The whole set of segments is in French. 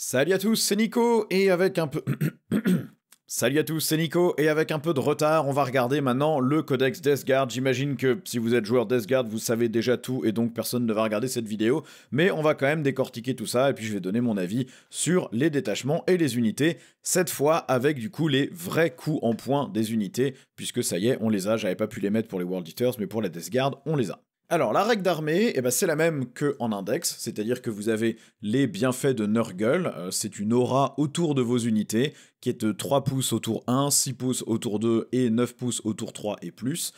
Salut à tous, c'est Nico, et avec un peu... Salut à tous, c'est Nico, et avec un peu de retard, on va regarder maintenant le codex Death Guard. J'imagine que si vous êtes joueur Death Guard, vous savez déjà tout, et donc personne ne va regarder cette vidéo, mais on va quand même décortiquer tout ça, et puis je vais donner mon avis sur les détachements et les unités, cette fois avec du coup les vrais coups en points des unités, puisque ça y est, on les a, j'avais pas pu les mettre pour les World Eaters, mais pour la Death Guard, on les a. Alors, la règle d'armée, c'est la même qu'en index, c'est-à-dire que vous avez les bienfaits de Nurgle, c'est une aura autour de vos unités, qui est de 3 pouces au tour 1, 6 pouces au tour 2 et 9 pouces au tour 3 et plus.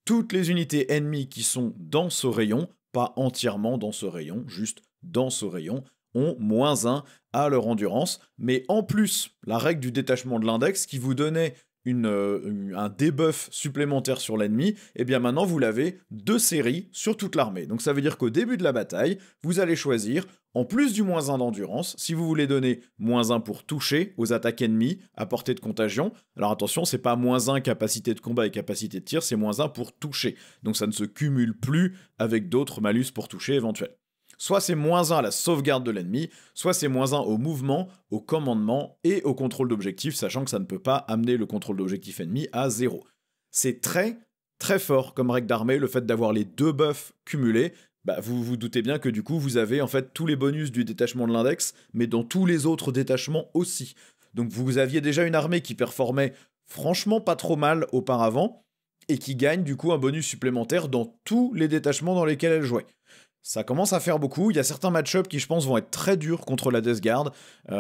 Toutes les unités ennemies qui sont dans ce rayon, pas entièrement dans ce rayon, juste dans ce rayon, ont -1 à leur endurance, mais en plus, la règle du détachement de l'index qui vous donnait un debuff supplémentaire sur l'ennemi, et bien maintenant vous l'avez 2 séries sur toute l'armée. Donc ça veut dire qu'au début de la bataille, vous allez choisir, en plus du -1 d'endurance, si vous voulez donner -1 pour toucher aux attaques ennemies à portée de contagion. Alors attention, c'est pas -1 capacité de combat et capacité de tir, c'est -1 pour toucher. Donc ça ne se cumule plus avec d'autres malus pour toucher éventuels. Soit c'est -1 à la sauvegarde de l'ennemi, soit c'est -1 au mouvement, au commandement et au contrôle d'objectif, sachant que ça ne peut pas amener le contrôle d'objectif ennemi à 0. C'est très très fort comme règle d'armée, le fait d'avoir les deux buffs cumulés. Vous vous doutez bien que du coup vous avez en fait tous les bonus du détachement de l'index, mais dans tous les autres détachements aussi. Donc vous aviez déjà une armée qui performait franchement pas trop mal auparavant, et qui gagne du coup un bonus supplémentaire dans tous les détachements dans lesquels elle jouait. Ça commence à faire beaucoup, il y a certains match-ups qui je pense vont être très durs contre la Death Guard,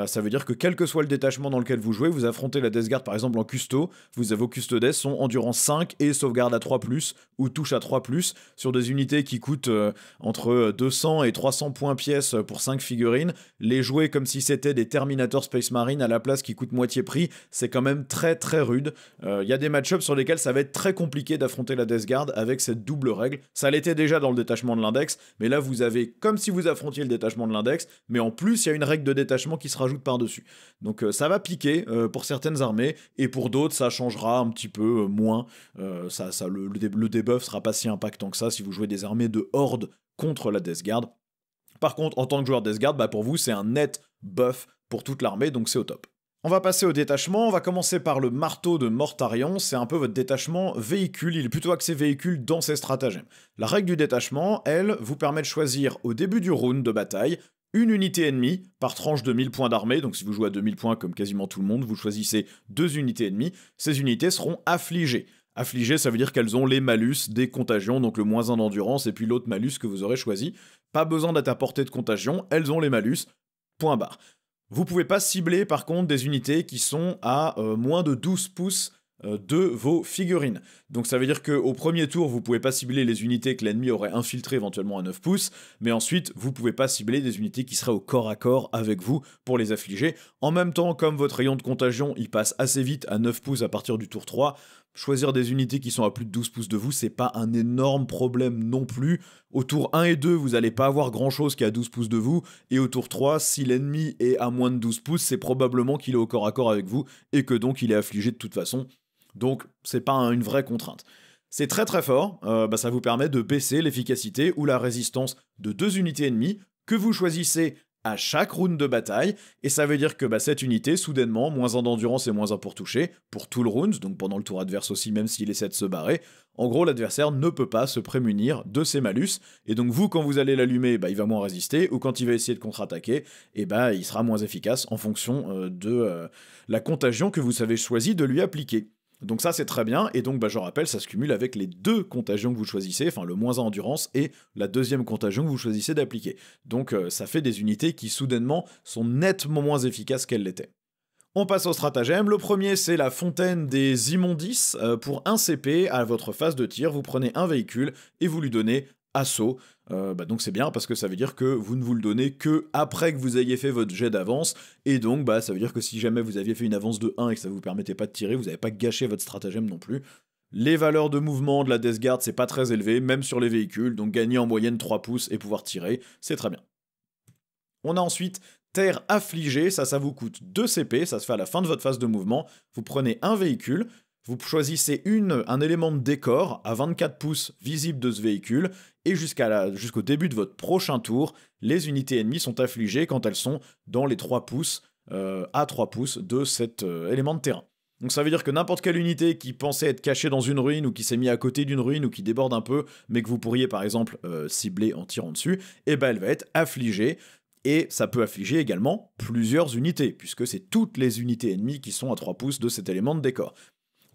ça veut dire que quel que soit le détachement dans lequel vous jouez, vous affrontez la Death Guard par exemple en custo, vos custodes sont endurance 5 et sauvegarde à 3+, ou touche à 3+, sur des unités qui coûtent entre 200 et 300 points pièce pour 5 figurines, les jouer comme si c'était des Terminator Space Marine à la place qui coûtent moitié prix, c'est quand même très très rude. Il y a des match-ups sur lesquels ça va être très compliqué d'affronter la Death Guard avec cette double règle, ça l'était déjà dans le détachement de l'index, mais là vous avez comme si vous affrontiez le détachement de l'index, mais en plus il y a une règle de détachement qui se rajoute par-dessus. Donc ça va piquer pour certaines armées, et pour d'autres ça changera un petit peu moins. Le debuff sera pas si impactant que ça si vous jouez des armées de horde contre la Death Guard. Par contre, en tant que joueur Death Guard, pour vous c'est un net buff pour toute l'armée, donc c'est au top. On va passer au détachement, on va commencer par le marteau de Mortarion, c'est un peu votre détachement véhicule, il est plutôt axé véhicule dans ses stratagèmes. La règle du détachement, elle, vous permet de choisir au début du round de bataille une unité ennemie par tranche de 1000 points d'armée, donc si vous jouez à 2000 points comme quasiment tout le monde, vous choisissez 2 unités ennemies, ces unités seront affligées. Affligées, ça veut dire qu'elles ont les malus des contagions, donc le -1 d'endurance et puis l'autre malus que vous aurez choisi. Pas besoin d'être à portée de contagion, elles ont les malus, point barre. Vous pouvez pas cibler par contre des unités qui sont à moins de 12 pouces de vos figurines. Donc ça veut dire qu'au premier tour, vous pouvez pas cibler les unités que l'ennemi aurait infiltrées éventuellement à 9 pouces, mais ensuite, vous pouvez pas cibler des unités qui seraient au corps à corps avec vous pour les affliger. En même temps, comme votre rayon de contagion, il passe assez vite à 9 pouces à partir du tour 3, choisir des unités qui sont à plus de 12 pouces de vous, c'est pas un énorme problème non plus. Au tour 1 et 2, vous allez pas avoir grand chose qui est à 12 pouces de vous, et au tour 3, si l'ennemi est à moins de 12 pouces, c'est probablement qu'il est au corps à corps avec vous, et que donc il est affligé de toute façon. Donc c'est pas une vraie contrainte. C'est très très fort, ça vous permet de baisser l'efficacité ou la résistance de 2 unités ennemies que vous choisissez à chaque round de bataille, et ça veut dire que cette unité, soudainement, -1 d'endurance et -1 pour toucher, pour tout le round, donc pendant le tour adverse aussi, même s'il essaie de se barrer, en gros l'adversaire ne peut pas se prémunir de ses malus, et donc vous, quand vous allez l'allumer, il va moins résister, ou quand il va essayer de contre-attaquer, il sera moins efficace en fonction de la contagion que vous avez choisi de lui appliquer. Donc ça c'est très bien, et donc je rappelle, ça se cumule avec les 2 contagions que vous choisissez, enfin le -1 endurance et la deuxième contagion que vous choisissez d'appliquer. Donc ça fait des unités qui soudainement sont nettement moins efficaces qu'elles l'étaient. On passe au stratagème, le premier c'est la fontaine des immondices, pour 1 CP à votre phase de tir, vous prenez un véhicule et vous lui donnez assaut. Donc c'est bien parce que ça veut dire que vous ne vous le donnez que après que vous ayez fait votre jet d'avance, et donc ça veut dire que si jamais vous aviez fait une avance de 1 et que ça vous permettait pas de tirer, vous n'avez pas gâché votre stratagème non plus. Les valeurs de mouvement de la Death Guard c'est pas très élevé, même sur les véhicules, donc gagner en moyenne 3 pouces et pouvoir tirer, c'est très bien. On a ensuite Terre affligée, ça vous coûte 2 CP, ça se fait à la fin de votre phase de mouvement, vous prenez un véhicule, Vous choisissez un élément de décor à 24 pouces visible de ce véhicule, et jusqu'au début de votre prochain tour, les unités ennemies sont affligées quand elles sont dans les 3 pouces à 3 pouces de cet élément de terrain. Donc ça veut dire que n'importe quelle unité qui pensait être cachée dans une ruine, ou qui s'est mise à côté d'une ruine, ou qui déborde un peu, mais que vous pourriez par exemple cibler en tirant dessus, eh ben elle va être affligée. Et ça peut affliger également plusieurs unités, puisque c'est toutes les unités ennemies qui sont à 3 pouces de cet élément de décor.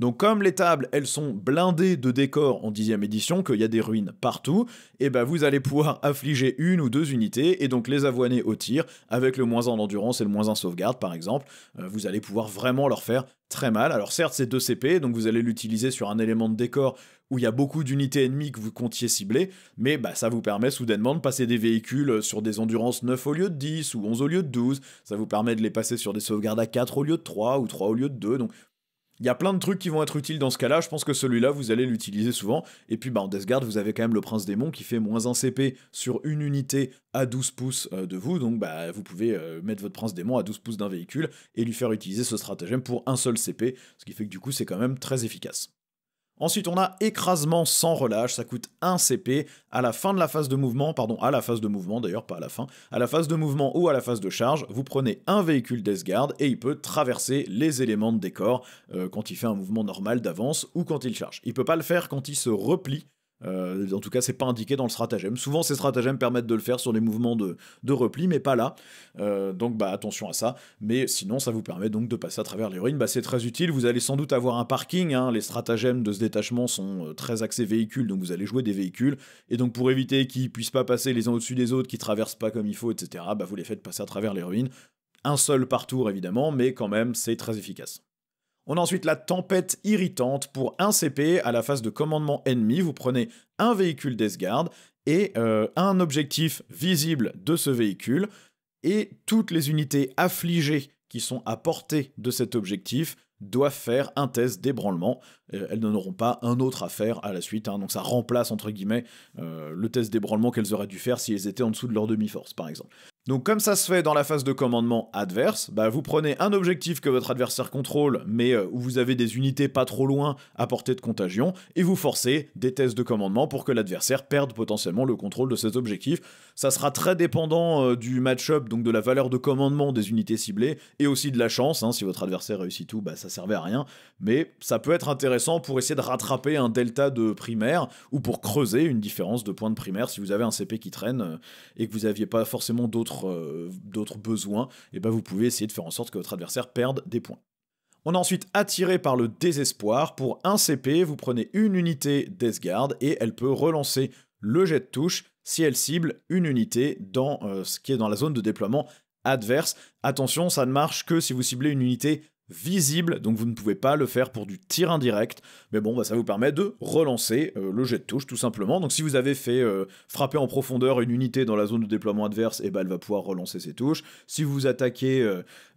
Donc comme les tables, elles sont blindées de décors en 10e édition, qu'il y a des ruines partout, et ben vous allez pouvoir affliger une ou deux unités, et donc les avoiner au tir, avec le -1 d'endurance et le -1 sauvegarde par exemple, vous allez pouvoir vraiment leur faire très mal. Alors certes c'est 2 CP, donc vous allez l'utiliser sur un élément de décor où il y a beaucoup d'unités ennemies que vous comptiez cibler, mais bah, ça vous permet soudainement de passer des véhicules sur des endurances 9 au lieu de 10, ou 11 au lieu de 12, ça vous permet de les passer sur des sauvegardes à 4 au lieu de 3, ou 3 au lieu de 2, donc il y a plein de trucs qui vont être utiles dans ce cas-là, je pense que celui-là, vous allez l'utiliser souvent. Et puis bah, en Death Guard, vous avez quand même le Prince Démon qui fait -1 CP sur une unité à 12 pouces de vous, donc bah, vous pouvez mettre votre Prince Démon à 12 pouces d'un véhicule et lui faire utiliser ce stratagème pour un seul CP, ce qui fait que du coup c'est quand même très efficace. Ensuite, on a écrasement sans relâche, ça coûte 1 CP à la fin de la phase de mouvement, pardon, à la phase de mouvement d'ailleurs, pas à la fin, à la phase de mouvement ou à la phase de charge, vous prenez un véhicule Death Guard et il peut traverser les éléments de décor quand il fait un mouvement normal d'avance ou quand il charge. Il peut pas le faire quand il se replie. En tout cas, c'est pas indiqué dans le stratagème. Souvent, ces stratagèmes permettent de le faire sur les mouvements de repli, mais pas là. Donc, bah, attention à ça. Mais sinon, ça vous permet donc de passer à travers les ruines. Bah, c'est très utile. Vous allez sans doute avoir un parking. Hein. Les stratagèmes de ce détachement sont très axés véhicules, donc vous allez jouer des véhicules. Et donc, pour éviter qu'ils puissent pas passer les uns au-dessus des autres, qu'ils traversent pas comme il faut, etc., bah, vous les faites passer à travers les ruines. Un seul par tour, évidemment, mais quand même, c'est très efficace. On a ensuite la tempête irritante pour 1 CP à la phase de commandement ennemi. Vous prenez un véhicule Death Guard et un objectif visible de ce véhicule. Et toutes les unités affligées qui sont à portée de cet objectif doivent faire un test d'ébranlement. Elles n'en auront pas un autre à faire à la suite. Hein. Donc ça remplace, entre guillemets, le test d'ébranlement qu'elles auraient dû faire si elles étaient en dessous de leur demi-force, par exemple. Donc comme ça se fait dans la phase de commandement adverse, bah vous prenez un objectif que votre adversaire contrôle, mais où vous avez des unités pas trop loin à portée de contagion, et vous forcez des tests de commandement pour que l'adversaire perde potentiellement le contrôle de cet objectif. Ça sera très dépendant du match-up, donc de la valeur de commandement des unités ciblées, et aussi de la chance. Hein. Si votre adversaire réussit tout, bah ça servait à rien, mais ça peut être intéressant pour essayer de rattraper un delta de primaire, ou pour creuser une différence de points de primaire si vous avez un CP qui traîne, et que vous n'aviez pas forcément d'autres besoins, et ben vous pouvez essayer de faire en sorte que votre adversaire perde des points. On a ensuite attiré par le désespoir. Pour 1 CP, vous prenez une unité Death Guard et elle peut relancer le jet de touche si elle cible une unité dans ce qui est dans la zone de déploiement adverse. Attention, ça ne marche que si vous ciblez une unité visible, donc vous ne pouvez pas le faire pour du tir indirect, mais bon, bah, ça vous permet de relancer le jet de touche tout simplement. Donc si vous avez fait frapper en profondeur une unité dans la zone de déploiement adverse, et bah, elle va pouvoir relancer ses touches. Si vous attaquez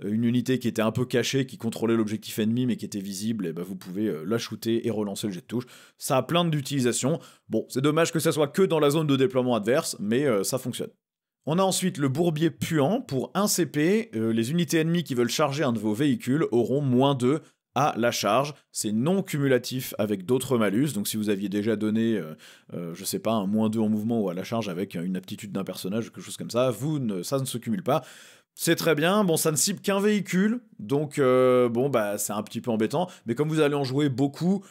une unité qui était un peu cachée, qui contrôlait l'objectif ennemi mais qui était visible, et bah, vous pouvez la shooter et relancer le jet de touche. Ça a plein d'utilisations. Bon, c'est dommage que ça soit que dans la zone de déploiement adverse, mais ça fonctionne. On a ensuite le bourbier puant. Pour 1 CP, les unités ennemies qui veulent charger un de vos véhicules auront -2 à la charge. C'est non cumulatif avec d'autres malus, donc si vous aviez déjà donné, je sais pas, un -2 en mouvement ou à la charge avec une aptitude d'un personnage ou quelque chose comme ça, ça ne se cumule pas. C'est très bien, bon ça ne cible qu'un véhicule, donc bon bah c'est un petit peu embêtant, mais comme vous allez en jouer beaucoup,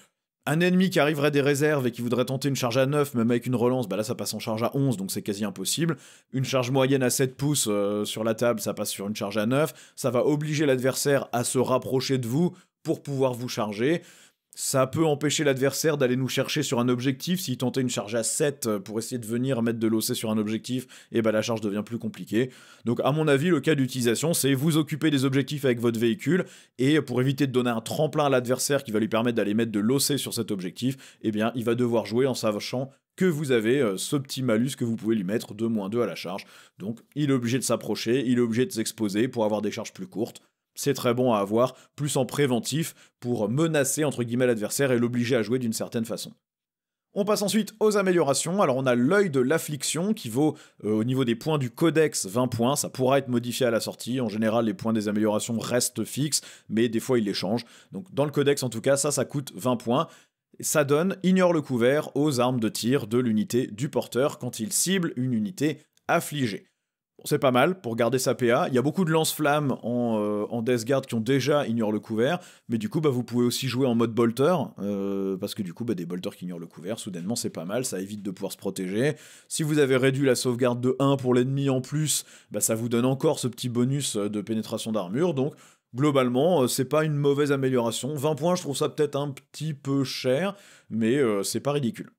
un ennemi qui arriverait des réserves et qui voudrait tenter une charge à 9, même avec une relance, bah là ça passe en charge à 11, donc c'est quasi impossible. Une charge moyenne à 7 pouces sur la table, ça passe sur une charge à 9. Ça va obliger l'adversaire à se rapprocher de vous pour pouvoir vous charger. Ça peut empêcher l'adversaire d'aller nous chercher sur un objectif. S'il tentait une charge à 7 pour essayer de venir mettre de l'OC sur un objectif, et bah la charge devient plus compliquée. Donc à mon avis, le cas d'utilisation, c'est vous occuper des objectifs avec votre véhicule, et pour éviter de donner un tremplin à l'adversaire qui va lui permettre d'aller mettre de l'OC sur cet objectif, eh bien il va devoir jouer en sachant que vous avez ce petit malus que vous pouvez lui mettre de -2 à la charge. Donc il est obligé de s'approcher, il est obligé de s'exposer pour avoir des charges plus courtes. C'est très bon à avoir, plus en préventif, pour menacer entre guillemets l'adversaire et l'obliger à jouer d'une certaine façon. On passe ensuite aux améliorations. Alors on a l'œil de l'affliction qui vaut au niveau des points du codex 20 points. Ça pourra être modifié à la sortie. En général, les points des améliorations restent fixes, mais des fois ils les changent. Donc dans le codex en tout cas, ça coûte 20 points. Ça donne ignore le couvert aux armes de tir de l'unité du porteur quand il cible une unité affligée. Bon, c'est pas mal pour garder sa PA. Il y a beaucoup de lance-flammes en Death Guard qui ont déjà ignore le couvert, mais du coup vous pouvez aussi jouer en mode bolter, parce que du coup des bolters qui ignorent le couvert, soudainement c'est pas mal, ça évite de pouvoir se protéger. Si vous avez réduit la sauvegarde de 1 pour l'ennemi en plus, ça vous donne encore ce petit bonus de pénétration d'armure, donc globalement c'est pas une mauvaise amélioration. 20 points, je trouve ça peut-être un petit peu cher, mais c'est pas ridicule.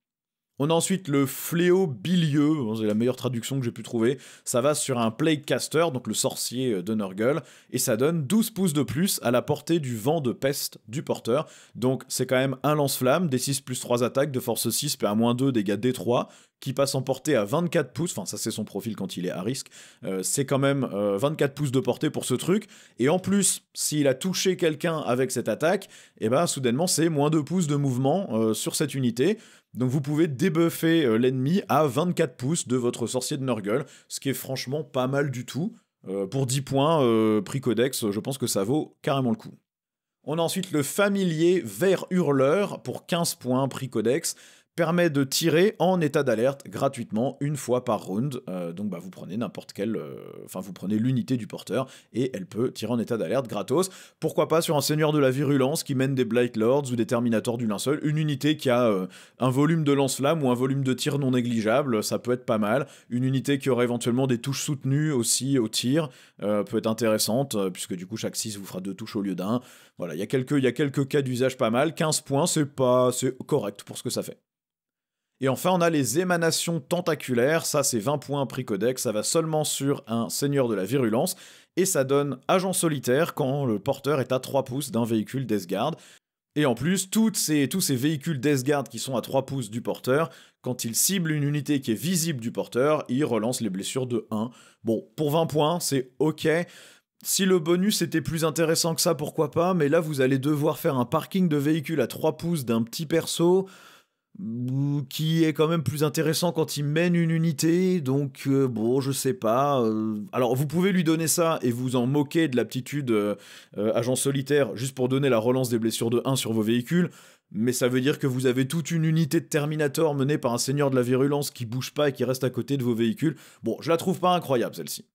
On a ensuite le fléau bilieux, c'est la meilleure traduction que j'ai pu trouver. Ça va sur un Plague Caster, donc le sorcier de Nurgle, et ça donne 12 pouces de plus à la portée du vent de peste du porteur. Donc c'est quand même un lance-flamme, D6 plus 3 attaques, de force 6, PA-2, dégâts D3, qui passe en portée à 24 pouces, enfin ça c'est son profil quand il est à risque, c'est quand même 24 pouces de portée pour ce truc, et en plus, s'il a touché quelqu'un avec cette attaque, et soudainement c'est moins 2 pouces de mouvement sur cette unité. Donc vous pouvez débuffer l'ennemi à 24 pouces de votre sorcier de Nurgle, ce qui est franchement pas mal du tout. Pour 10 points, prix codex, je pense que ça vaut carrément le coup. On a ensuite le familier Ver Hurleur pour 15 points, prix codex. Permet de tirer en état d'alerte gratuitement une fois par round. Donc vous prenez n'importe quelle... vous prenez l'unité du porteur et elle peut tirer en état d'alerte gratos. Pourquoi pas sur un seigneur de la virulence qui mène des Blight Lords ou des Terminators du linceul, une unité qui a un volume de lance-flamme ou un volume de tir non négligeable, ça peut être pas mal. Une unité qui aurait éventuellement des touches soutenues aussi au tir peut être intéressante, puisque du coup chaque 6 vous fera 2 touches au lieu d'un. Voilà, il y a quelques cas d'usage pas mal. 15 points, c'est correct pour ce que ça fait. Et enfin, on a les émanations tentaculaires, ça c'est 20 points prix codex, ça va seulement sur un seigneur de la virulence, et ça donne agent solitaire quand le porteur est à 3 pouces d'un véhicule Death Guard. Et en plus, tous ces véhicules Death Guard qui sont à 3 pouces du porteur, quand il cible une unité qui est visible du porteur, il relance les blessures de 1. Bon, pour 20 points, c'est ok. Si le bonus était plus intéressant que ça, pourquoi pas, mais là vous allez devoir faire un parking de véhicules à 3 pouces d'un petit perso, qui est quand même plus intéressant quand il mène une unité, donc je sais pas. Alors vous pouvez lui donner ça et vous en moquer de l'aptitude agent solitaire juste pour donner la relance des blessures de 1 sur vos véhicules, mais ça veut dire que vous avez toute une unité de Terminator menée par un seigneur de la virulence qui bouge pas et qui reste à côté de vos véhicules. Bon, je la trouve pas incroyable celle-ci.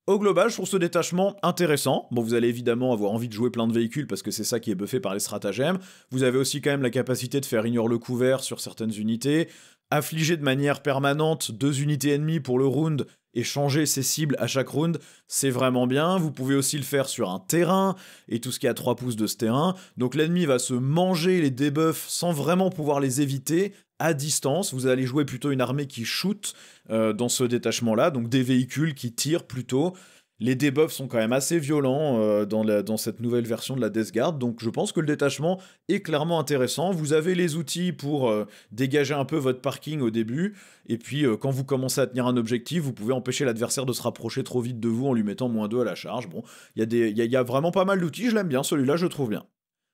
Au global, je trouve ce détachement intéressant. Bon, vous allez évidemment avoir envie de jouer plein de véhicules parce que c'est ça qui est buffé par les stratagèmes. Vous avez aussi quand même la capacité de faire ignore le couvert sur certaines unités, affliger de manière permanente 2 unités ennemies pour le round et changer ses cibles à chaque round, c'est vraiment bien. Vous pouvez aussi le faire sur un terrain et tout ce qui est à 3 pouces de ce terrain. Donc l'ennemi va se manger les debuffs sans vraiment pouvoir les éviter à distance. Vous allez jouer plutôt une armée qui shoot dans ce détachement-là, donc des véhicules qui tirent plutôt. Les debuffs sont quand même assez violents dans cette nouvelle version de la Death Guard, donc je pense que le détachement est clairement intéressant. Vous avez les outils pour dégager un peu votre parking au début, et puis quand vous commencez à tenir un objectif, vous pouvez empêcher l'adversaire de se rapprocher trop vite de vous en lui mettant -2 à la charge. Bon, il y a vraiment pas mal d'outils, je l'aime bien, celui-là je trouve bien.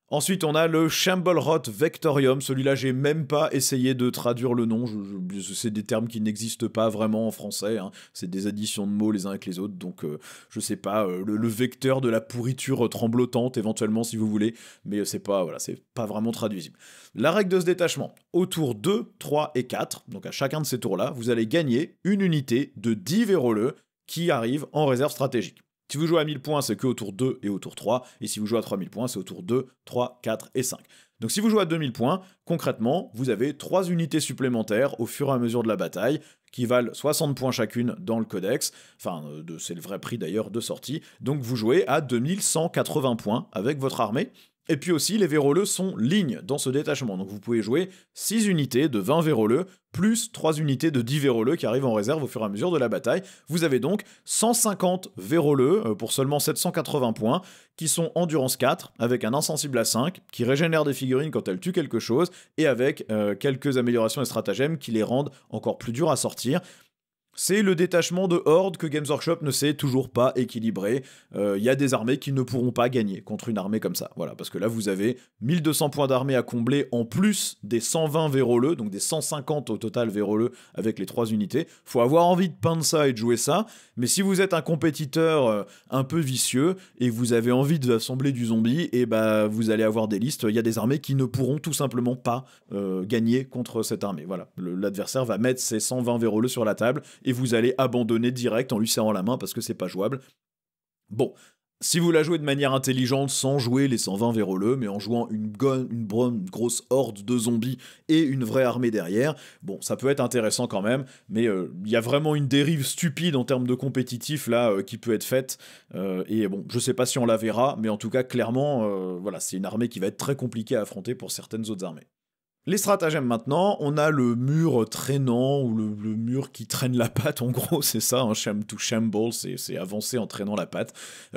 Ensuite, on a le Shamble-Rot Vectorium. Celui-là, j'ai même pas essayé de traduire le nom. C'est des termes qui n'existent pas vraiment en français. Hein. C'est des additions de mots les uns avec les autres. Donc, je sais pas, le vecteur de la pourriture tremblotante, éventuellement, si vous voulez. Mais c'est pas vraiment traduisible. La règle de ce détachement, au tour 2, 3 et 4, donc à chacun de ces tours-là, vous allez gagner une unité de 10 véroleux qui arrive en réserve stratégique. Si vous jouez à 1000 points, c'est que au tour 2 et au tour 3, et si vous jouez à 3000 points, c'est au tour 2, 3, 4 et 5. Donc si vous jouez à 2000 points, concrètement, vous avez 3 unités supplémentaires au fur et à mesure de la bataille, qui valent 60 points chacune dans le codex, c'est le vrai prix d'ailleurs de sortie, donc vous jouez à 2180 points avec votre armée. Et puis aussi, les véroleux sont lignes dans ce détachement, donc vous pouvez jouer 6 unités de 20 véroleux, plus 3 unités de 10 véroleux qui arrivent en réserve au fur et à mesure de la bataille. Vous avez donc 150 véroleux pour seulement 780 points, qui sont endurance 4, avec un insensible à 5, qui régénère des figurines quand elles tuent quelque chose, et avec quelques améliorations et stratagèmes qui les rendent encore plus durs à sortir. C'est le détachement de Horde que Games Workshop ne sait toujours pas équilibrer. Il y a des armées qui ne pourront pas gagner contre une armée comme ça. Voilà, parce que là, vous avez 1200 points d'armée à combler en plus des 120 véroleux, donc des 150 au total véroleux avec les 3 unités. Faut avoir envie de peindre ça et de jouer ça, mais si vous êtes un compétiteur un peu vicieux et vous avez envie d'assembler du zombie, et bah vous allez avoir des listes. Il y a des armées qui ne pourront tout simplement pas gagner contre cette armée. Voilà, l'adversaire va mettre ses 120 véroleux sur la table et vous allez abandonner direct en lui serrant la main parce que c'est pas jouable. Bon, si vous la jouez de manière intelligente, sans jouer les 120 véroleux, mais en jouant une grosse horde de zombies et une vraie armée derrière, bon, ça peut être intéressant quand même, mais il y a vraiment une dérive stupide en termes de compétitif là qui peut être faite, et bon, je sais pas si on la verra, mais en tout cas, clairement, voilà, c'est une armée qui va être très compliquée à affronter pour certaines autres armées. Les stratagèmes maintenant, on a le mur traînant, ou le mur qui traîne la patte, en gros, c'est ça, hein, sham to shamble, c'est avancer en traînant la patte.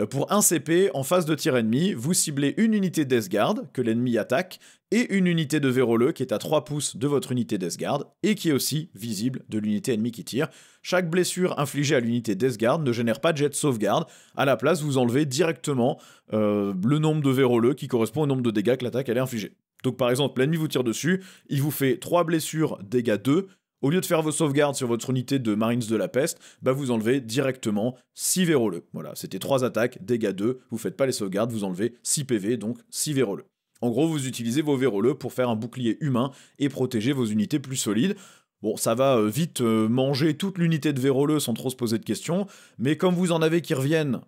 Pour 1 CP, en phase de tir ennemi, vous ciblez une unité Death Guard, que l'ennemi attaque, et une unité de véroleux qui est à 3 pouces de votre unité Death Guard, et qui est aussi visible de l'unité ennemie qui tire. Chaque blessure infligée à l'unité Death Guard ne génère pas de jet de sauvegarde, à la place vous enlevez directement le nombre de véroleux qui correspond au nombre de dégâts que l'attaque allait infliger. Donc par exemple, l'ennemi vous tire dessus, il vous fait 3 blessures, dégâts 2, au lieu de faire vos sauvegardes sur votre unité de Marines de la Peste, bah vous enlevez directement 6 véroleux. Voilà, c'était 3 attaques, dégâts 2, vous faites pas les sauvegardes, vous enlevez 6 PV, donc 6 véroleux. En gros, vous utilisez vos véroleux pour faire un bouclier humain et protéger vos unités plus solides. Bon, ça va vite manger toute l'unité de véroleux sans trop se poser de questions, mais comme vous en avez qui reviennent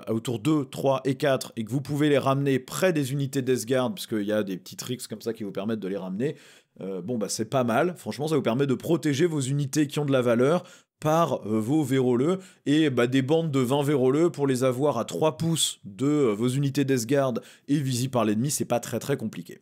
autour 2, 3 et 4, et que vous pouvez les ramener près des unités Death Guard, parce qu'il y a des petits tricks comme ça qui vous permettent de les ramener, bon bah c'est pas mal, franchement ça vous permet de protéger vos unités qui ont de la valeur par vos véroleux, et bah, des bandes de 20 véroleux pour les avoir à 3 pouces de vos unités Death Guard et visibles par l'ennemi, c'est pas très compliqué.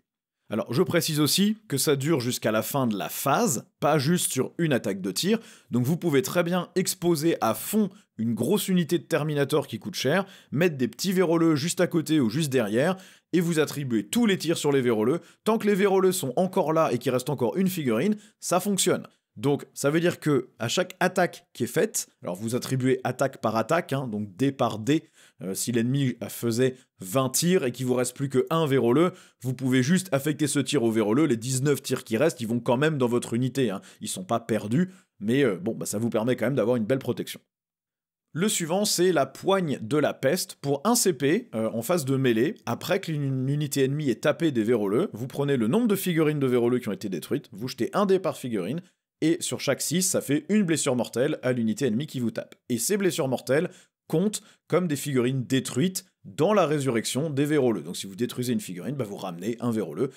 Alors, je précise aussi que ça dure jusqu'à la fin de la phase, pas juste sur une attaque de tir, donc vous pouvez très bien exposer à fond une grosse unité de Terminator qui coûte cher, mettre des petits véroleux juste à côté ou juste derrière, et vous attribuez tous les tirs sur les véroleux. Tant que les véroleux sont encore là et qu'il reste encore une figurine, ça fonctionne. Donc ça veut dire que à chaque attaque qui est faite, alors vous attribuez attaque par attaque, hein, donc dé par dé, si l'ennemi faisait 20 tirs et qu'il vous reste plus que 1 véroleux, vous pouvez juste affecter ce tir au véroleux, les 19 tirs qui restent, ils vont quand même dans votre unité, hein. Ils sont pas perdus, mais bon, bah, ça vous permet quand même d'avoir une belle protection. Le suivant, c'est la poigne de la peste. Pour 1 CP, en phase de mêlée, après que une unité ennemie ait tapé des véroleux, vous prenez le nombre de figurines de véroleux qui ont été détruites, vous jetez un dé par figurine, et sur chaque 6, ça fait une blessure mortelle à l'unité ennemie qui vous tape. Et ces blessures mortelles comptent comme des figurines détruites dans la résurrection des véroleux. Donc si vous détruisez une figurine, bah vous ramenez un véroleux.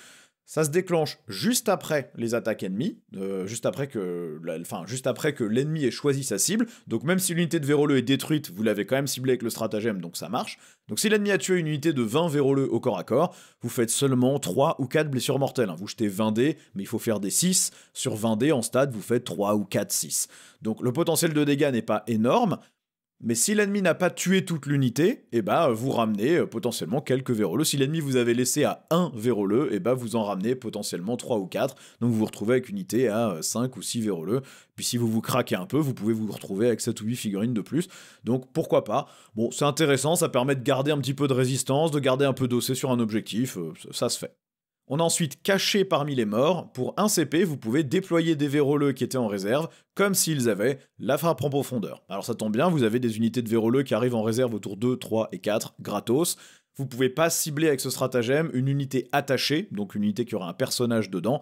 Ça se déclenche juste après les attaques ennemies, juste après que l'ennemi ait choisi sa cible. Donc même si l'unité de véroleux est détruite, vous l'avez quand même ciblée avec le stratagème, donc ça marche. Donc si l'ennemi a tué une unité de 20 véroleux au corps à corps, vous faites seulement 3 ou 4 blessures mortelles. Vous jetez 20 dés, mais il faut faire des 6. Sur 20 dés en stade, vous faites 3 ou 4, 6. Donc le potentiel de dégâts n'est pas énorme, mais si l'ennemi n'a pas tué toute l'unité, et bah vous ramenez potentiellement quelques véroleux. Si l'ennemi vous avait laissé à 1 véroleux, et bah vous en ramenez potentiellement 3 ou 4. Donc vous vous retrouvez avec une unité à 5 ou 6 véroleux. Puis si vous vous craquez un peu, vous pouvez vous retrouver avec 7 ou 8 figurines de plus. Donc pourquoi pas. Bon, c'est intéressant, ça permet de garder un petit peu de résistance, de garder un peu d'OC sur un objectif, ça se fait. On a ensuite caché parmi les morts. Pour 1 CP, vous pouvez déployer des véroleux qui étaient en réserve, comme s'ils avaient la frappe en profondeur. Alors ça tombe bien, vous avez des unités de véroleux qui arrivent en réserve autour 2, 3 et 4, gratos. Vous pouvez pas cibler avec ce stratagème une unité attachée, donc une unité qui aura un personnage dedans.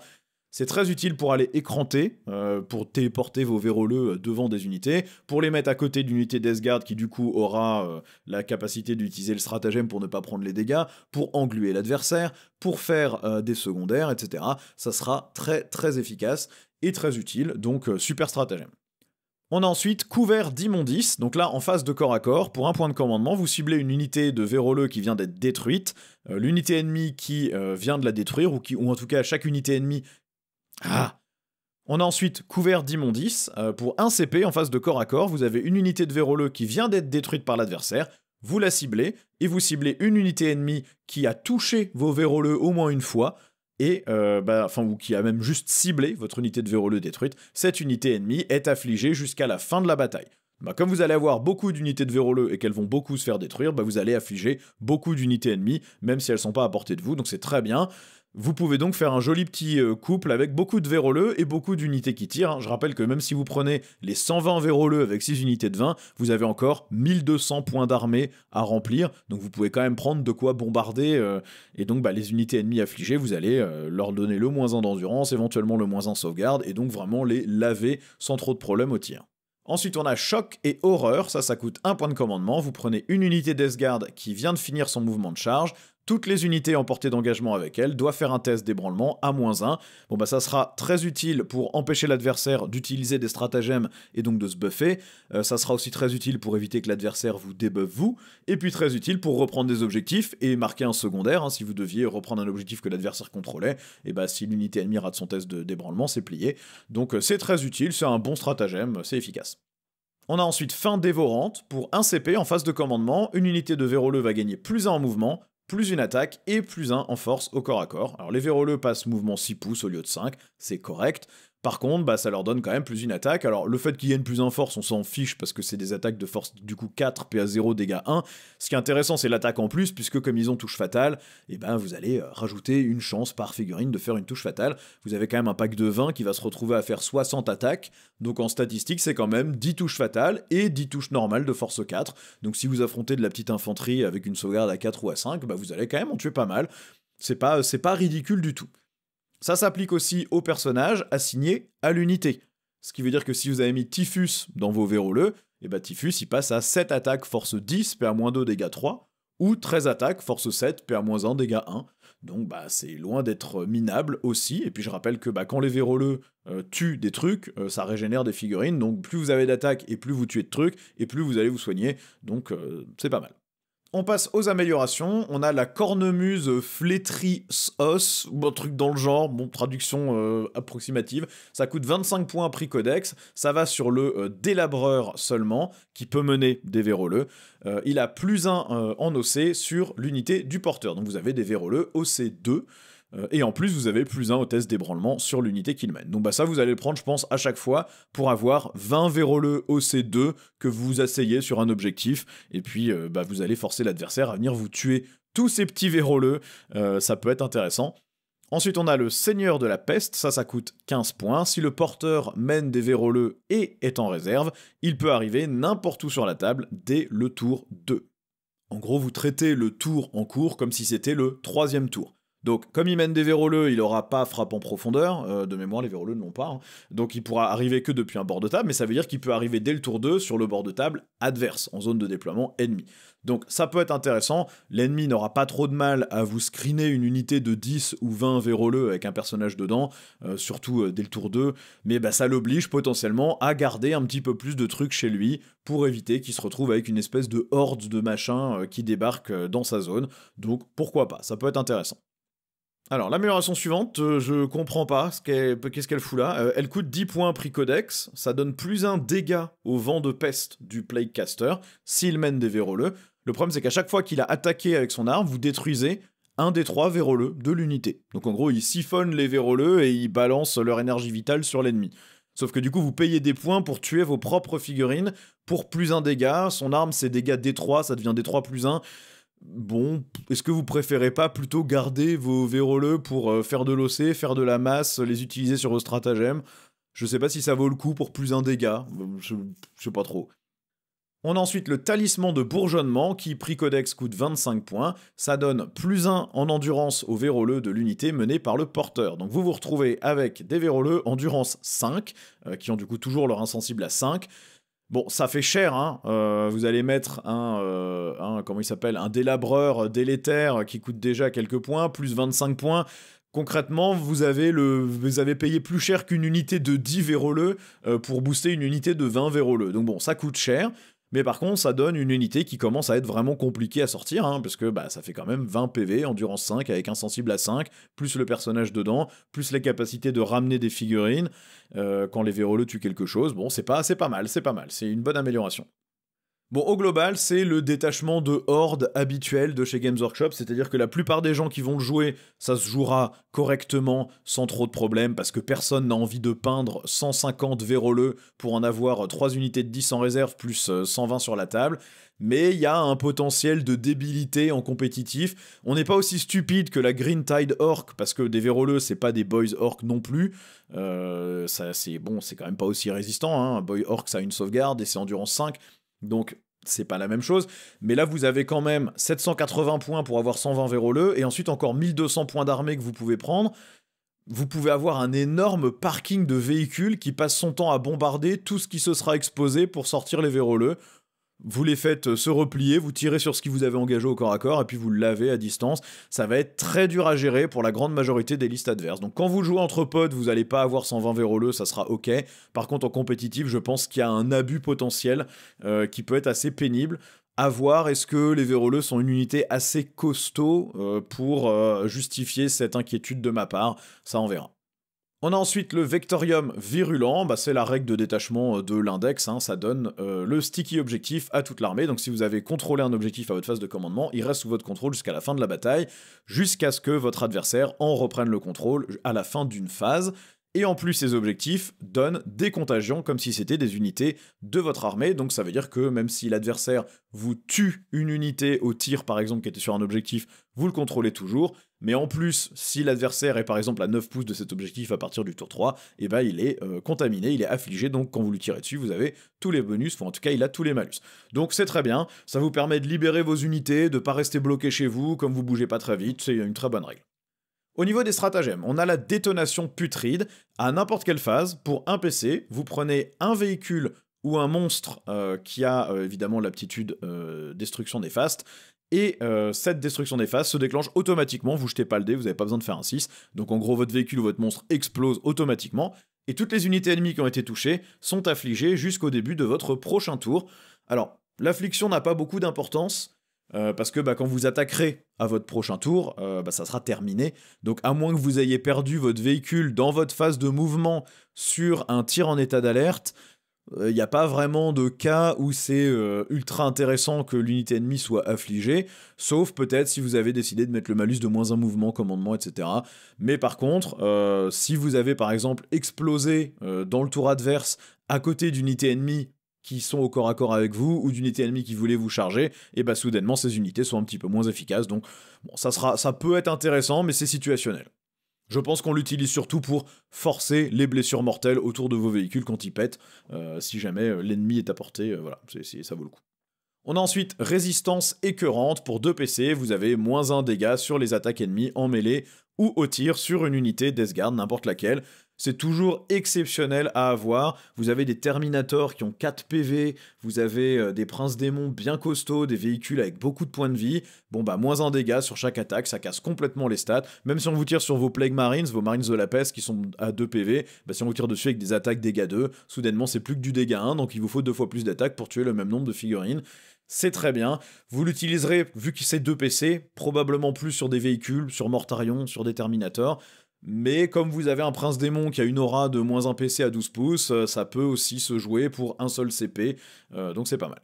C'est très utile pour aller écranter, pour téléporter vos véroleux devant des unités, pour les mettre à côté d'une unité Death Guard qui du coup aura la capacité d'utiliser le stratagème pour ne pas prendre les dégâts, pour engluer l'adversaire, pour faire des secondaires, etc. Ça sera très efficace et très utile, donc super stratagème. On a ensuite couvert d'immondices, donc là en phase de corps à corps, pour un point de commandement, vous ciblez une unité de véroleux qui vient d'être détruite, l'unité ennemie qui vient de la détruire, ou en tout cas chaque unité ennemie. On a ensuite couvert d'immondices. Pour 1 CP en phase de corps à corps, vous avez une unité de véroleux qui vient d'être détruite par l'adversaire, vous la ciblez, et vous ciblez une unité ennemie qui a touché vos véroleux au moins une fois, et ou qui a même juste ciblé votre unité de véroleux détruite, cette unité ennemie est affligée jusqu'à la fin de la bataille. Comme vous allez avoir beaucoup d'unités de véroleux et qu'elles vont beaucoup se faire détruire, vous allez affliger beaucoup d'unités ennemies, même si elles sont pas à portée de vous, donc c'est très bien. Vous pouvez donc faire un joli petit couple avec beaucoup de véroleux et beaucoup d'unités qui tirent. Je rappelle que même si vous prenez les 120 véroleux avec 6 unités de 20, vous avez encore 1200 points d'armée à remplir, donc vous pouvez quand même prendre de quoi bombarder, et donc les unités ennemies affligées, vous allez leur donner le -1 d'endurance, éventuellement le -1 sauvegarde, et donc vraiment les laver sans trop de problème au tir. Ensuite, on a choc et horreur, ça coûte 1 point de commandement, vous prenez une unité Death Guard qui vient de finir son mouvement de charge, toutes les unités en portée d'engagement avec elle doivent faire un test d'ébranlement à -1. Ça sera très utile pour empêcher l'adversaire d'utiliser des stratagèmes et donc de se buffer, ça sera aussi très utile pour éviter que l'adversaire vous débuffe vous, et puis très utile pour reprendre des objectifs et marquer un secondaire, si vous deviez reprendre un objectif que l'adversaire contrôlait, et si l'unité ennemie rate son test d'ébranlement, c'est plié. Donc c'est très utile, c'est un bon stratagème, c'est efficace. On a ensuite fin dévorante, pour 1 CP en phase de commandement, une unité de véroleux va gagner +1 en mouvement, plus une attaque et +1 en force au corps à corps. Alors les véroleux passent mouvement 6 pouces au lieu de 5, c'est correct. Par contre, ça leur donne quand même plus une attaque. Alors le fait qu'ils gagnent plus en force, on s'en fiche parce que c'est des attaques de force du coup 4, PA 0, dégâts 1. Ce qui est intéressant, c'est l'attaque en plus, puisque comme ils ont touche fatale, vous allez rajouter une chance par figurine de faire une touche fatale. Vous avez quand même un pack de 20 qui va se retrouver à faire 60 attaques. Donc en statistique, c'est quand même 10 touches fatales et 10 touches normales de force 4. Donc si vous affrontez de la petite infanterie avec une sauvegarde à 4 ou à 5, vous allez quand même en tuer pas mal. C'est pas ridicule du tout. Ça s'applique aussi aux personnages assignés à l'unité. Ce qui veut dire que si vous avez mis Typhus dans vos véroleux, Typhus il passe à 7 attaques force 10, PA-2, dégâts 3, ou 13 attaques force 7, PA-1, dégâts 1. Donc c'est loin d'être minable aussi. Et puis je rappelle que quand les véroleux tuent des trucs, ça régénère des figurines. Donc plus vous avez d'attaques et plus vous tuez de trucs, et plus vous allez vous soigner. Donc c'est pas mal. On passe aux améliorations, on a la cornemuse flétrie os, ou un truc dans le genre, traduction approximative, ça coûte 25 points prix codex, ça va sur le délabreur seulement, qui peut mener des véroleux, il a +1 en OC sur l'unité du porteur, donc vous avez des véroleux OC2, et en plus vous avez +1 au test d'ébranlement sur l'unité qu'il mène. Donc ça vous allez le prendre je pense à chaque fois pour avoir 20 véroleux OC2 que vous asseyez sur un objectif, et puis vous allez forcer l'adversaire à venir vous tuer tous ces petits véroleux, ça peut être intéressant. Ensuite on a le Seigneur de la Peste, ça coûte 15 points, si le porteur mène des véroleux et est en réserve, il peut arriver n'importe où sur la table dès le tour 2. En gros vous traitez le tour en cours comme si c'était le 3e tour. Donc, comme il mène des véroleux, il n'aura pas frappe en profondeur, de mémoire les véroleux ne l'ont pas, donc il pourra arriver que depuis un bord de table, mais ça veut dire qu'il peut arriver dès le tour 2 sur le bord de table adverse, en zone de déploiement ennemi. Donc ça peut être intéressant, l'ennemi n'aura pas trop de mal à vous screener une unité de 10 ou 20 véroleux avec un personnage dedans, surtout dès le tour 2, mais ça l'oblige potentiellement à garder un petit peu plus de trucs chez lui, pour éviter qu'il se retrouve avec une espèce de horde de machins qui débarque dans sa zone, donc pourquoi pas, ça peut être intéressant. Alors, l'amélioration suivante, je comprends pas qu'est-ce qu'elle fout là. Elle coûte 10 points prix codex, ça donne +1 dégât au vent de peste du Plaguecaster, s'il mène des véroleux. Le problème, c'est qu'à chaque fois qu'il a attaqué avec son arme, vous détruisez un des 3 véroleux de l'unité. Donc en gros, il siphonne les véroleux et il balance leur énergie vitale sur l'ennemi. Sauf que du coup, vous payez des points pour tuer vos propres figurines pour +1 dégât. Son arme, c'est dégâts D3, ça devient D3 +1. Bon, est-ce que vous préférez pas plutôt garder vos véroleux pour faire de l'OC, faire de la masse, les utiliser sur vos stratagèmes? Je sais pas si ça vaut le coup pour +1 dégât, je sais pas trop. On a ensuite le talisman de bourgeonnement qui, prix codex, coûte 25 points. Ça donne +1 en endurance aux véroleux de l'unité menée par le porteur. Donc vous vous retrouvez avec des véroleux endurance 5, qui ont du coup toujours leur insensible à 5. Bon, ça fait cher, vous allez mettre comment il s'appelle, un délabreur délétère qui coûte déjà quelques points, plus 25 points. Concrètement, vous avez payé plus cher qu'une unité de 10 véroleux pour booster une unité de 20 véroleux. Donc bon, ça coûte cher, mais par contre, ça donne une unité qui commence à être vraiment compliquée à sortir, parce que ça fait quand même 20 PV, endurance 5 avec insensible à 5, plus le personnage dedans, plus les capacités de ramener des figurines quand les véroleux tuent quelque chose. Bon, c'est pas mal, c'est une bonne amélioration. Bon, au global, c'est le détachement de horde habituel de chez Games Workshop, c'est-à-dire que la plupart des gens qui vont le jouer, ça se jouera correctement, sans trop de problèmes, parce que personne n'a envie de peindre 150 véroleux pour en avoir 3 unités de 10 en réserve, plus 120 sur la table. Mais il y a un potentiel de débilité en compétitif. On n'est pas aussi stupide que la Green Tide Orc, parce que des véroleux, c'est pas des Boys Orc non plus. Ça, c'est bon, c'est quand même pas aussi résistant, hein. Un Boy Orc, ça a une sauvegarde et c'est endurance 5. Donc, c'est pas la même chose, mais là vous avez quand même 780 points pour avoir 120 véroleux, et ensuite encore 1200 points d'armée que vous pouvez prendre. Vous pouvez avoir un énorme parking de véhicules qui passe son temps à bombarder tout ce qui se sera exposé pour sortir les véroleux. Vous les faites se replier, vous tirez sur ce qui vous avez engagé au corps à corps, et puis vous le lavez à distance. Ça va être très dur à gérer pour la grande majorité des listes adverses. Donc quand vous jouez entre potes, vous n'allez pas avoir 120 véroleux, ça sera ok. Par contre, en compétitif, je pense qu'il y a un abus potentiel qui peut être assez pénible. À voir, est-ce que les véroleux sont une unité assez costaud pour justifier cette inquiétude de ma part. Ça, on verra. On a ensuite le Vectorium virulent, c'est la règle de détachement de l'index, hein, ça donne le sticky objectif à toute l'armée, donc si vous avez contrôlé un objectif à votre phase de commandement, il reste sous votre contrôle jusqu'à la fin de la bataille, jusqu'à ce que votre adversaire en reprenne le contrôle à la fin d'une phase. Et en plus, ces objectifs donnent des contagions comme si c'était des unités de votre armée. Donc ça veut dire que même si l'adversaire vous tue une unité au tir, par exemple, qui était sur un objectif, vous le contrôlez toujours. Mais en plus, si l'adversaire est par exemple à 9 pouces de cet objectif à partir du tour 3, et ben il est contaminé, il est affligé. Donc quand vous lui tirez dessus, vous avez tous les bonus, enfin en tout cas il a tous les malus. Donc c'est très bien, ça vous permet de libérer vos unités, de pas rester bloqué chez vous, comme vous bougez pas très vite, c'est une très bonne règle. Au niveau des stratagèmes, on a la détonation putride. À n'importe quelle phase, pour un PC, vous prenez un véhicule ou un monstre qui a évidemment l'aptitude destruction néfaste, et cette destruction néfaste se déclenche automatiquement, vous jetez pas le dé, vous n'avez pas besoin de faire un 6, donc en gros votre véhicule ou votre monstre explose automatiquement, et toutes les unités ennemies qui ont été touchées sont affligées jusqu'au début de votre prochain tour. Alors, l'affliction n'a pas beaucoup d'importance, parce que quand vous attaquerez à votre prochain tour, ça sera terminé. Donc à moins que vous ayez perdu votre véhicule dans votre phase de mouvement sur un tir en état d'alerte, il n'y a pas vraiment de cas où c'est ultra intéressant que l'unité ennemie soit affligée, sauf peut-être si vous avez décidé de mettre le malus de -1 mouvement, commandement, etc. Mais par contre, si vous avez par exemple explosé dans le tour adverse à côté d'unités ennemies qui sont au corps à corps avec vous, ou d'unités ennemies qui voulaient vous charger, et soudainement ces unités sont un petit peu moins efficaces, donc bon, ça peut être intéressant, mais c'est situationnel. Je pense qu'on l'utilise surtout pour forcer les blessures mortelles autour de vos véhicules quand ils pètent, si jamais l'ennemi est à portée, voilà, ça vaut le coup. On a ensuite résistance écœurante pour 2 PC, vous avez -1 dégâts sur les attaques ennemies en mêlée ou au tir sur une unité Death Guard, n'importe laquelle. C'est toujours exceptionnel à avoir. Vous avez des Terminators qui ont 4 PV, vous avez des Princes Démons bien costauds, des véhicules avec beaucoup de points de vie. Bon -1 dégâts sur chaque attaque, ça casse complètement les stats. Même si on vous tire sur vos Plague Marines, vos Marines de la peste qui sont à 2 PV, si on vous tire dessus avec des attaques dégâts 2, soudainement c'est plus que du dégât 1, donc il vous faut 2 fois plus d'attaques pour tuer le même nombre de figurines. C'est très bien. Vous l'utiliserez, vu que c'est 2 PC, probablement plus sur des véhicules, sur Mortarion, sur des Terminators. Mais comme vous avez un Prince Démon qui a une aura de -1 PC à 12 pouces, ça peut aussi se jouer pour un seul CP, donc c'est pas mal.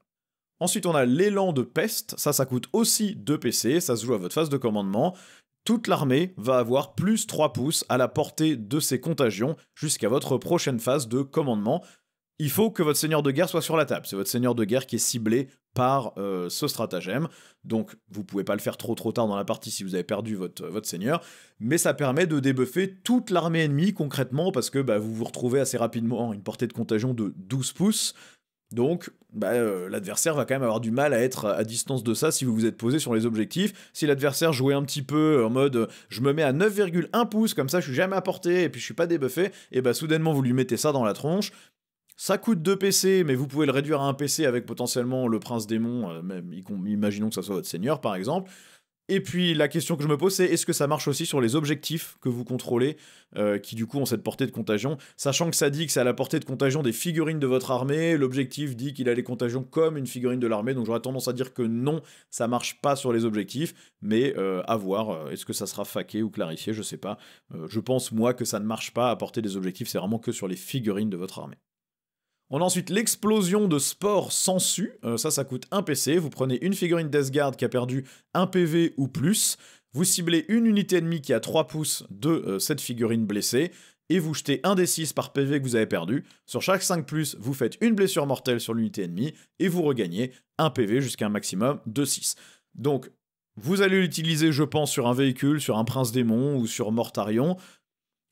Ensuite, on a l'élan de peste, ça coûte aussi 2 PC, ça se joue à votre phase de commandement. Toute l'armée va avoir plus 3 pouces à la portée de ces contagions jusqu'à votre prochaine phase de commandement. Il faut que votre seigneur de guerre soit sur la table. C'est votre seigneur de guerre qui est ciblé par ce stratagème. Donc, vous pouvez pas le faire trop tard dans la partie si vous avez perdu votre seigneur. Mais ça permet de débuffer toute l'armée ennemie concrètement parce que vous vous retrouvez assez rapidement à une portée de contagion de 12 pouces. Donc, l'adversaire va quand même avoir du mal à être à distance de ça si vous vous êtes posé sur les objectifs. Si l'adversaire jouait un petit peu en mode je me mets à 9,1 pouces, comme ça je suis jamais à portée et puis je suis pas débuffé, et soudainement vous lui mettez ça dans la tronche. Ça coûte 2 PC, mais vous pouvez le réduire à un PC avec potentiellement le Prince Démon, même imaginons que ça soit votre seigneur par exemple. Et puis la question que je me pose, c'est est-ce que ça marche aussi sur les objectifs que vous contrôlez, qui du coup ont cette portée de contagion, sachant que ça dit que c'est à la portée de contagion des figurines de votre armée, l'objectif dit qu'il a les contagions comme une figurine de l'armée, donc j'aurais tendance à dire que non, ça marche pas sur les objectifs, mais à voir, est-ce que ça sera faqué ou clarifié, je sais pas. Je pense moi que ça ne marche pas à portée des objectifs, c'est vraiment que sur les figurines de votre armée. On a ensuite l'explosion de sport sensu, ça coûte 1 PC, vous prenez une figurine Death Guard qui a perdu 1 PV ou plus, vous ciblez une unité ennemie qui a 3 pouces de cette figurine blessée, et vous jetez 1 des 6 par PV que vous avez perdu. Sur chaque 5+, vous faites une blessure mortelle sur l'unité ennemie, et vous regagnez 1 PV jusqu'à un maximum de 6. Donc, vous allez l'utiliser, je pense, sur un véhicule, sur un Prince Démon ou sur Mortarion.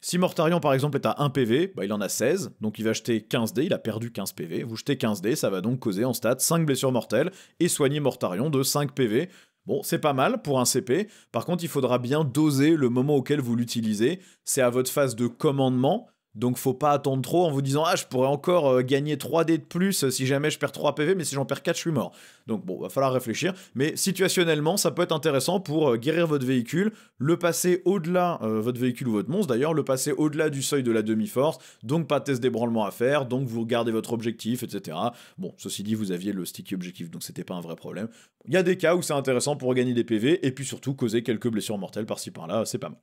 Si Mortarion, par exemple, est à 1 PV, bah, il en a 16, donc il va jeter 15 dés, il a perdu 15 PV. Vous jetez 15 dés, ça va donc causer en stats 5 blessures mortelles et soigner Mortarion de 5 PV. Bon, c'est pas mal pour un CP, par contre, il faudra bien doser le moment auquel vous l'utilisez. C'est à votre phase de commandement, donc faut pas attendre trop en vous disant « Ah, je pourrais encore gagner 3 dés de plus si jamais je perds 3 PV, mais si j'en perds 4, je suis mort. » Donc bon, va falloir réfléchir, mais situationnellement, ça peut être intéressant pour guérir votre véhicule, le passer au-delà, votre véhicule ou votre monstre d'ailleurs, le passer au-delà du seuil de la demi-force, donc pas de test d'ébranlement à faire, donc vous gardez votre objectif, etc. Bon, ceci dit, vous aviez le sticky objectif, donc c'était pas un vrai problème. Il y a des cas où c'est intéressant pour gagner des PV, et puis surtout causer quelques blessures mortelles par-ci par-là, c'est pas mal.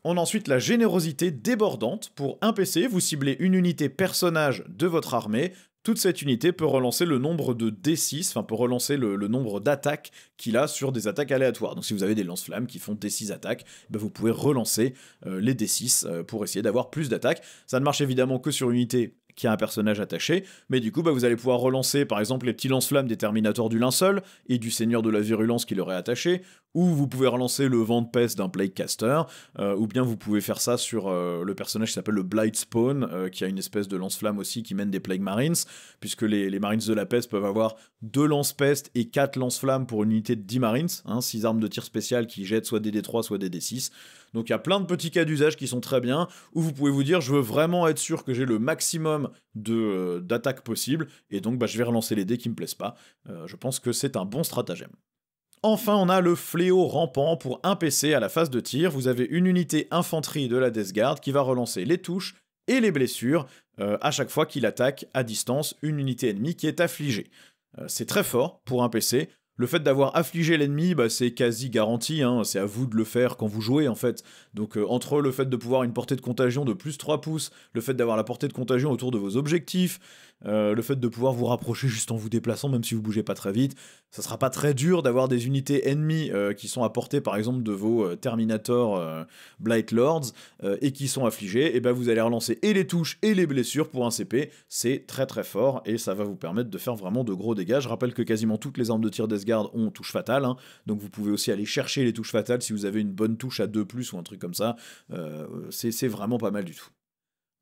On a ensuite la générosité débordante. Pour un PC, vous ciblez une unité personnage de votre armée. Toute cette unité peut relancer le nombre de D6, enfin peut relancer le nombre d'attaques qu'il a sur des attaques aléatoires. Donc si vous avez des lance-flammes qui font D6 attaques, ben vous pouvez relancer les D6 pour essayer d'avoir plus d'attaques. Ça ne marche évidemment que sur une unité qui a un personnage attaché, mais du coup bah, vous allez pouvoir relancer par exemple les petits lance-flammes des Terminators du linceul et du Seigneur de la Virulence qui leur est attaché, ou vous pouvez relancer le vent de peste d'un Plaguecaster, ou bien vous pouvez faire ça sur le personnage qui s'appelle le Blightspawn, qui a une espèce de lance-flamme aussi qui mène des Plague Marines, puisque les Marines de la peste peuvent avoir 2 lance-peste et 4 lance-flammes pour une unité de 10 Marines, 6 armes de tir spéciales qui jettent soit des D3 soit des D6. Donc il y a plein de petits cas d'usage qui sont très bien, où vous pouvez vous dire je veux vraiment être sûr que j'ai le maximum d'attaques possible, et donc bah, je vais relancer les dés qui me plaisent pas. Je pense que c'est un bon stratagème. Enfin, on a le fléau rampant. Pour un PC à la phase de tir, vous avez une unité infanterie de la Death Guard qui va relancer les touches et les blessures à chaque fois qu'il attaque à distance une unité ennemie qui est affligée. C'est très fort pour un PC. Le fait d'avoir affligé l'ennemi, bah, c'est quasi garanti, c'est à vous de le faire quand vous jouez en fait. Donc entre le fait de pouvoir une portée de contagion de plus 3 pouces, le fait d'avoir la portée de contagion autour de vos objectifs, le fait de pouvoir vous rapprocher juste en vous déplaçant même si vous bougez pas très vite, ça sera pas très dur d'avoir des unités ennemies qui sont à portée par exemple de vos Terminator Blight Lords et qui sont affligés, et ben vous allez relancer et les touches et les blessures pour un CP, c'est très très fort et ça va vous permettre de faire vraiment de gros dégâts. Je rappelle que quasiment toutes les armes de tir Death Guard ont touche fatale, donc vous pouvez aussi aller chercher les touches fatales si vous avez une bonne touche à 2+, ou un truc comme ça, c'est vraiment pas mal du tout.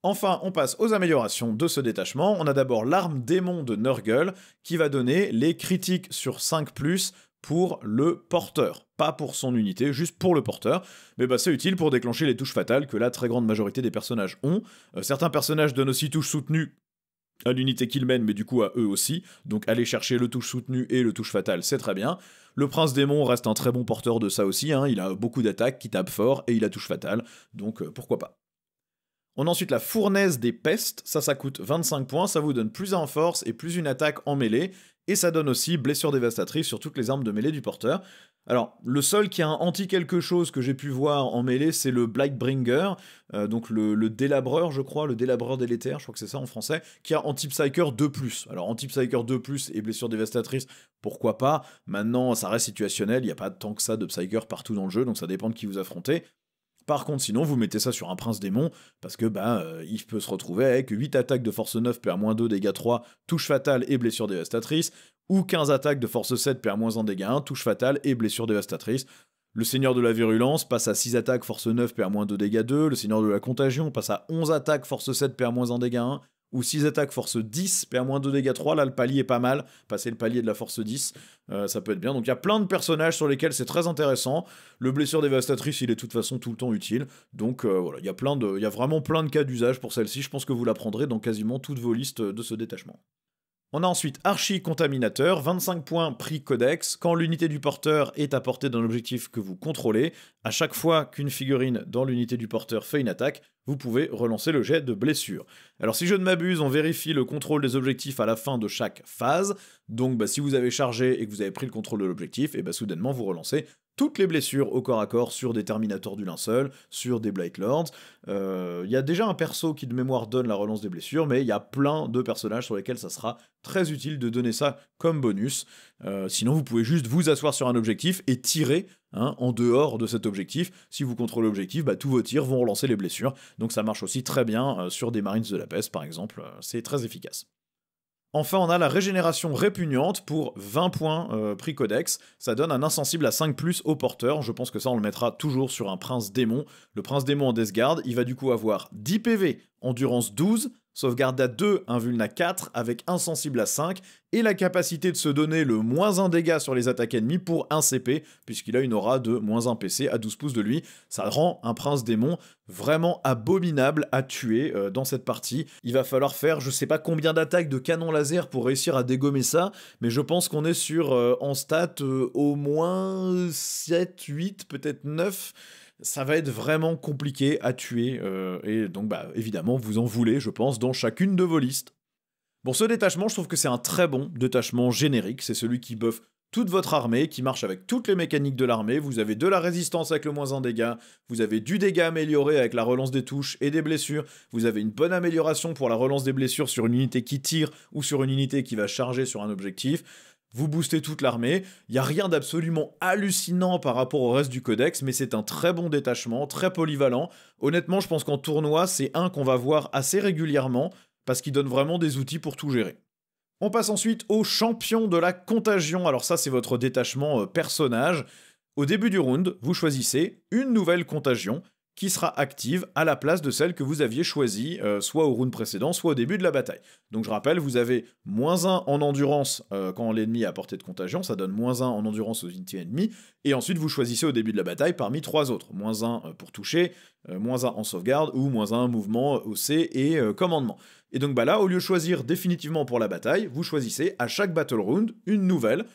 Enfin, on passe aux améliorations de ce détachement. On a d'abord l'arme démon de Nurgle, qui va donner les critiques sur 5+, pour le porteur. Pas pour son unité, juste pour le porteur. Mais bah c'est utile pour déclencher les touches fatales que la très grande majorité des personnages ont. Certains personnages donnent aussi touches soutenues à l'unité qu'ils mènent, mais du coup à eux aussi. Donc aller chercher le touche soutenu et le touche fatale, c'est très bien. Le prince démon reste un très bon porteur de ça aussi, il a beaucoup d'attaques, qui tape fort, et il a touche fatale, donc pourquoi pas. On a ensuite la fournaise des pestes, ça coûte 25 points, ça vous donne plus 1 en force et plus une attaque en mêlée, et ça donne aussi blessure dévastatrice sur toutes les armes de mêlée du porteur. Alors, le seul qui a un anti-quelque chose que j'ai pu voir en mêlée, c'est le Blightbringer, donc le délabreur, je crois, le délabreur délétère, je crois que c'est ça en français, qui a anti-psyker 2+. Alors, anti-psyker 2+, et blessure dévastatrice, pourquoi pas. Maintenant, ça reste situationnel, il n'y a pas tant que ça de psyker partout dans le jeu, donc ça dépend de qui vous affrontez. Par contre, sinon, vous mettez ça sur un prince démon, parce que il peut se retrouver avec 8 attaques de force 9, PA-2, dégâts 3, touche fatale et blessure dévastatrice, ou 15 attaques de force 7, PA-1, dégâts 1, touche fatale et blessure dévastatrice. Le Seigneur de la Virulence passe à 6 attaques, force 9, PA-2, dégâts 2, le Seigneur de la Contagion passe à 11 attaques, force 7, PA-1, dégâts 1, ou 6 attaques, force 10, PA-2, dégâts 3, là le palier est pas mal, passer le palier de la force 10, ça peut être bien. Donc il y a plein de personnages sur lesquels c'est très intéressant. Le blessure dévastatrice, il est de toute façon tout le temps utile, donc voilà, il y a vraiment plein de cas d'usage pour celle-ci, je pense que vous la prendrez dans quasiment toutes vos listes de ce détachement. On a ensuite Archi-Contaminateur, 25 points prix codex. Quand l'unité du porteur est à portée d'un objectif que vous contrôlez, à chaque fois qu'une figurine dans l'unité du porteur fait une attaque, vous pouvez relancer le jet de blessure. Alors si je ne m'abuse, on vérifie le contrôle des objectifs à la fin de chaque phase, donc si vous avez chargé et que vous avez pris le contrôle de l'objectif, et soudainement vous relancez toutes les blessures au corps à corps sur des Terminators du linceul, sur des Blight Lords. Il y a déjà un perso qui de mémoire donne la relance des blessures, mais il y a plein de personnages sur lesquels ça sera très utile de donner ça comme bonus. Sinon, vous pouvez juste vous asseoir sur un objectif et tirer en dehors de cet objectif. Si vous contrôlez l'objectif, tous vos tirs vont relancer les blessures. Donc ça marche aussi très bien sur des Marines de la Peste, par exemple. C'est très efficace. Enfin, on a la régénération répugnante pour 20 points prix codex. Ça donne un insensible à 5+ au porteur. Je pense que ça, on le mettra toujours sur un prince démon. Le prince démon en Death Guard, il va du coup avoir 10 PV, endurance 12, sauvegarde à 2, invuln à 4, avec insensible à 5, et la capacité de se donner le -1 dégâts sur les attaques ennemies pour 1 CP, puisqu'il a une aura de -1 PC à 12 pouces de lui. Ça rend un prince démon vraiment abominable à tuer dans cette partie. Il va falloir faire je sais pas combien d'attaques de canon laser pour réussir à dégommer ça, mais je pense qu'on est sur en stats au moins 7, 8, peut-être 9. Ça va être vraiment compliqué à tuer, et donc évidemment vous en voulez, je pense, dans chacune de vos listes. Bon, ce détachement, je trouve que c'est un très bon détachement générique, c'est celui qui buff toute votre armée, qui marche avec toutes les mécaniques de l'armée, vous avez de la résistance avec le -1 dégâts, vous avez du dégât amélioré avec la relance des touches et des blessures, vous avez une bonne amélioration pour la relance des blessures sur une unité qui tire ou sur une unité qui va charger sur un objectif. Vous boostez toute l'armée, il n'y a rien d'absolument hallucinant par rapport au reste du codex, mais c'est un très bon détachement, très polyvalent. Honnêtement, je pense qu'en tournoi, c'est un qu'on va voir assez régulièrement, parce qu'il donne vraiment des outils pour tout gérer. On passe ensuite au champion de la contagion. Alors ça, c'est votre détachement personnage. Au début du round, vous choisissez une nouvelle contagion qui sera active à la place de celle que vous aviez choisie, soit au round précédent, soit au début de la bataille. Donc je rappelle, vous avez -1 en endurance quand l'ennemi est à portée de contagion, ça donne -1 en endurance aux unités ennemies, et ensuite vous choisissez au début de la bataille parmi 3 autres. -1 pour toucher, -1 en sauvegarde, ou -1 mouvement, OC et commandement. Et donc là, au lieu de choisir définitivement pour la bataille, vous choisissez à chaque battle round une nouvelle.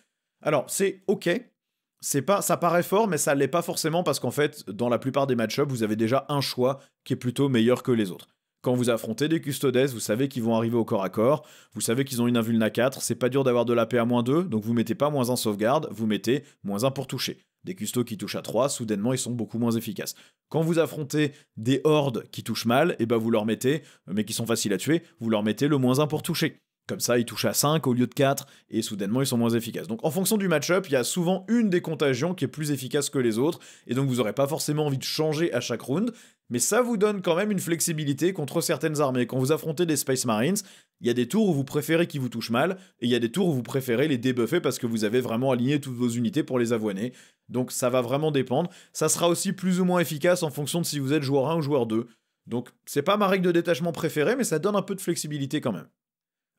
Alors c'est ok, ça paraît fort, mais ça l'est pas forcément parce qu'en fait, dans la plupart des match-ups, vous avez déjà un choix qui est plutôt meilleur que les autres. Quand vous affrontez des custodes, vous savez qu'ils vont arriver au corps à corps, vous savez qu'ils ont une invuln à 4, c'est pas dur d'avoir de l'AP à -2, donc vous mettez pas -1 sauvegarde, vous mettez -1 pour toucher. Des custos qui touchent à 3, soudainement ils sont beaucoup moins efficaces. Quand vous affrontez des hordes qui touchent mal, et vous leur mettez, mais qui sont faciles à tuer, vous leur mettez le -1 pour toucher. Comme ça, ils touchent à 5 au lieu de 4, et soudainement, ils sont moins efficaces. Donc, en fonction du match-up, il y a souvent une des contagions qui est plus efficace que les autres, et donc vous n'aurez pas forcément envie de changer à chaque round, mais ça vous donne quand même une flexibilité contre certaines armées. Quand vous affrontez des Space Marines, il y a des tours où vous préférez qu'ils vous touchent mal, et il y a des tours où vous préférez les débuffer parce que vous avez vraiment aligné toutes vos unités pour les avoiner. Donc, ça va vraiment dépendre. Ça sera aussi plus ou moins efficace en fonction de si vous êtes joueur 1 ou joueur 2. Donc, c'est pas ma règle de détachement préférée, mais ça donne un peu de flexibilité quand même.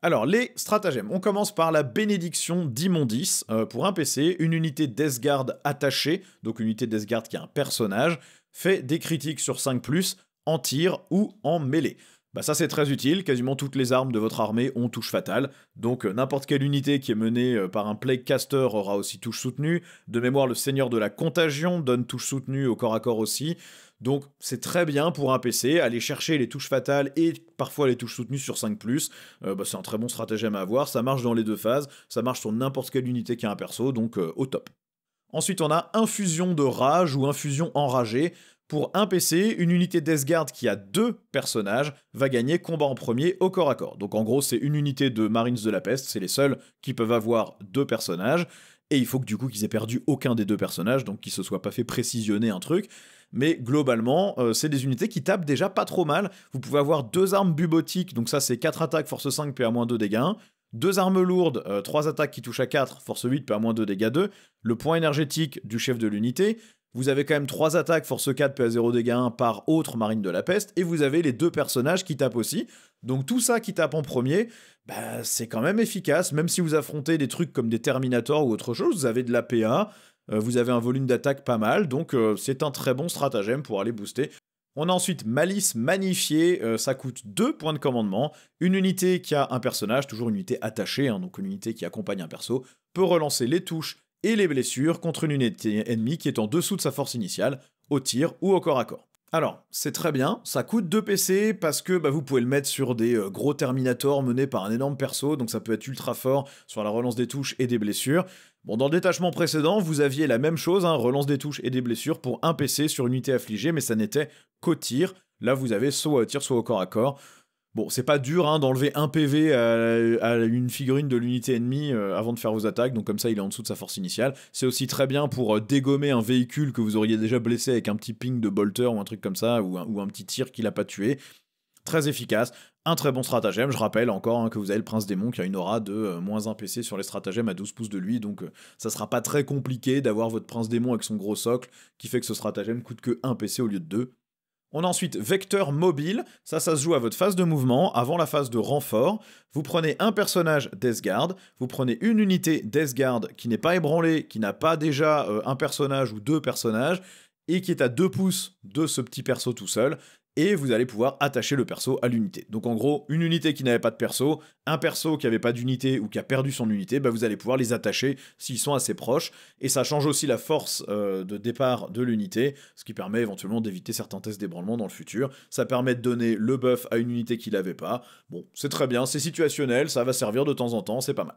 Alors, les stratagèmes. On commence par la bénédiction d'Immondis. Pour un PC, une unité Death Guard attachée, donc une unité Death Guard qui a un personnage, fait des critiques sur 5+, en tir ou en mêlée. Ça c'est très utile, quasiment toutes les armes de votre armée ont touche fatale, donc n'importe quelle unité qui est menée par un Plague Caster aura aussi touche soutenue. De mémoire, le Seigneur de la Contagion donne touche soutenue au corps à corps aussi. Donc c'est très bien pour un PC, aller chercher les touches fatales et parfois les touches soutenues sur 5+, c'est un très bon stratagème à avoir, ça marche dans les deux phases, ça marche sur n'importe quelle unité qui a un perso, donc au top. Ensuite on a Infusion de Rage ou Infusion Enragée. Pour un PC, une unité Death Guard qui a 2 personnages va gagner combat en premier au corps à corps. Donc en gros c'est une unité de Marines de la Peste, c'est les seuls qui peuvent avoir 2 personnages, et il faut que du coup qu'ils aient perdu aucun des 2 personnages, donc qu'ils se soient pas fait précisionner un truc. Mais globalement, c'est des unités qui tapent déjà pas trop mal. Vous pouvez avoir 2 armes bubotiques, donc ça c'est 4 attaques, force 5, PA-2 dégâts 2 armes lourdes, 3 attaques qui touchent à 4, force 8, PA-2 dégâts 2, le point énergétique du chef de l'unité, vous avez quand même 3 attaques, force 4, PA0 dégâts 1 par autre marine de la peste, et vous avez les 2 personnages qui tapent aussi. Donc tout ça qui tape en premier, c'est quand même efficace, même si vous affrontez des trucs comme des Terminators ou autre chose, vous avez de la PA, vous avez un volume d'attaque pas mal, donc c'est un très bon stratagème pour aller booster. On a ensuite Malice Magnifiée, ça coûte 2 points de commandement. Une unité qui a un personnage, toujours une unité attachée, donc une unité qui accompagne un perso, peut relancer les touches et les blessures contre une unité ennemie qui est en dessous de sa force initiale, au tir ou au corps à corps. Alors, c'est très bien, ça coûte 2 PC parce que vous pouvez le mettre sur des gros Terminators menés par un énorme perso, donc ça peut être ultra fort sur la relance des touches et des blessures. Bon, dans le détachement précédent, vous aviez la même chose, hein, relance des touches et des blessures pour un PC sur une unité affligée, mais ça n'était qu'au tir. Là, vous avez soit au tir, soit au corps à corps. Bon, c'est pas dur hein, d'enlever un PV à une figurine de l'unité ennemie avant de faire vos attaques, donc comme ça il est en dessous de sa force initiale. C'est aussi très bien pour dégommer un véhicule que vous auriez déjà blessé avec un petit ping de bolter ou un truc comme ça, ou un petit tir qui l'a pas tué. Très efficace, un très bon stratagème. Je rappelle encore hein, que vous avez le Prince Démon qui a une aura de -1 PC sur les stratagèmes à 12 pouces de lui, donc ça sera pas très compliqué d'avoir votre Prince Démon avec son gros socle qui fait que ce stratagème coûte que 1 PC au lieu de 2. On a ensuite Vecteur Mobile, ça se joue à votre phase de mouvement, avant la phase de renfort. Vous prenez un personnage Death Guard, vous prenez une unité Death Guard qui n'est pas ébranlée, qui n'a pas déjà un personnage ou 2 personnages, et qui est à 2 pouces de ce petit perso tout seul, et vous allez pouvoir attacher le perso à l'unité. Donc en gros, une unité qui n'avait pas de perso, un perso qui n'avait pas d'unité ou qui a perdu son unité, bah vous allez pouvoir les attacher s'ils sont assez proches, et ça change aussi la force de départ de l'unité, ce qui permet éventuellement d'éviter certains tests d'ébranlement dans le futur. Ça permet de donner le buff à une unité qui l'avait pas. Bon, c'est très bien, c'est situationnel, ça va servir de temps en temps, c'est pas mal.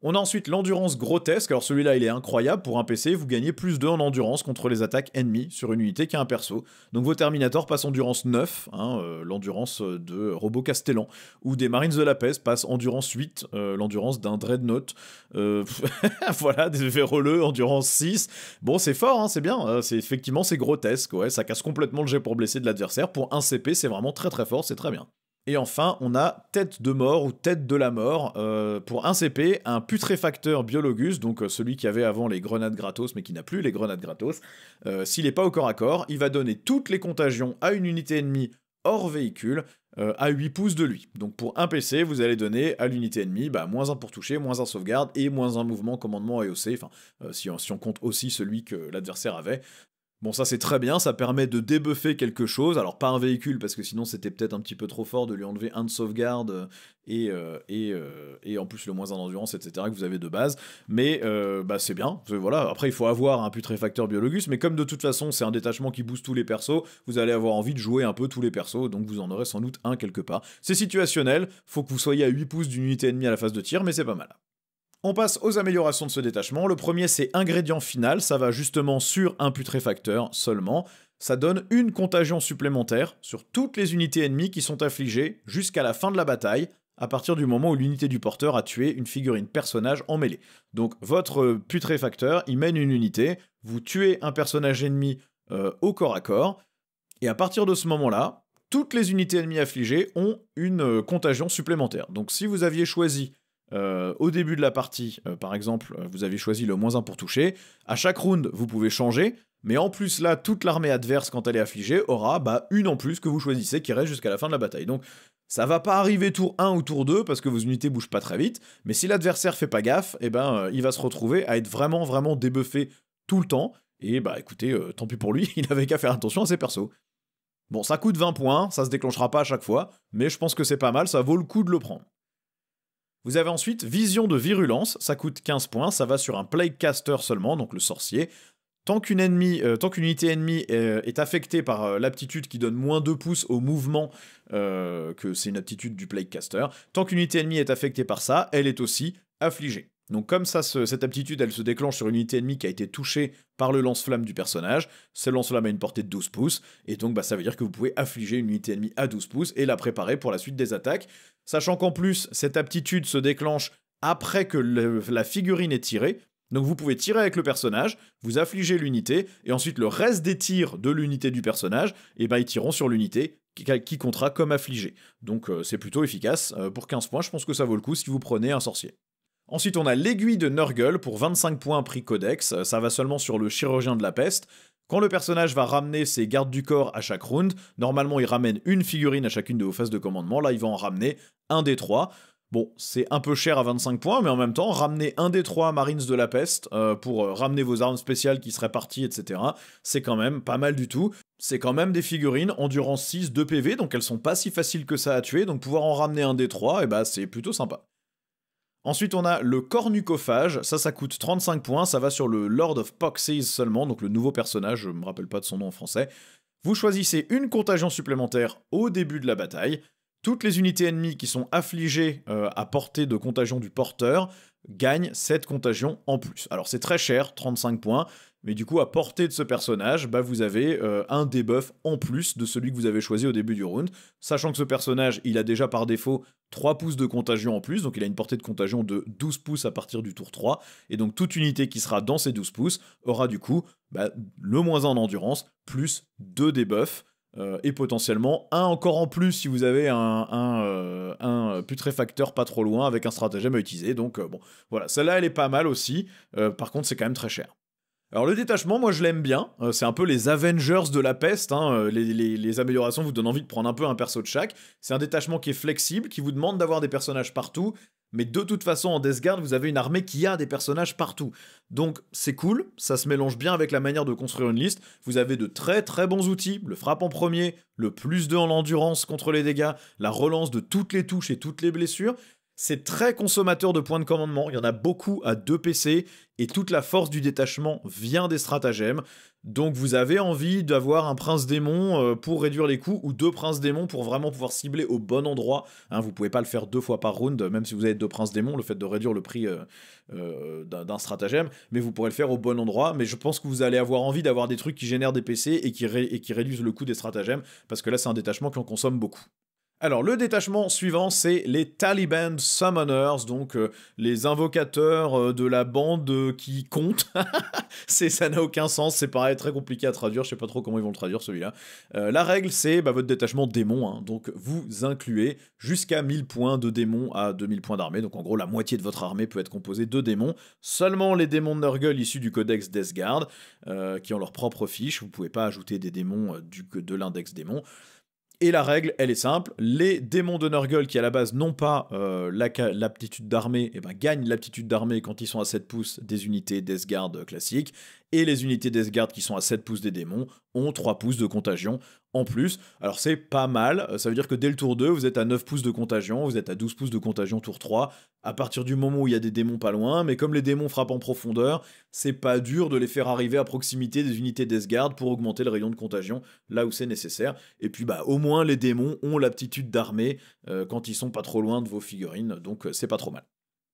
On a ensuite l'endurance grotesque, alors celui-là il est incroyable, pour un PC vous gagnez plus 2 en endurance contre les attaques ennemies sur une unité qui a un perso. Donc vos Terminators passent endurance 9, hein, l'endurance de Robo Castellan, ou des Marines de la Peste passent endurance 8, l'endurance d'un Dreadnought, voilà, des véroleux, endurance 6. Bon c'est fort, hein, c'est bien, effectivement c'est grotesque, ouais, ça casse complètement le jet pour blesser de l'adversaire, pour un CP c'est vraiment très très fort, c'est très bien. Et enfin, on a Tête de mort ou Tête de la mort. Pour un CP, un putréfacteur biologus, donc celui qui avait avant les grenades gratos mais qui n'a plus les grenades gratos, s'il n'est pas au corps à corps, il va donner toutes les contagions à une unité ennemie hors véhicule à 8 pouces de lui. Donc pour un PC, vous allez donner à l'unité ennemie -1 pour toucher, -1 sauvegarde et -1 mouvement, commandement AOC, enfin si on compte aussi celui que l'adversaire avait. Bon, ça c'est très bien, ça permet de débuffer quelque chose. Alors, pas un véhicule, parce que sinon c'était peut-être un petit peu trop fort de lui enlever un de sauvegarde et en plus le -1 d'endurance, etc. que vous avez de base. Mais bah, c'est bien, voilà. Après, il faut avoir un putréfacteur biologus, mais comme de toute façon c'est un détachement qui booste tous les persos, vous allez avoir envie de jouer un peu tous les persos, donc vous en aurez sans doute un quelque part. C'est situationnel, faut que vous soyez à 8 pouces d'une unité ennemie à la phase de tir, mais c'est pas mal. On passe aux améliorations de ce détachement. Le premier, c'est ingrédient final. Ça va justement sur un putréfacteur seulement. Ça donne une contagion supplémentaire sur toutes les unités ennemies qui sont affligées jusqu'à la fin de la bataille, à partir du moment où l'unité du porteur a tué une figurine personnage en mêlée. Donc votre putréfacteur, il mène une unité, vous tuez un personnage ennemi au corps à corps, et à partir de ce moment-là, toutes les unités ennemies affligées ont une contagion supplémentaire. Donc si vous aviez choisi au début de la partie, par exemple, vous avez choisi le -1 pour toucher. À chaque round, vous pouvez changer, mais en plus là, toute l'armée adverse, quand elle est affligée, aura une en plus que vous choisissez qui reste jusqu'à la fin de la bataille. Donc ça va pas arriver tour 1 ou tour 2 parce que vos unités bougent pas très vite, mais si l'adversaire fait pas gaffe, il va se retrouver à être vraiment vraiment débuffé tout le temps. Et bah écoutez, tant pis pour lui, il avait qu'à faire attention à ses persos. Bon, ça coûte 20 points, ça se déclenchera pas à chaque fois, mais je pense que c'est pas mal, ça vaut le coup de le prendre. Vous avez ensuite Vision de Virulence, ça coûte 15 points, ça va sur un Plaguecaster seulement, donc le sorcier. Tant qu'une unité ennemie est affectée par l'aptitude qui donne -2 pouces au mouvement, que c'est une aptitude du Plaguecaster, tant qu'une unité ennemie est affectée par ça, elle est aussi affligée. Donc comme ça, cette aptitude, elle se déclenche sur une unité ennemie qui a été touchée par le lance-flamme du personnage. Ce lance-flamme a une portée de 12 pouces, et donc ça veut dire que vous pouvez affliger une unité ennemie à 12 pouces et la préparer pour la suite des attaques. Sachant qu'en plus, cette aptitude se déclenche après que la figurine est tirée. Donc vous pouvez tirer avec le personnage, vous affligez l'unité, et ensuite le reste des tirs de l'unité du personnage, ils tireront sur l'unité qui comptera comme affligée. Donc c'est plutôt efficace. Pour 15 points, je pense que ça vaut le coup si vous prenez un sorcier. Ensuite, on a l'aiguille de Nurgle pour 25 points prix codex, ça va seulement sur le chirurgien de la peste. Quand le personnage va ramener ses gardes du corps à chaque round, normalement il ramène une figurine à chacune de vos phases de commandement, là il va en ramener un des 3. Bon, c'est un peu cher à 25 points, mais en même temps, ramener un des 3 Marines de la Peste pour ramener vos armes spéciales qui seraient parties, etc., c'est quand même pas mal du tout. C'est quand même des figurines endurance 6 de PV, donc elles sont pas si faciles que ça à tuer, donc pouvoir en ramener un des 3, c'est plutôt sympa. Ensuite, on a le cornucophage, ça coûte 35 points, ça va sur le Lord of Poxes seulement, donc le nouveau personnage, je me rappelle pas de son nom en français. Vous choisissez une contagion supplémentaire au début de la bataille. Toutes les unités ennemies qui sont affligées à portée de contagion du porteur gagne cette contagion en plus. Alors c'est très cher, 35 points, mais du coup à portée de ce personnage, bah, vous avez un debuff en plus de celui que vous avez choisi au début du round, sachant que ce personnage, il a déjà par défaut 3 pouces de contagion en plus, donc il a une portée de contagion de 12 pouces à partir du tour 3, et donc toute unité qui sera dans ces 12 pouces aura du coup bah, le -1 en endurance, plus 2 debuffs, et potentiellement un encore en plus si vous avez un putréfacteur pas trop loin avec un stratagème à utiliser. Donc bon, voilà, celle-là elle est pas mal aussi, par contre c'est quand même très cher. Alors le détachement, moi je l'aime bien, c'est un peu les Avengers de la peste, hein. Les améliorations vous donnent envie de prendre un peu un perso de chaque. C'est un détachement qui est flexible, qui vous demande d'avoir des personnages partout, mais de toute façon en Death Guard vous avez une armée qui a des personnages partout. Donc c'est cool, ça se mélange bien avec la manière de construire une liste, vous avez de très très bons outils, le frappe en premier, le +2 en endurance contre les dégâts, la relance de toutes les touches et toutes les blessures. C'est très consommateur de points de commandement, il y en a beaucoup à 2 PC, et toute la force du détachement vient des stratagèmes. Donc vous avez envie d'avoir un prince démon pour réduire les coûts, ou 2 princes démons pour vraiment pouvoir cibler au bon endroit. Hein, vous pouvez pas le faire 2 fois par round, même si vous avez 2 princes démons, le fait de réduire le prix d'un stratagème, mais vous pourrez le faire au bon endroit. Mais je pense que vous allez avoir envie d'avoir des trucs qui génèrent des PC et qui réduisent le coût des stratagèmes, parce que là c'est un détachement qui en consomme beaucoup. Alors, le détachement suivant, c'est les Taliban Summoners, donc les invocateurs de la bande qui comptent. Ça n'a aucun sens, c'est pareil, très compliqué à traduire, je sais pas trop comment ils vont le traduire celui-là. La règle, c'est votre détachement démon, hein, donc vous incluez jusqu'à 1000 points de démons à 2000 points d'armée, donc en gros la moitié de votre armée peut être composée de démons. Seulement les démons de Nurgle issus du codex Death Guard, qui ont leur propre fiche, vous pouvez pas ajouter des démons de l'index démon. Et la règle, elle est simple, les démons de Nurgle qui à la base n'ont pas l'aptitude d'armée, gagnent l'aptitude d'armée quand ils sont à 7 pouces des unités Death Guard classiques, et les unités Death Guard qui sont à 7 pouces des démons ont 3 pouces de contagion en plus. Alors c'est pas mal, ça veut dire que dès le tour 2, vous êtes à 9 pouces de contagion, vous êtes à 12 pouces de contagion tour 3, à partir du moment où il y a des démons pas loin, mais comme les démons frappent en profondeur, c'est pas dur de les faire arriver à proximité des unités Death Guard pour augmenter le rayon de contagion là où c'est nécessaire. Et puis au moins les démons ont l'aptitude d'armer quand ils sont pas trop loin de vos figurines, donc c'est pas trop mal.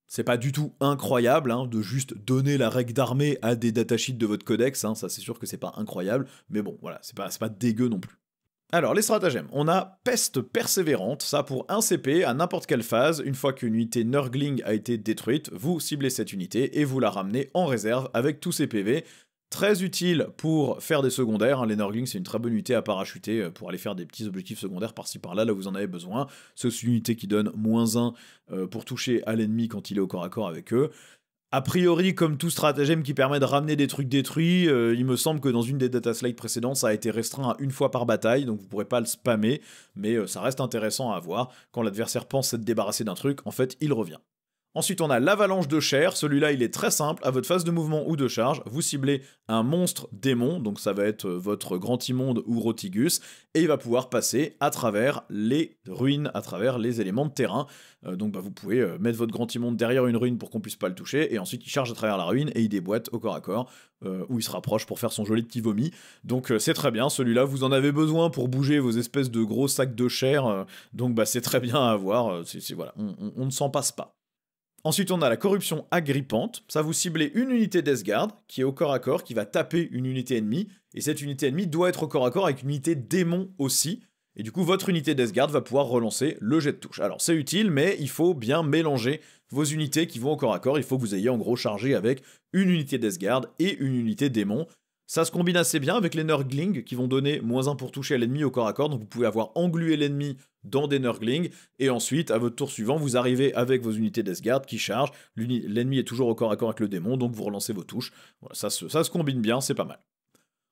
C'est pas du tout incroyable hein, de juste donner la règle d'armée à des datasheets de votre codex, hein, ça c'est sûr que c'est pas incroyable, mais bon voilà, c'est pas dégueu non plus. Alors, les stratagèmes. On a Peste Persévérante, ça pour 1 CP à n'importe quelle phase. Une fois qu'une unité Nurgling a été détruite, vous ciblez cette unité et vous la ramenez en réserve avec tous ses PV. Très utile pour faire des secondaires. Hein. Les Nurglings, c'est une très bonne unité à parachuter pour aller faire des petits objectifs secondaires par-ci par-là, là où vous en avez besoin. C'est une unité qui donne -1 pour toucher à l'ennemi quand il est au corps à corps avec eux. A priori, comme tout stratagème qui permet de ramener des trucs détruits, il me semble que dans une des data slides précédentes, ça a été restreint à 1 fois par bataille, donc vous pourrez pas le spammer, mais ça reste intéressant à avoir. Quand l'adversaire pense s'être débarrassé d'un truc, en fait, il revient. Ensuite, on a l'avalanche de chair. Celui-là, il est très simple. À votre phase de mouvement ou de charge, vous ciblez un monstre démon, donc ça va être votre grand immonde ou Rotigus, et il va pouvoir passer à travers les ruines, à travers les éléments de terrain. Donc vous pouvez mettre votre grand immonde derrière une ruine pour qu'on puisse pas le toucher, et ensuite il charge à travers la ruine et il déboîte au corps à corps, où il se rapproche pour faire son joli petit vomi. Donc c'est très bien, celui-là, vous en avez besoin pour bouger vos espèces de gros sacs de chair, donc c'est très bien à avoir. Voilà, on ne s'en passe pas. Ensuite, on a la corruption agrippante. Ça, vous ciblez une unité Death Guard qui est au corps à corps, qui va taper une unité ennemie. Et cette unité ennemie doit être au corps à corps avec une unité démon aussi. Et du coup, votre unité Death Guard va pouvoir relancer le jet de touche. Alors, c'est utile, mais il faut bien mélanger vos unités qui vont au corps à corps. Il faut que vous ayez en gros chargé avec une unité Death Guard et une unité démon. Ça se combine assez bien avec les Nurglings qui vont donner -1 pour toucher à l'ennemi au corps à corps, donc vous pouvez avoir englué l'ennemi dans des Nurglings, et ensuite, à votre tour suivant, vous arrivez avec vos unités Death Guard qui chargent, l'ennemi est toujours au corps à corps avec le démon, donc vous relancez vos touches. Voilà, ça se combine bien, c'est pas mal.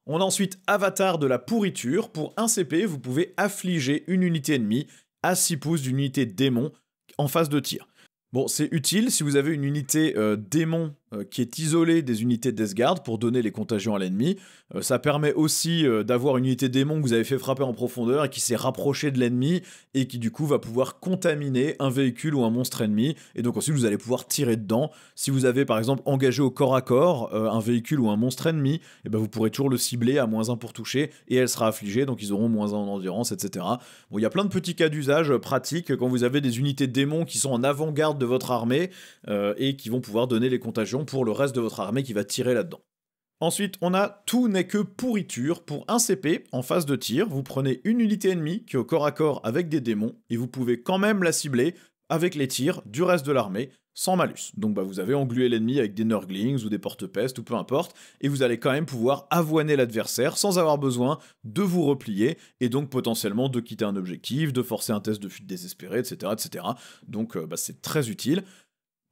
On a ensuite Avatar de la pourriture. Pour 1 CP, vous pouvez affliger une unité ennemie à 6 pouces d'une unité démon en phase de tir. Bon, c'est utile si vous avez une unité démon qui est isolé des unités de Death Guard pour donner les contagions à l'ennemi. Ça permet aussi d'avoir une unité démon que vous avez fait frapper en profondeur et qui s'est rapprochée de l'ennemi et qui du coup va pouvoir contaminer un véhicule ou un monstre ennemi. Et donc ensuite vous allez pouvoir tirer dedans. Si vous avez par exemple engagé au corps à corps un véhicule ou un monstre ennemi, et ben vous pourrez toujours le cibler à -1 pour toucher et elle sera affligée, donc ils auront -1 en endurance, etc. Bon, il y a plein de petits cas d'usage pratiques quand vous avez des unités démons qui sont en avant-garde de votre armée et qui vont pouvoir donner les contagions pour le reste de votre armée qui va tirer là-dedans. Ensuite, on a tout n'est que pourriture. Pour un CP, en phase de tir, vous prenez une unité ennemie qui est au corps à corps avec des démons, et vous pouvez quand même la cibler avec les tirs du reste de l'armée, sans malus. Donc vous avez englué l'ennemi avec des Nurglings ou des porte-pestes ou peu importe, et vous allez quand même pouvoir avoiner l'adversaire sans avoir besoin de vous replier, et donc potentiellement de quitter un objectif, de forcer un test de fuite désespéré, etc. etc. Donc c'est très utile.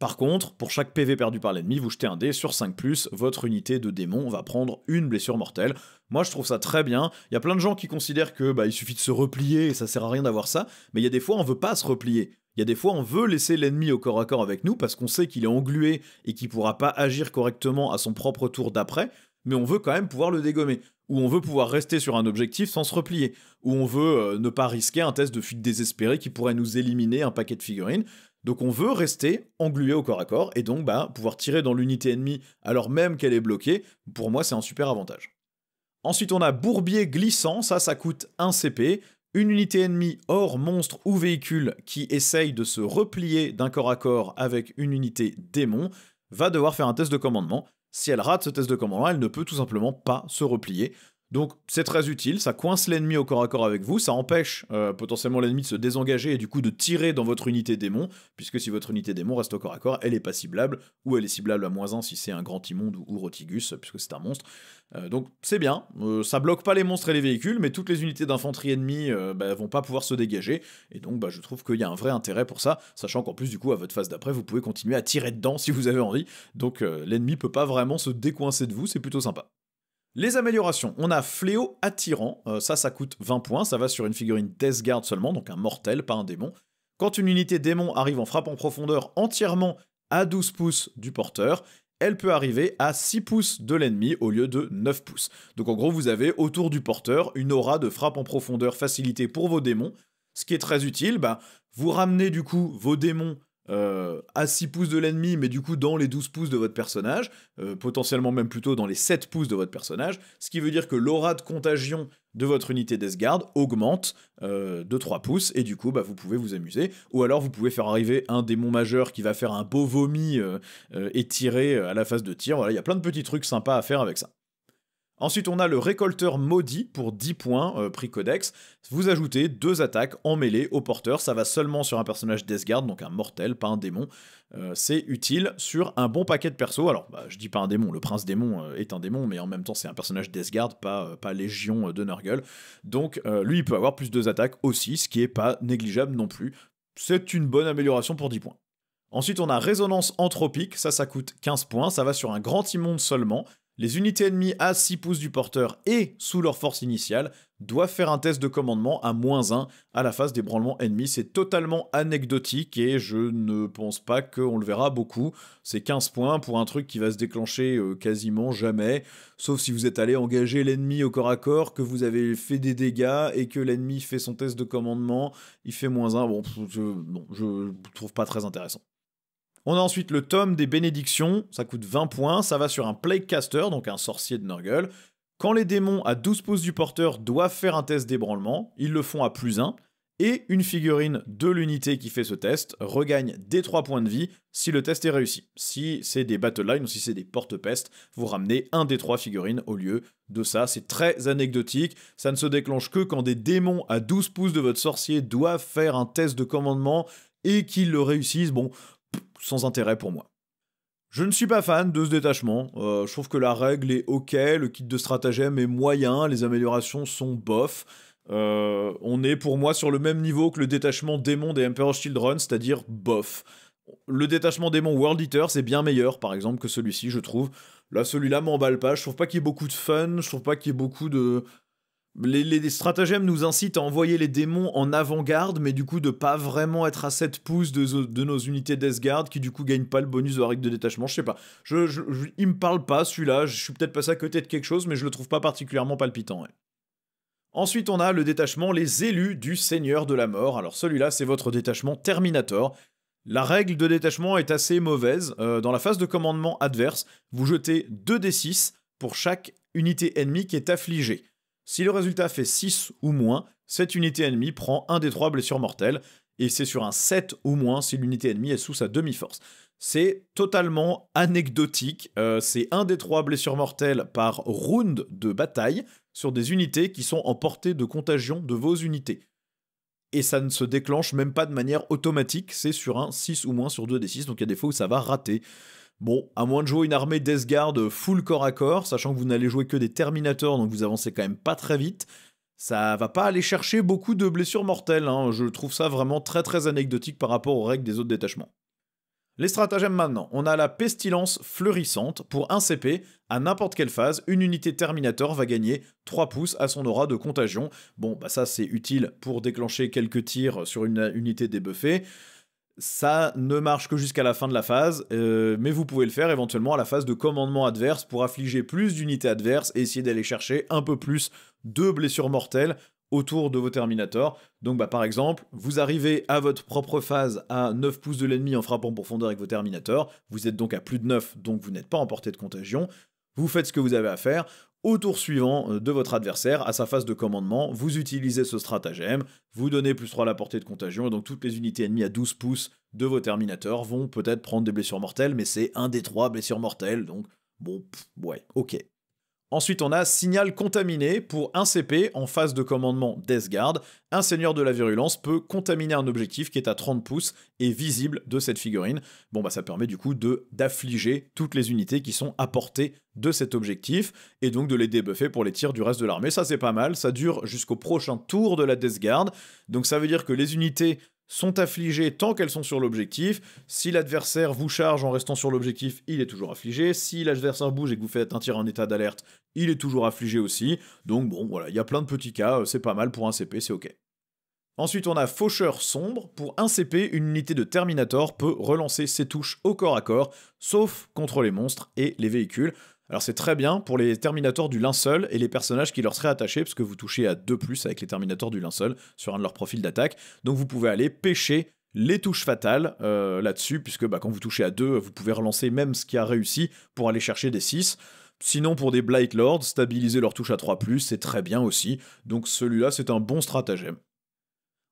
Par contre, pour chaque PV perdu par l'ennemi, vous jetez un dé sur 5+, votre unité de démon va prendre une blessure mortelle. Moi je trouve ça très bien, il y a plein de gens qui considèrent que il suffit de se replier et ça sert à rien d'avoir ça, mais il y a des fois on veut pas se replier. Il y a des fois on veut laisser l'ennemi au corps à corps avec nous parce qu'on sait qu'il est englué et qu'il pourra pas agir correctement à son propre tour d'après, mais on veut quand même pouvoir le dégommer. Ou on veut pouvoir rester sur un objectif sans se replier. Ou on veut ne pas risquer un test de fuite désespéré qui pourrait nous éliminer un paquet de figurines. Donc on veut rester englué au corps à corps, et donc pouvoir tirer dans l'unité ennemie alors même qu'elle est bloquée, pour moi c'est un super avantage. Ensuite on a bourbier glissant, ça coûte 1 CP, une unité ennemie hors monstre ou véhicule qui essaye de se replier d'un corps à corps avec une unité démon, va devoir faire un test de commandement. Si elle rate ce test de commandement, elle ne peut tout simplement pas se replier. Donc c'est très utile, ça coince l'ennemi au corps à corps avec vous, ça empêche potentiellement l'ennemi de se désengager et du coup de tirer dans votre unité démon, puisque si votre unité démon reste au corps à corps, elle est pas ciblable, ou elle est ciblable à -1 si c'est un grand immonde ou Rotigus, puisque c'est un monstre. Donc c'est bien, ça bloque pas les monstres et les véhicules, mais toutes les unités d'infanterie ennemies vont pas pouvoir se dégager, et donc je trouve qu'il y a un vrai intérêt pour ça, sachant qu'en plus du coup à votre phase d'après, vous pouvez continuer à tirer dedans si vous avez envie, donc l'ennemi peut pas vraiment se décoincer de vous, c'est plutôt sympa. Les améliorations, on a Fléau attirant, ça coûte 20 points, ça va sur une figurine Death Guard seulement, donc un mortel, pas un démon. Quand une unité démon arrive en frappe en profondeur entièrement à 12 pouces du porteur, elle peut arriver à 6 pouces de l'ennemi au lieu de 9 pouces. Donc en gros, vous avez autour du porteur une aura de frappe en profondeur facilitée pour vos démons, ce qui est très utile, vous ramenez du coup vos démons à 6 pouces de l'ennemi, mais du coup dans les 12 pouces de votre personnage, potentiellement même plutôt dans les 7 pouces de votre personnage, ce qui veut dire que l'aura de contagion de votre unité Death Guard augmente de 3 pouces, et du coup vous pouvez vous amuser, ou alors vous pouvez faire arriver un démon majeur qui va faire un beau vomi et tirer à la phase de tir, voilà, il y a plein de petits trucs sympas à faire avec ça. Ensuite, on a le récolteur maudit pour 10 points, prix codex. Vous ajoutez 2 attaques en mêlée au porteur. Ça va seulement sur un personnage Death Guard, donc un mortel, pas un démon. C'est utile sur un bon paquet de persos. Alors, je dis pas un démon, le prince démon est un démon, mais en même temps, c'est un personnage Death Guard, pas Légion de Nurgle. Donc, lui, il peut avoir plus 2 attaques aussi, ce qui est pas négligeable non plus. C'est une bonne amélioration pour 10 points. Ensuite, on a résonance anthropique, ça coûte 15 points, ça va sur un grand immonde seulement. Les unités ennemies à 6 pouces du porteur et sous leur force initiale doivent faire un test de commandement à -1 à la phase d'ébranlement ennemi. C'est totalement anecdotique et je ne pense pas qu'on le verra beaucoup. C'est 15 points pour un truc qui va se déclencher quasiment jamais, sauf si vous êtes allé engager l'ennemi au corps à corps, que vous avez fait des dégâts et que l'ennemi fait son test de commandement, il fait -1. Bon, je trouve pas très intéressant. On a ensuite le tome des bénédictions, ça coûte 20 points, ça va sur un Plaguecaster, donc un sorcier de Nurgle. Quand les démons à 12 pouces du porteur doivent faire un test d'ébranlement, ils le font à +1, et une figurine de l'unité qui fait ce test regagne des 3 points de vie si le test est réussi. Si c'est des battle lines ou si c'est des porte-pestes, vous ramenez un des 3 figurines au lieu de ça. C'est très anecdotique, ça ne se déclenche que quand des démons à 12 pouces de votre sorcier doivent faire un test de commandement et qu'ils le réussissent, bon, sans intérêt pour moi. Je ne suis pas fan de ce détachement, je trouve que la règle est ok, le kit de stratagème est moyen, les améliorations sont bof, on est pour moi sur le même niveau que le détachement démon des Emperor's Children, c'est-à-dire bof. Le détachement démon World Eater c'est bien meilleur par exemple que celui-ci je trouve, là celui-là m'emballe pas, je trouve pas qu'il y ait beaucoup de fun, je trouve pas qu'il y ait beaucoup de Les stratagèmes nous incitent à envoyer les démons en avant-garde, mais du coup de pas vraiment être à 7 pouces de nos unités Death Guard, qui du coup gagnent pas le bonus de la règle de détachement, je sais pas. Il me parle pas celui-là, je suis peut-être passé à côté de quelque chose, mais je le trouve pas particulièrement palpitant. Ouais. Ensuite, on a le détachement Les Élus du Seigneur de la Mort. Alors celui-là, c'est votre détachement Terminator. La règle de détachement est assez mauvaise. Dans la phase de commandement adverse, vous jetez 2d6 pour chaque unité ennemie qui est affligée. Si le résultat fait 6 ou moins, cette unité ennemie prend 1 des 3 blessures mortelles, et c'est sur un 7 ou moins si l'unité ennemie est sous sa demi-force. C'est totalement anecdotique, c'est 1 des 3 blessures mortelles par round de bataille sur des unités qui sont en portée de contagion de vos unités. Et ça ne se déclenche même pas de manière automatique, c'est sur un 6 ou moins sur 2d6, donc il y a des fois où ça va rater. Bon, à moins de jouer une armée Death Guard full corps à corps, sachant que vous n'allez jouer que des Terminators, donc vous avancez quand même pas très vite, ça va pas aller chercher beaucoup de blessures mortelles, hein. Je trouve ça vraiment très très anecdotique par rapport aux règles des autres détachements. Les stratagèmes maintenant, on a la pestilence fleurissante. Pour 1 CP, à n'importe quelle phase, une unité Terminator va gagner 3 pouces à son aura de contagion. Bon, bah ça c'est utile pour déclencher quelques tirs sur une unité débuffée. Ça ne marche que jusqu'à la fin de la phase, mais vous pouvez le faire éventuellement à la phase de commandement adverse pour affliger plus d'unités adverses et essayer d'aller chercher un peu plus de blessures mortelles autour de vos Terminators. Donc bah, par exemple, vous arrivez à votre propre phase à 9 pouces de l'ennemi en frappant profondeur avec vos Terminators, vous êtes donc à plus de 9, donc vous n'êtes pas en portée de contagion, vous faites ce que vous avez à faire. Au tour suivant de votre adversaire, à sa phase de commandement, vous utilisez ce stratagème, vous donnez plus 3 à la portée de contagion, et donc toutes les unités ennemies à 12 pouces de vos Terminators vont peut-être prendre des blessures mortelles, mais c'est 1 des 3 blessures mortelles, donc bon, ouais, ok. Ensuite, on a Signal contaminé. Pour 1 CP, en phase de commandement Death Guard, un seigneur de la virulence peut contaminer un objectif qui est à 30 pouces et visible de cette figurine. Bon, bah ça permet du coup d'affliger toutes les unités qui sont à portée de cet objectif, et donc de les débuffer pour les tirs du reste de l'armée. Ça c'est pas mal, ça dure jusqu'au prochain tour de la Death Guard, donc ça veut dire que les unités sont affligées tant qu'elles sont sur l'objectif. Si l'adversaire vous charge en restant sur l'objectif, il est toujours affligé. Si l'adversaire bouge et que vous faites un tir en état d'alerte, il est toujours affligé aussi. Donc bon, voilà, il y a plein de petits cas, c'est pas mal pour un CP, c'est ok. Ensuite, on a Faucheur sombre. Pour 1 CP, une unité de Terminator peut relancer ses touches au corps à corps, sauf contre les monstres et les véhicules. Alors c'est très bien pour les Terminators du linceul et les personnages qui leur seraient attachés, parce que vous touchez à 2+ avec les Terminators du linceul sur un de leurs profils d'attaque. Donc vous pouvez aller pêcher les touches fatales là-dessus, puisque bah, quand vous touchez à 2, vous pouvez relancer même ce qui a réussi pour aller chercher des 6. Sinon, pour des Blight Lords, stabiliser leur touche à 3+, c'est très bien aussi. Donc celui-là, c'est un bon stratagème.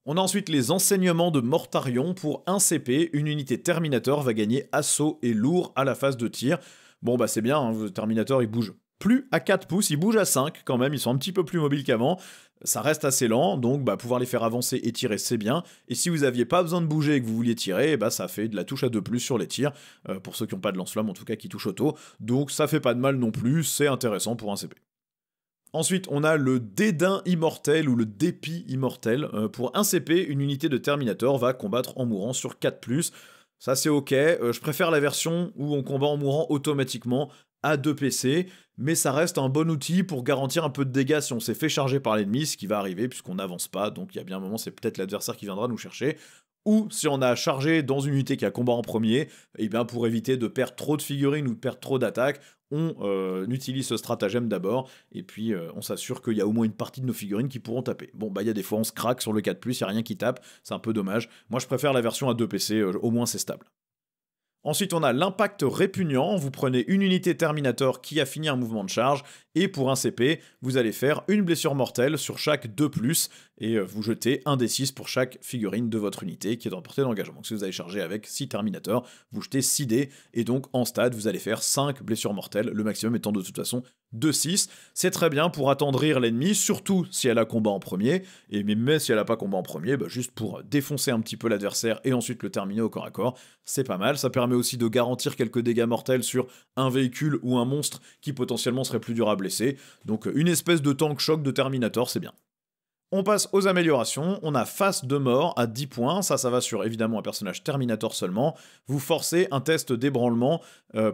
On a ensuite les enseignements de Mortarion. Pour 1 CP, une unité Terminator va gagner assaut et lourd à la phase de tir. Bon bah c'est bien, hein, le Terminator il bouge plus à 4 pouces, il bouge à 5 quand même, ils sont un petit peu plus mobiles qu'avant. Ça reste assez lent, donc bah, pouvoir les faire avancer et tirer c'est bien. Et si vous aviez pas besoin de bouger et que vous vouliez tirer, bah, ça fait de la touche à 2+ sur les tirs, pour ceux qui n'ont pas de lance-flamme en tout cas qui touchent auto. Donc ça fait pas de mal non plus, c'est intéressant pour un CP. Ensuite, on a le dédain immortel ou le dépit immortel. Pour 1 CP, une unité de Terminator va combattre en mourant sur 4+. Ça c'est ok, je préfère la version où on combat en mourant automatiquement à 2 PC, mais ça reste un bon outil pour garantir un peu de dégâts si on s'est fait charger par l'ennemi, ce qui va arriver puisqu'on n'avance pas, donc il y a bien un moment c'est peut-être l'adversaire qui viendra nous chercher. Ou si on a chargé dans une unité qui a combat en premier, et bien pour éviter de perdre trop de figurines ou de perdre trop d'attaques, on utilise ce stratagème d'abord, et puis on s'assure qu'il y a au moins une partie de nos figurines qui pourront taper. Bon, bah il y a des fois on se craque sur le 4+, il n'y a rien qui tape, c'est un peu dommage. Moi je préfère la version à 2 PC, au moins c'est stable. Ensuite, on a l'impact répugnant. Vous prenez une unité Terminator qui a fini un mouvement de charge, et pour un CP, vous allez faire une blessure mortelle sur chaque 2+, et vous jetez un D6 pour chaque figurine de votre unité qui est en portée d'engagement. Donc si vous avez chargé avec 6 Terminators, vous jetez 6 dés, et donc en stade, vous allez faire 5 blessures mortelles, le maximum étant de toute façon de 6. C'est très bien pour attendrir l'ennemi, surtout si elle a combat en premier, et mais si elle n'a pas combat en premier, bah juste pour défoncer un petit peu l'adversaire et ensuite le terminer au corps à corps, c'est pas mal. Ça permet aussi de garantir quelques dégâts mortels sur un véhicule ou un monstre qui potentiellement serait plus dur à blesser. Donc une espèce de tank choc de Terminator, c'est bien. On passe aux améliorations, on a face de mort à 10 points, ça va sur évidemment un personnage Terminator seulement. Vous forcez un test d'ébranlement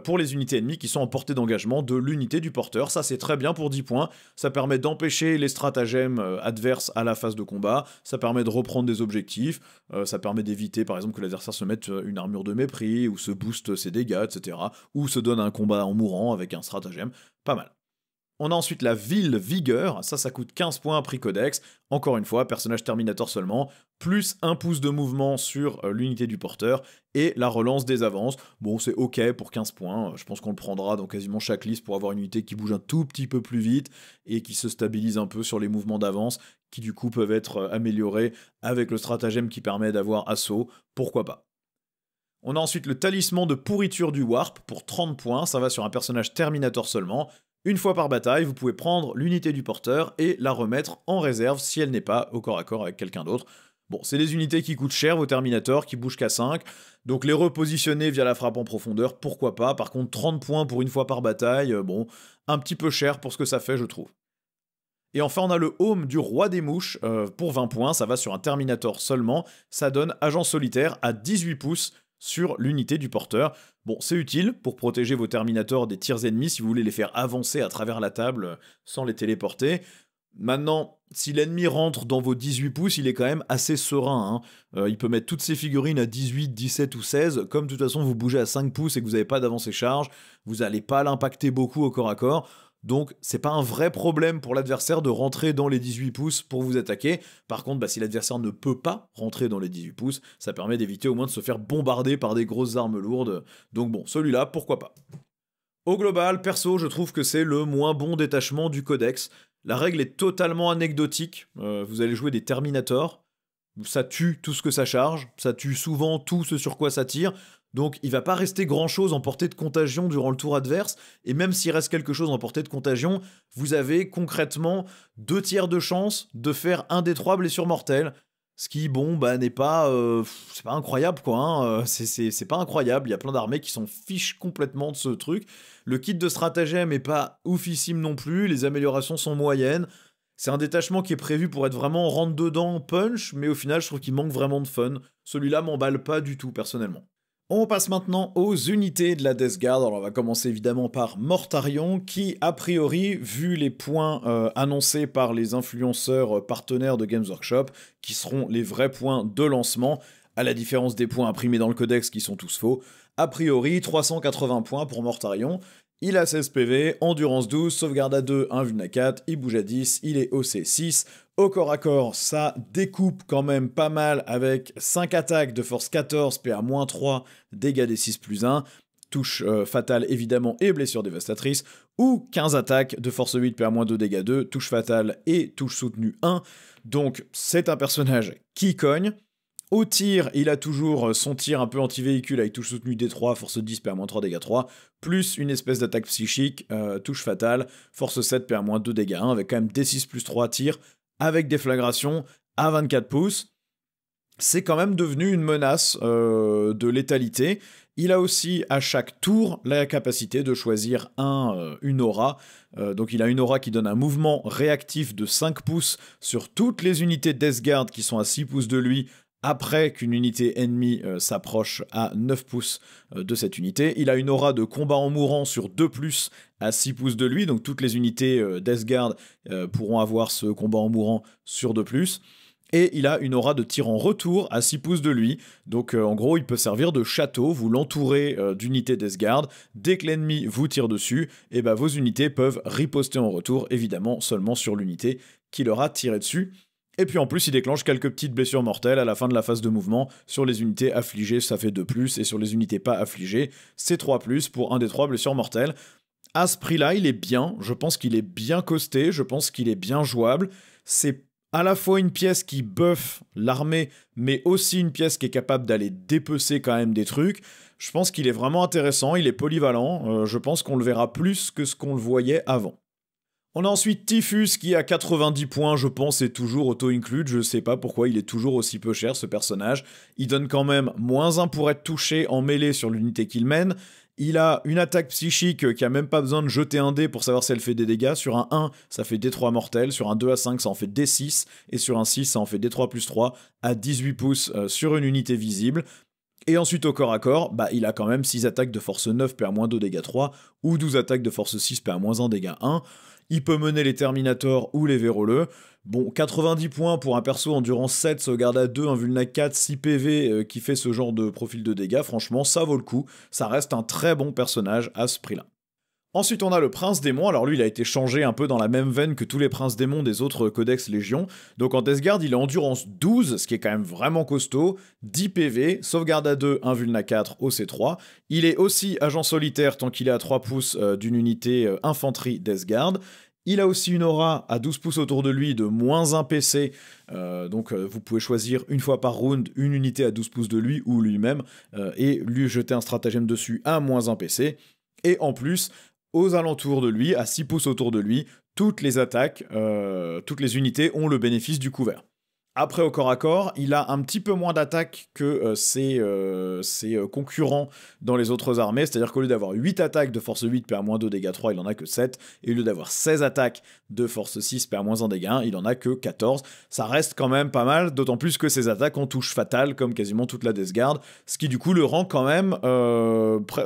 pour les unités ennemies qui sont en portée d'engagement de l'unité du porteur, ça c'est très bien pour 10 points, ça permet d'empêcher les stratagèmes adverses à la phase de combat, ça permet de reprendre des objectifs, ça permet d'éviter par exemple que l'adversaire se mette une armure de mépris, ou se booste ses dégâts, etc. Ou se donne un combat en mourant avec un stratagème, pas mal. On a ensuite la ville vigueur, ça coûte 15 points à prix codex, encore une fois, personnage Terminator seulement, plus 1 pouce de mouvement sur l'unité du porteur, et la relance des avances. Bon, c'est ok pour 15 points, je pense qu'on le prendra dans quasiment chaque liste pour avoir une unité qui bouge un tout petit peu plus vite, et qui se stabilise un peu sur les mouvements d'avance, qui du coup peuvent être améliorés avec le stratagème qui permet d'avoir assaut, pourquoi pas. On a ensuite le talisman de pourriture du Warp pour 30 points, ça va sur un personnage Terminator seulement. Une fois par bataille, vous pouvez prendre l'unité du porteur et la remettre en réserve si elle n'est pas au corps à corps avec quelqu'un d'autre. Bon, c'est des unités qui coûtent cher, vos Terminators, qui bougent qu'à 5, donc les repositionner via la frappe en profondeur, pourquoi pas. Par contre, 30 points pour une fois par bataille, bon, un petit peu cher pour ce que ça fait, je trouve. Et enfin, on a le Home du Roi des Mouches pour 20 points, ça va sur un Terminator seulement, ça donne Agent Solitaire à 18 pouces sur l'unité du porteur. Bon, c'est utile pour protéger vos Terminators des tirs ennemis si vous voulez les faire avancer à travers la table sans les téléporter. Maintenant, si l'ennemi rentre dans vos 18 pouces, il est quand même assez serein. Il peut mettre toutes ses figurines à 18, 17 ou 16. Comme de toute façon vous bougez à 5 pouces et que vous n'avez pas d'avancée charge, vous n'allez pas l'impacter beaucoup au corps à corps. Donc c'est pas un vrai problème pour l'adversaire de rentrer dans les 18 pouces pour vous attaquer. Par contre, si l'adversaire ne peut pas rentrer dans les 18 pouces, ça permet d'éviter au moins de se faire bombarder par des grosses armes lourdes. Donc bon, celui-là, pourquoi pas. Au global, perso, je trouve que c'est le moins bon détachement du codex. La règle est totalement anecdotique. Vous allez jouer des Terminators. Ça tue tout ce que ça charge. Ça tue souvent tout ce sur quoi ça tire. Donc il va pas rester grand chose en portée de contagion durant le tour adverse, et même s'il reste quelque chose en portée de contagion, vous avez concrètement 2 tiers de chance de faire un des 3 blessures mortelles, ce qui, bon, n'est pas... c'est pas incroyable, quoi, hein. C'est pas incroyable, il y a plein d'armées qui s'en fichent complètement de ce truc. Le kit de stratagème est pas oufissime non plus, les améliorations sont moyennes. C'est un détachement qui est prévu pour être vraiment rentre-dedans, punch, mais au final, je trouve qu'il manque vraiment de fun. Celui-là m'emballe pas du tout, personnellement. On passe maintenant aux unités de la Death Guard. Alors on va commencer évidemment par Mortarion, qui a priori, vu les points annoncés par les influenceurs partenaires de Games Workshop, qui seront les vrais points de lancement, à la différence des points imprimés dans le codex qui sont tous faux, a priori 380 points pour Mortarion. Il a 16 PV, endurance 12, sauvegarde à 2, invuln à 4, il bouge à 10, il est OC 6. Au corps à corps, ça découpe quand même pas mal avec 5 attaques de force 14, PA-3, dégâts des 6 plus 1, touche fatale évidemment et blessure dévastatrice, ou 15 attaques de force 8, PA-2, dégâts 2, touche fatale et touche soutenue 1. Donc c'est un personnage qui cogne. Au tir, il a toujours son tir un peu anti-véhicule avec touche soutenue D3, force 10, PA-3, dégâts 3, plus une espèce d'attaque psychique, touche fatale, force 7, PA-2, dégâts 1, avec quand même D6 plus 3 tir, avec déflagration à 24 pouces. C'est quand même devenu une menace de létalité. Il a aussi à chaque tour la capacité de choisir une aura. Donc il a une aura qui donne un mouvement réactif de 5 pouces sur toutes les unités Death Guard qui sont à 6 pouces de lui, après qu'une unité ennemie s'approche à 9 pouces de cette unité. Il a une aura de combat en mourant sur 2+, à 6 pouces de lui, donc toutes les unités Death Guard pourront avoir ce combat en mourant sur 2+. Et il a une aura de tir en retour à 6 pouces de lui, donc en gros il peut servir de château, vous l'entourez d'unités Death Guard, dès que l'ennemi vous tire dessus, et vos unités peuvent riposter en retour, évidemment seulement sur l'unité qui leur a tiré dessus. Et puis en plus, il déclenche quelques petites blessures mortelles à la fin de la phase de mouvement. Sur les unités affligées, ça fait 2+, et sur les unités pas affligées, c'est 3+, pour un des 3 blessures mortelles. À ce prix-là, il est bien, je pense qu'il est bien costé, je pense qu'il est bien jouable. C'est à la fois une pièce qui buffe l'armée, mais aussi une pièce qui est capable d'aller dépecer quand même des trucs. Je pense qu'il est vraiment intéressant, il est polyvalent, je pense qu'on le verra plus que ce qu'on le voyait avant. On a ensuite Typhus qui a 90 points, je pense, est toujours auto-include, je sais pas pourquoi il est toujours aussi peu cher ce personnage. Il donne quand même -1 pour être touché en mêlée sur l'unité qu'il mène, Il a une attaque psychique qui a même pas besoin de jeter un dé pour savoir si elle fait des dégâts. Sur un 1, ça fait D3 mortel. Sur un 2 à 5, ça en fait D6. Et sur un 6, ça en fait D3 plus 3 à 18 pouces sur une unité visible. Et ensuite, au corps à corps, il a quand même 6 attaques de force 9, PA-2, dégâts 3, ou 12 attaques de force 6, PA-1, dégâts 1. Il peut mener les Terminators ou les Véroleux. Bon, 90 points pour un perso endurance 7, sauvegarde à 2, un vulna 4, 6 PV qui fait ce genre de profil de dégâts. Franchement, ça vaut le coup. Ça reste un très bon personnage à ce prix-là. Ensuite, on a le Prince Démon. Alors lui, il a été changé un peu dans la même veine que tous les Princes Démons des autres codex Légion. Donc en Death Guard, il est endurance 12, ce qui est quand même vraiment costaud, 10 PV, sauvegarde à 2, un vulna 4, OC3. Il est aussi agent solitaire tant qu'il est à 3 pouces d'une unité infanterie Death Guard. Il a aussi une aura à 12 pouces autour de lui de -1 PC, donc vous pouvez choisir une fois par round une unité à 12 pouces de lui ou lui-même, et lui jeter un stratagème dessus à -1 PC. Et en plus, aux alentours de lui, à 6 pouces autour de lui, toutes les attaques, toutes les unités ont le bénéfice du couvert. Après, au corps à corps, il a un petit peu moins d'attaques que ses concurrents dans les autres armées, c'est-à-dire qu'au lieu d'avoir 8 attaques de force 8, PA-2, dégâts 3, il en a que 7, et au lieu d'avoir 16 attaques de force 6, PA-1, dégâts 1, il en a que 14. Ça reste quand même pas mal, d'autant plus que ses attaques ont touche fatale, comme quasiment toute la Death Guard, ce qui du coup le rend quand même,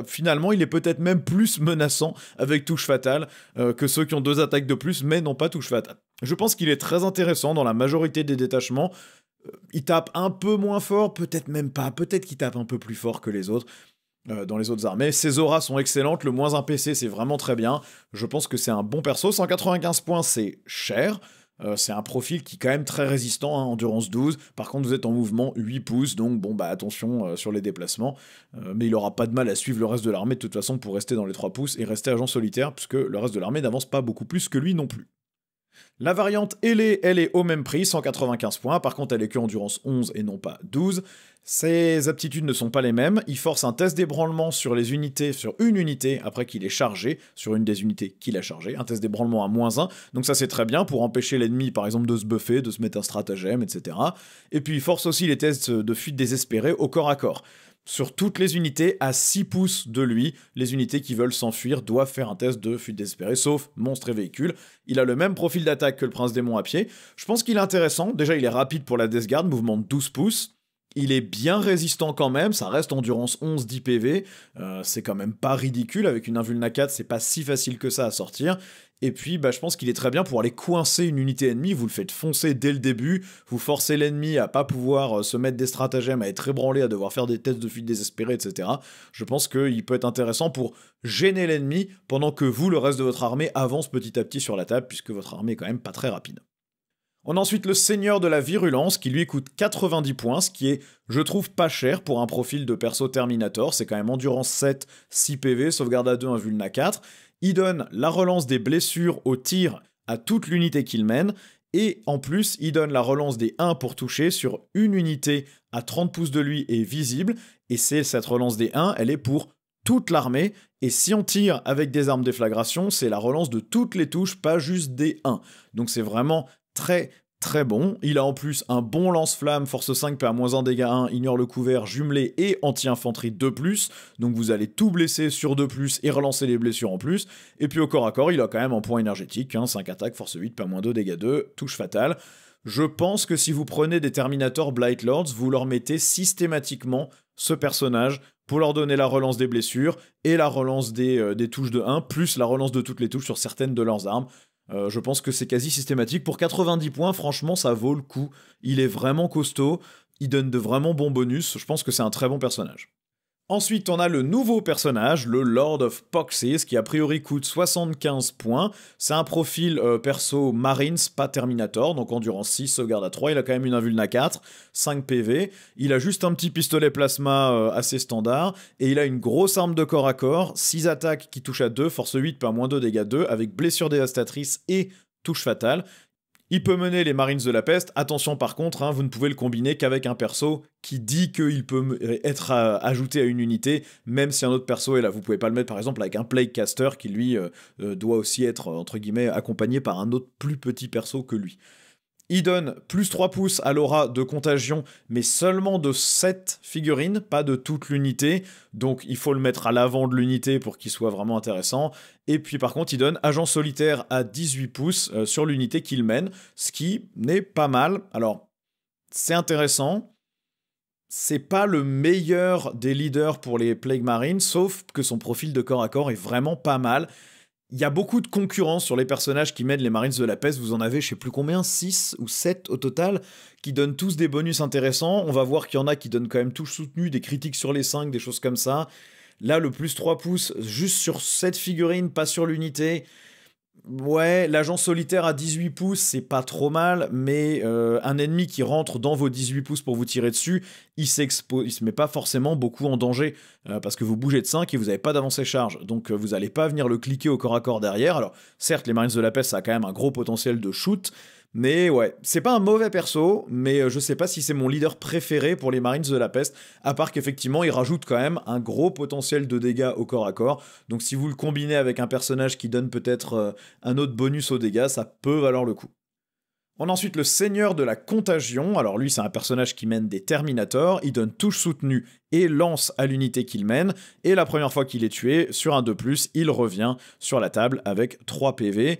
finalement, il est peut-être même plus menaçant avec touche fatale que ceux qui ont 2 attaques de plus, mais n'ont pas touche fatale. Je pense qu'il est très intéressant dans la majorité des détachements. Il tape un peu moins fort, peut-être même pas, peut-être qu'il tape un peu plus fort que les autres dans les autres armées. Ses auras sont excellentes, le -1 PC c'est vraiment très bien. Je pense que c'est un bon perso. 195 points c'est cher. C'est un profil qui est quand même très résistant, hein, endurance 12. Par contre, vous êtes en mouvement 8 pouces, donc bon, attention sur les déplacements. Mais il aura pas de mal à suivre le reste de l'armée de toute façon pour rester dans les 3 pouces et rester agent solitaire, puisque le reste de l'armée n'avance pas beaucoup plus que lui non plus. La variante ailée, elle est au même prix, 195 points, par contre elle est que endurance 11 et non pas 12. Ses aptitudes ne sont pas les mêmes, il force un test d'ébranlement sur les unités, sur une unité après qu'il est chargé, sur une des unités qu'il a chargé, un test d'ébranlement à -1, donc ça c'est très bien pour empêcher l'ennemi par exemple de se buffer, de se mettre un stratagème, etc. Et puis il force aussi les tests de fuite désespérée au corps à corps. Sur toutes les unités à 6 pouces de lui, les unités qui veulent s'enfuir doivent faire un test de fuite désespérée, sauf monstres et véhicules. Il a le même profil d'attaque que le Prince Démon à pied. Je pense qu'il est intéressant. Déjà, il est rapide pour la Death Guard, mouvement de 12 pouces. Il est bien résistant quand même, ça reste endurance 11, 10 PV. C'est quand même pas ridicule. Avec une invulna 4, c'est pas si facile que ça à sortir. Et puis, je pense qu'il est très bien pour aller coincer une unité ennemie. Vous le faites foncer dès le début, vous forcez l'ennemi à pas pouvoir se mettre des stratagèmes, à être ébranlé, à devoir faire des tests de fuite désespérés, etc. Je pense qu'il peut être intéressant pour gêner l'ennemi pendant que vous, le reste de votre armée, avance petit à petit sur la table, puisque votre armée est quand même pas très rapide. On a ensuite le Seigneur de la Virulence, qui lui coûte 90 points, ce qui est, je trouve, pas cher pour un profil de perso Terminator. C'est quand même endurance 7, 6 PV, sauvegarde à 2, un vulna 4. Il donne la relance des blessures au tir à toute l'unité qu'il mène, et en plus, il donne la relance des 1 pour toucher sur une unité à 30 pouces de lui et visible, et cette relance des 1, elle est pour toute l'armée, et si on tire avec des armes déflagration, c'est la relance de toutes les touches, pas juste des 1. Donc c'est vraiment très très bon. Il a en plus un bon lance-flamme, force 5, PA-1, dégâts 1, ignore le couvert, jumelé et anti-infanterie 2+, donc vous allez tout blesser sur 2+, et relancer les blessures en plus. Et puis au corps à corps, il a quand même un point énergétique, 5 attaques, force 8, PA-2, dégâts 2, touche fatale. Je pense que si vous prenez des Terminator Blight Lords, vous leur mettez systématiquement ce personnage pour leur donner la relance des blessures et la relance des touches de 1, plus la relance de toutes les touches sur certaines de leurs armes. Je pense que c'est quasi systématique. Pour 90 points, franchement, ça vaut le coup. Il est vraiment costaud, il donne de vraiment bons bonus, je pense que c'est un très bon personnage. Ensuite, on a le nouveau personnage, le Lord of Poxes, qui a priori coûte 75 points. C'est un profil perso Marines, pas Terminator, donc endurance 6, sauvegarde à 3. Il a quand même une invulna 4, 5 PV. Il a juste un petit pistolet plasma assez standard. Et il a une grosse arme de corps à corps, 6 attaques qui touchent à 2, force 8, PA-2, dégâts 2, avec blessure dévastatrice et touche fatale. Il peut mener les Marines de la Peste. Attention par contre, vous ne pouvez le combiner qu'avec un perso qui dit qu'il peut être ajouté à une unité, même si un autre perso est là. Vous pouvez pas le mettre par exemple avec un Plaguecaster qui lui doit aussi être entre guillemets accompagné par un autre plus petit perso que lui. Il donne plus 3 pouces à l'aura de contagion, mais seulement de 7 figurines, pas de toute l'unité. Donc il faut le mettre à l'avant de l'unité pour qu'il soit vraiment intéressant. Et puis par contre, il donne agent solitaire à 18 pouces sur l'unité qu'il mène, ce qui n'est pas mal. Alors, c'est intéressant. C'est pas le meilleur des leaders pour les Plague Marines, sauf que son profil de corps à corps est vraiment pas mal. Il y a beaucoup de concurrence sur les personnages qui mènent les Marines de la Peste. Vous en avez, je sais plus combien, 6 ou 7 au total, qui donnent tous des bonus intéressants. On va voir qu'il y en a qui donnent quand même touche soutenue, des critiques sur les 5, des choses comme ça. Là, le plus 3 pouces, juste sur cette figurine, pas sur l'unité. Ouais, l'agent solitaire à 18 pouces, c'est pas trop mal, mais un ennemi qui rentre dans vos 18 pouces pour vous tirer dessus, il se met pas forcément beaucoup en danger, parce que vous bougez de 5 et vous n'avez pas d'avancée charge, donc vous n'allez pas venir le cliquer au corps à corps derrière. Alors certes, les Marines de la Peste, ça a quand même un gros potentiel de shoot, mais ouais, c'est pas un mauvais perso, mais je sais pas si c'est mon leader préféré pour les Marines de la Peste, à part qu'effectivement, il rajoute quand même un gros potentiel de dégâts au corps à corps, donc si vous le combinez avec un personnage qui donne peut-être un autre bonus aux dégâts, ça peut valoir le coup. On a ensuite le Seigneur de la Contagion. Alors lui, c'est un personnage qui mène des Terminators, il donne touche soutenue et lance à l'unité qu'il mène, et la première fois qu'il est tué, sur un 2+, il revient sur la table avec 3 PV.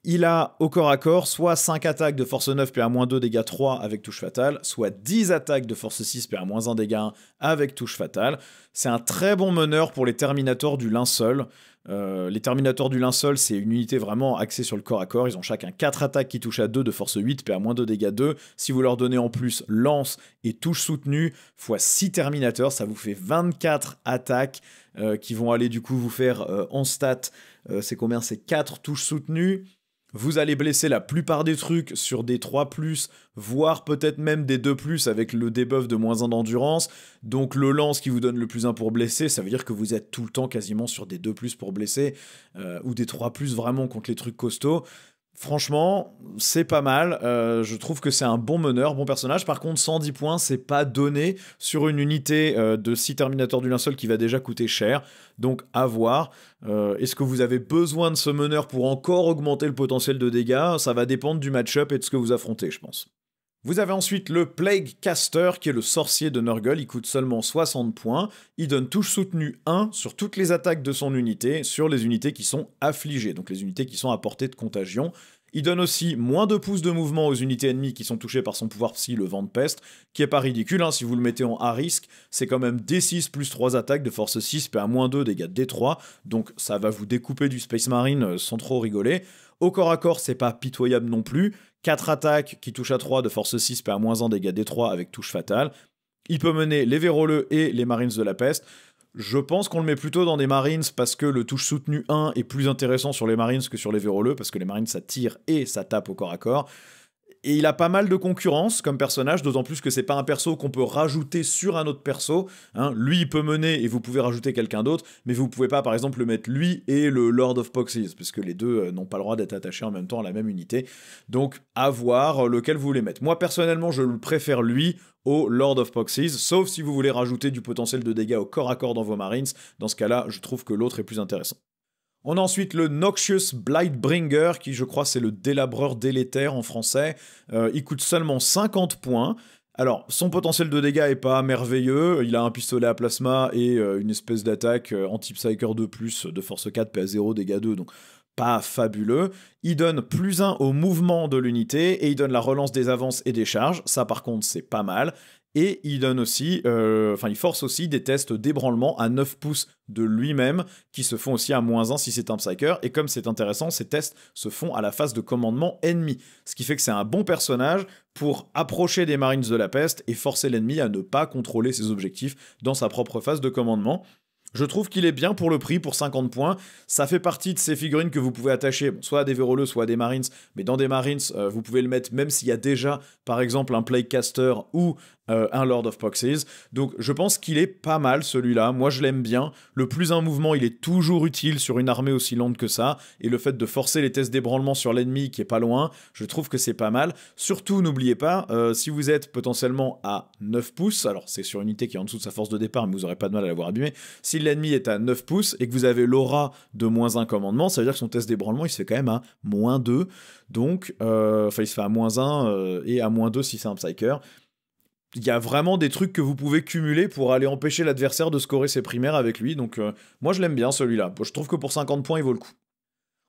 Il a au corps à corps soit 5 attaques de force 9 PA-2 dégâts 3 avec touche fatale, soit 10 attaques de force 6 PA-1 dégâts 1 avec touche fatale. C'est un très bon meneur pour les Terminators du linceul. Les Terminators du linceul, c'est une unité vraiment axée sur le corps à corps. Ils ont chacun 4 attaques qui touchent à 2 de force 8, PA-2 dégâts 2. Si vous leur donnez en plus lance et touche soutenue, x 6 Terminators, ça vous fait 24 attaques qui vont aller du coup vous faire en stats. C'est combien? C'est 4 touches soutenues. Vous allez blesser la plupart des trucs sur des 3+, voire peut-être même des 2+, avec le debuff de -1 d'endurance. Donc le lance qui vous donne le +1 pour blesser, ça veut dire que vous êtes tout le temps quasiment sur des 2+ pour blesser, ou des 3+ vraiment contre les trucs costauds. Franchement, c'est pas mal. Je trouve que c'est un bon meneur, bon personnage. Par contre, 110 points, c'est pas donné sur une unité de 6 Terminators du linceul qui va déjà coûter cher. Donc, à voir. Est-ce que vous avez besoin de ce meneur pour encore augmenter le potentiel de dégâts? Ça va dépendre du match-up et de ce que vous affrontez, je pense. Vous avez ensuite le Plague Caster, qui est le sorcier de Nurgle. Il coûte seulement 60 points. Il donne touche soutenue 1 sur toutes les attaques de son unité, sur les unités qui sont affligées, donc les unités qui sont à portée de contagion. Il donne aussi moins 2 pouces de mouvement aux unités ennemies qui sont touchées par son pouvoir psy, le vent de peste, qui est pas ridicule, hein, si vous le mettez en high risk, c'est quand même D6 plus 3 attaques de force 6, PA-2, dégâts de D3, donc ça va vous découper du Space Marine sans trop rigoler. Au corps à corps, c'est pas pitoyable non plus, 4 attaques qui touchent à 3 de force 6, PA-1, dégâts D3 avec touche fatale. Il peut mener les véroleux et les Marines de la Peste. Je pense qu'on le met plutôt dans des Marines parce que le touche soutenu 1 est plus intéressant sur les Marines que sur les véroleux, parce que les Marines ça tire et ça tape au corps à corps. Et il a pas mal de concurrence comme personnage, d'autant plus que c'est pas un perso qu'on peut rajouter sur un autre perso. Hein. Lui, il peut mener et vous pouvez rajouter quelqu'un d'autre, mais vous pouvez pas, par exemple, le mettre lui et le Lord of Poxes, parce que les deux n'ont pas le droit d'être attachés en même temps à la même unité. Donc, à voir lequel vous voulez mettre. Moi, personnellement, je le préfère lui au Lord of Poxes, sauf si vous voulez rajouter du potentiel de dégâts au corps à corps dans vos Marines. Dans ce cas-là, je trouve que l'autre est plus intéressant. On a ensuite le Noxious Blightbringer, qui je crois c'est le délabreur délétère en français. Il coûte seulement 50 points. Alors, son potentiel de dégâts est pas merveilleux. Il a un pistolet à plasma et une espèce d'attaque anti-psyker 2+, de force 4, PA0, dégâts 2, donc pas fabuleux. Il donne +1 au mouvement de l'unité et il donne la relance des avances et des charges. Ça, par contre, c'est pas mal. Et il donne aussi, il force aussi des tests d'ébranlement à 9 pouces de lui-même, qui se font aussi à -1 si c'est un Psyker. Et comme c'est intéressant, ces tests se font à la phase de commandement ennemi. Ce qui fait que c'est un bon personnage pour approcher des Marines de la Peste et forcer l'ennemi à ne pas contrôler ses objectifs dans sa propre phase de commandement. Je trouve qu'il est bien pour le prix, pour 50 points. Ça fait partie de ces figurines que vous pouvez attacher, soit à des véroleux, soit à des Marines. Mais dans des Marines, vous pouvez le mettre même s'il y a déjà, par exemple, un Plague Caster ou un Lord of Foxes. Donc je pense qu'il est pas mal celui-là, moi je l'aime bien. Le plus un mouvement, il est toujours utile sur une armée aussi lente que ça, et le fait de forcer les tests d'ébranlement sur l'ennemi qui est pas loin, je trouve que c'est pas mal. Surtout, n'oubliez pas, si vous êtes potentiellement à 9 pouces, alors c'est sur une unité qui est en dessous de sa force de départ, mais vous aurez pas de mal à l'avoir abîmé, si l'ennemi est à 9 pouces et que vous avez l'aura de -1 commandement, ça veut dire que son test d'ébranlement, il se fait quand même à -2, donc, il se fait à -1 et à -2 si c'est un Psyker. Il y a vraiment des trucs que vous pouvez cumuler pour aller empêcher l'adversaire de scorer ses primaires avec lui, donc moi je l'aime bien celui-là. Je trouve que pour 50 points, il vaut le coup.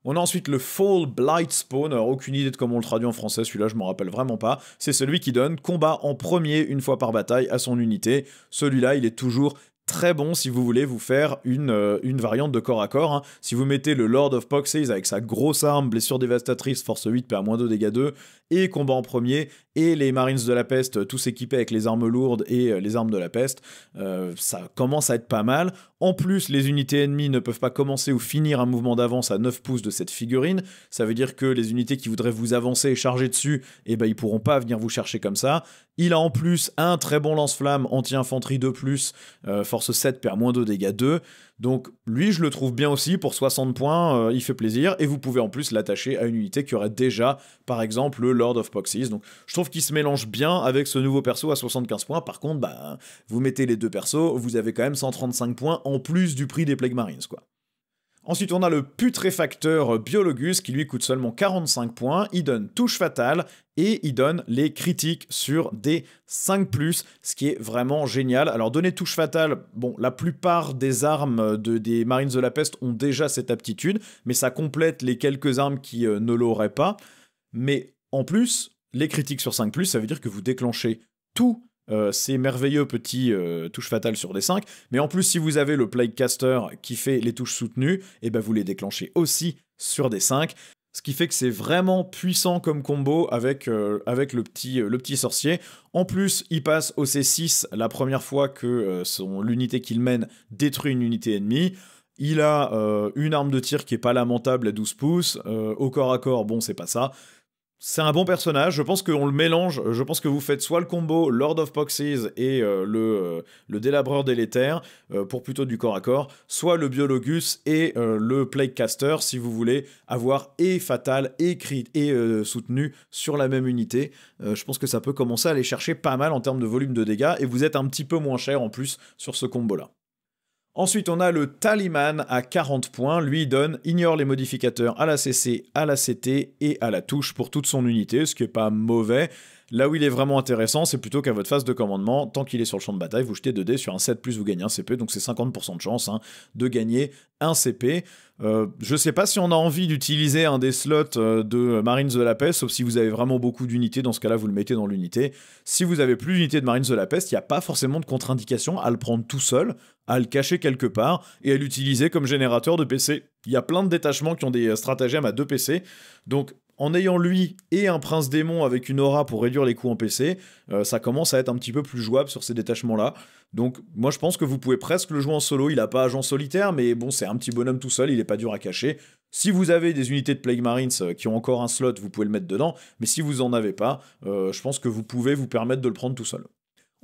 On a ensuite le Fall Blight Spawn, alors aucune idée de comment on le traduit en français, celui-là je m'en rappelle vraiment pas. C'est celui qui donne combat en premier une fois par bataille à son unité. Celui-là, il est toujours très bon si vous voulez vous faire une variante de corps à corps. Hein. Si vous mettez le Lord of Foxes avec sa grosse arme, blessure dévastatrice, force 8, PA-2, dégâts 2, et combat en premier, et les Marines de la Peste, tous équipés avec les armes lourdes et les armes de la Peste, ça commence à être pas mal. En plus, les unités ennemies ne peuvent pas commencer ou finir un mouvement d'avance à 9 pouces de cette figurine. Ça veut dire que les unités qui voudraient vous avancer et charger dessus, eh ben, ils pourront pas venir vous chercher comme ça. Il a en plus un très bon lance-flamme anti-infanterie 2+, force 7, PA-2, dégâts 2. Donc lui, je le trouve bien aussi, pour 60 points, il fait plaisir, et vous pouvez en plus l'attacher à une unité qui aurait déjà, par exemple, le Lord of Foxes. Donc je trouve qu'il se mélange bien avec ce nouveau perso à 75 points. Par contre, bah, vous mettez les deux persos, vous avez quand même 135 points en plus du prix des Plague Marines, quoi. Ensuite, on a le Putréfacteur Biologus qui lui coûte seulement 45 points. Il donne touche fatale et il donne les critiques sur des 5+, ce qui est vraiment génial. Alors, donner touche fatale, bon, la plupart des armes des Marines de la Peste ont déjà cette aptitude, mais ça complète les quelques armes qui ne l'auraient pas. Mais en plus, les critiques sur 5+, ça veut dire que vous déclenchez tout. Ces merveilleux petits touches fatales sur des 5, mais en plus si vous avez le Plaguecaster qui fait les touches soutenues, et ben vous les déclenchez aussi sur des 5, ce qui fait que c'est vraiment puissant comme combo avec le petit sorcier. En plus, il passe au C6 la première fois que l'unité qu'il mène détruit une unité ennemie. Il a une arme de tir qui est pas lamentable à 12 pouces, au corps à corps, bon c'est pas ça. C'est un bon personnage, je pense qu'on le mélange, je pense que vous faites soit le combo Lord of Foxes et le Délabreur délétère pour plutôt du corps à corps, soit le Biologus et le Plaguecaster si vous voulez avoir et fatal et crit et soutenu sur la même unité. Je pense que ça peut commencer à aller chercher pas mal en termes de volume de dégâts et vous êtes un petit peu moins cher en plus sur ce combo là. Ensuite, on a le Taliman à 40 points. Lui, il donne ignore les modificateurs à la CC, à la CT et à la touche pour toute son unité, ce qui est pas mauvais. Là où il est vraiment intéressant, c'est plutôt qu'à votre phase de commandement, tant qu'il est sur le champ de bataille, vous jetez 2 dés sur un 7+, vous gagnez un CP, donc c'est 50% de chance de gagner un CP. Je sais pas si on a envie d'utiliser un des slots de Marines de la Peste, sauf si vous avez vraiment beaucoup d'unités, dans ce cas-là vous le mettez dans l'unité. Si vous avez plus d'unités de Marines de la Peste, il n'y a pas forcément de contre-indication à le prendre tout seul, à le cacher quelque part, et à l'utiliser comme générateur de PC. Il y a plein de détachements qui ont des stratagèmes à 2 PC, donc en ayant lui et un prince démon avec une aura pour réduire les coûts en PC, ça commence à être un petit peu plus jouable sur ces détachements-là. Donc moi je pense que vous pouvez presque le jouer en solo, il a pas agent solitaire, mais bon c'est un petit bonhomme tout seul, il est pas dur à cacher. Si vous avez des unités de Plague Marines qui ont encore un slot, vous pouvez le mettre dedans, mais si vous en avez pas, je pense que vous pouvez vous permettre de le prendre tout seul.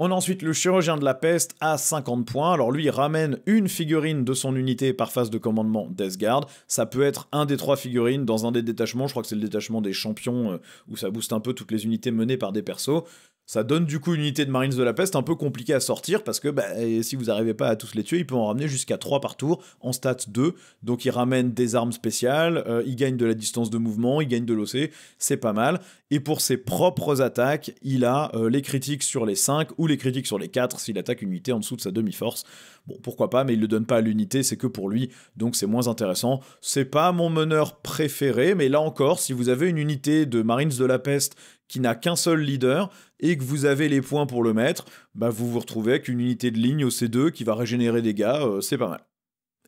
On a ensuite le Chirurgien de la Peste à 50 points. Alors lui, il ramène une figurine de son unité par phase de commandement Death Guard. Ça peut être un des 3 figurines dans un des détachements. Je crois que c'est le détachement des champions où ça booste un peu toutes les unités menées par des persos. Ça donne du coup une unité de Marines de la Peste un peu compliquée à sortir parce que si vous n'arrivez pas à tous les tuer, il peut en ramener jusqu'à 3 par tour en stats 2. Donc il ramène des armes spéciales, il gagne de la distance de mouvement, il gagne de l'OC, c'est pas mal. Et pour ses propres attaques, il a les critiques sur les 5 ou les critiques sur les 4 s'il attaque une unité en dessous de sa demi-force. Bon, pourquoi pas, mais il le donne pas à l'unité, c'est que pour lui, donc c'est moins intéressant. C'est pas mon meneur préféré, mais là encore, si vous avez une unité de Marines de la Peste qui n'a qu'un seul leader, et que vous avez les points pour le mettre, vous vous retrouvez avec une unité de ligne au C2 qui va régénérer des dégâts, c'est pas mal.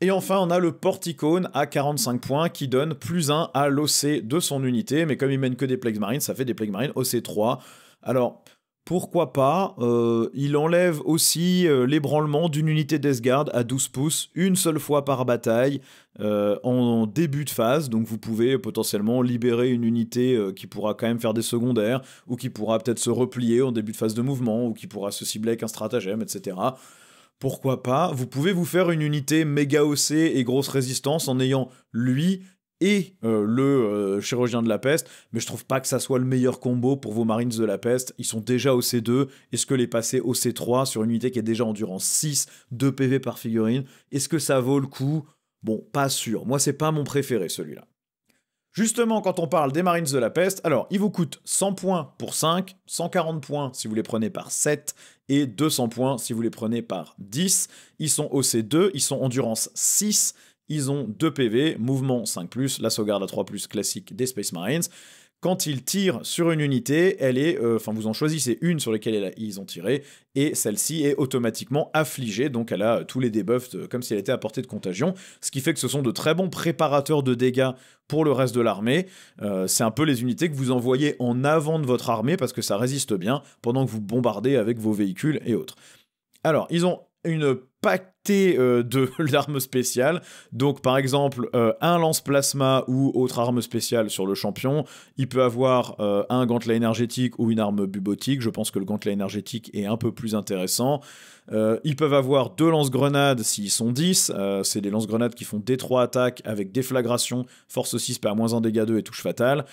Et enfin, on a le Porticone à 45 points qui donne +1 à l'OC de son unité, mais comme il mène que des Plague Marines, ça fait des Plague Marines OC3. Alors, Pourquoi pas, il enlève aussi l'ébranlement d'une unité Death Guard à 12 pouces, une seule fois par bataille, en début de phase, donc vous pouvez potentiellement libérer une unité qui pourra quand même faire des secondaires, ou qui pourra peut-être se replier en début de phase de mouvement, ou qui pourra se cibler avec un stratagème, etc. Pourquoi pas, vous pouvez vous faire une unité méga OC et grosse résistance en ayant lui et le chirurgien de la peste, mais je trouve pas que ça soit le meilleur combo pour vos Marines de la peste. Ils sont déjà au C2, est-ce que les passer au C3 sur une unité qui est déjà endurance 6, 2 PV par figurine, est-ce que ça vaut le coup? Bon, pas sûr, moi c'est pas mon préféré celui-là. Justement, quand on parle des Marines de la Peste, alors, ils vous coûtent 100 points pour 5, 140 points si vous les prenez par 7, et 200 points si vous les prenez par 10. Ils sont OC2, ils sont endurance 6, ils ont 2 PV, mouvement 5+, la sauvegarde à 3+, classique des Space Marines. Quand ils tirent sur une unité, elle est, vous en choisissez une sur laquelle ils ont tiré, et celle-ci est automatiquement affligée, donc elle a tous les debuffs comme si elle était à portée de contagion, ce qui fait que ce sont de très bons préparateurs de dégâts pour le reste de l'armée. C'est un peu les unités que vous envoyez en avant de votre armée, parce que ça résiste bien, pendant que vous bombardez avec vos véhicules et autres. Alors, ils ont une pactée de l'arme spéciale. Donc, par exemple, un lance-plasma ou autre arme spéciale sur le champion. Il peut avoir un gantelet énergétique ou une arme bubotique. Je pense que le gantelet énergétique est un peu plus intéressant. Ils peuvent avoir 2 lance-grenades s'ils sont 10. C'est des lance-grenades qui font D3 attaques avec déflagration, force 6, PA-1 dégâts 2 et touche fatale.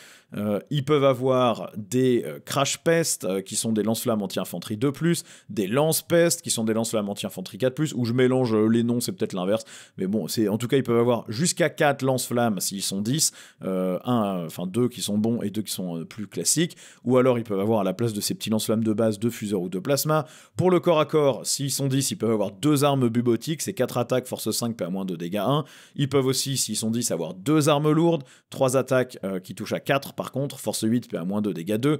Ils peuvent avoir des crash pest qui sont des lance-flammes anti-infanterie 2+, des lance-pest qui sont des lance-flammes anti-infanterie 4+, où je mélange les noms, c'est peut-être l'inverse, mais bon, en tout cas, ils peuvent avoir jusqu'à 4 lance-flammes s'ils sont 10, 2 qui sont bons et 2 qui sont plus classiques, ou alors ils peuvent avoir à la place de ces petits lance-flammes de base 2 fuseurs ou 2 plasma. Pour le corps à corps, s'ils sont 10, ils peuvent avoir 2 armes bubotiques, c'est 4 attaques, force 5, PA-2 dégâts 1. Ils peuvent aussi, s'ils sont 10, avoir 2 armes lourdes, 3 attaques qui touchent à 4 par contre, force 8, PA-2 dégâts 2.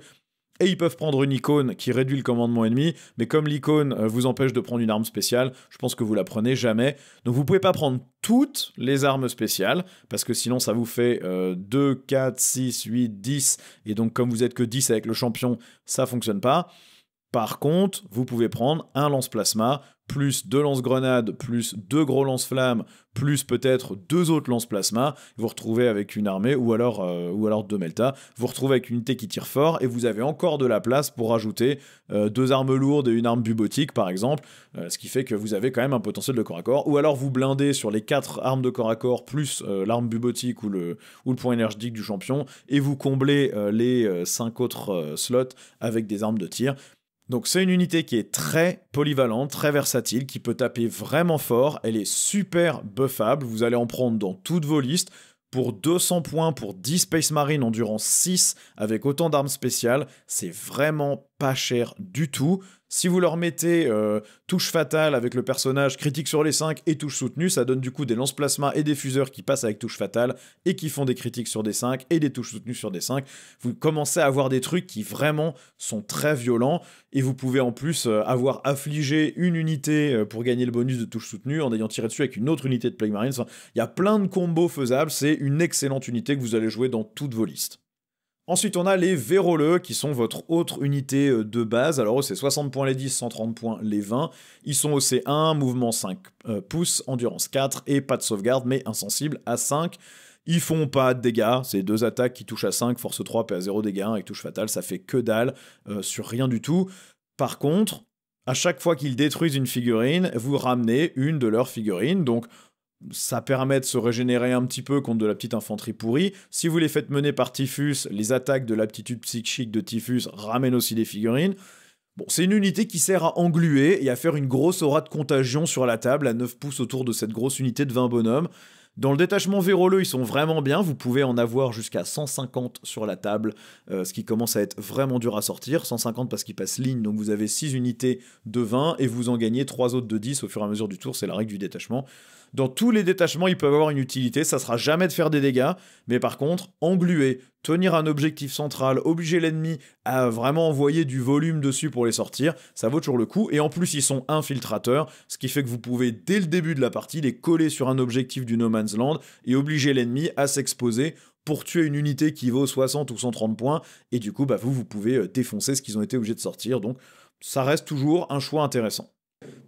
Et ils peuvent prendre une icône qui réduit le commandement ennemi, mais comme l'icône vous empêche de prendre une arme spéciale, je pense que vous la prenez jamais. Donc vous pouvez pas prendre toutes les armes spéciales, parce que sinon ça vous fait 2, 4, 6, 8, 10, et donc comme vous êtes que 10 avec le champion, ça fonctionne pas. Par contre, vous pouvez prendre un lance-plasma, plus 2 lance-grenades, plus 2 gros lance-flammes, plus peut-être 2 autres lance-plasma, vous retrouvez avec une armée, ou alors 2 Melta, vous retrouvez avec une unité qui tire fort, et vous avez encore de la place pour rajouter 2 armes lourdes et une arme bubotique, par exemple, ce qui fait que vous avez quand même un potentiel de corps à corps, ou alors vous blindez sur les 4 armes de corps à corps, plus l'arme bubotique ou le point énergétique du champion, et vous comblez les 5 autres slots avec des armes de tir. Donc c'est une unité qui est très polyvalente, très versatile, qui peut taper vraiment fort, elle est super buffable, vous allez en prendre dans toutes vos listes. Pour 200 points, pour 10 Space Marine endurance 6, avec autant d'armes spéciales, c'est vraiment pas cher du tout. Si vous leur mettez touche fatale avec le personnage, critique sur les 5 et touche soutenue, ça donne du coup des lance-plasma et des fuseurs qui passent avec touche fatale et qui font des critiques sur des 5 et des touches soutenues sur des 5. Vous commencez à avoir des trucs qui vraiment sont très violents et vous pouvez en plus avoir affligé une unité pour gagner le bonus de touche soutenue en ayant tiré dessus avec une autre unité de Plague Marines. Enfin, il y a plein de combos faisables, c'est une excellente unité que vous allez jouer dans toutes vos listes. Ensuite, on a les véroleux, qui sont votre autre unité de base. Alors eux, c'est 60 points les 10, 130 points les 20. Ils sont au C1, mouvement 5 pouces, endurance 4, et pas de sauvegarde, mais insensible à 5. Ils font pas de dégâts, c'est 2 attaques qui touchent à 5, force 3, PA0 dégâts 1 avec touche fatale, ça fait que dalle sur rien du tout. Par contre, à chaque fois qu'ils détruisent une figurine, vous ramenez une de leurs figurines, donc ça permet de se régénérer un petit peu contre de la petite infanterie pourrie. Si vous les faites mener par Typhus, les attaques de l'aptitude psychique de Typhus ramènent aussi des figurines. Bon, c'est une unité qui sert à engluer et à faire une grosse aura de contagion sur la table à 9 pouces autour de cette grosse unité de 20 bonhommes. Dans le détachement véroleux, ils sont vraiment bien, vous pouvez en avoir jusqu'à 150 sur la table, ce qui commence à être vraiment dur à sortir. 150 parce qu'ils passent ligne, donc vous avez 6 unités de 20 et vous en gagnez 3 autres de 10 au fur et à mesure du tour, c'est la règle du détachement. Dans tous les détachements, ils peuvent avoir une utilité, ça sera jamais de faire des dégâts, mais par contre, engluer, tenir un objectif central, obliger l'ennemi à vraiment envoyer du volume dessus pour les sortir, ça vaut toujours le coup, et en plus ils sont infiltrateurs, ce qui fait que vous pouvez dès le début de la partie les coller sur un objectif du No Man's Land et obliger l'ennemi à s'exposer pour tuer une unité qui vaut 60 ou 130 points, et du coup, bah, vous pouvez défoncer ce qu'ils ont été obligés de sortir, donc ça reste toujours un choix intéressant.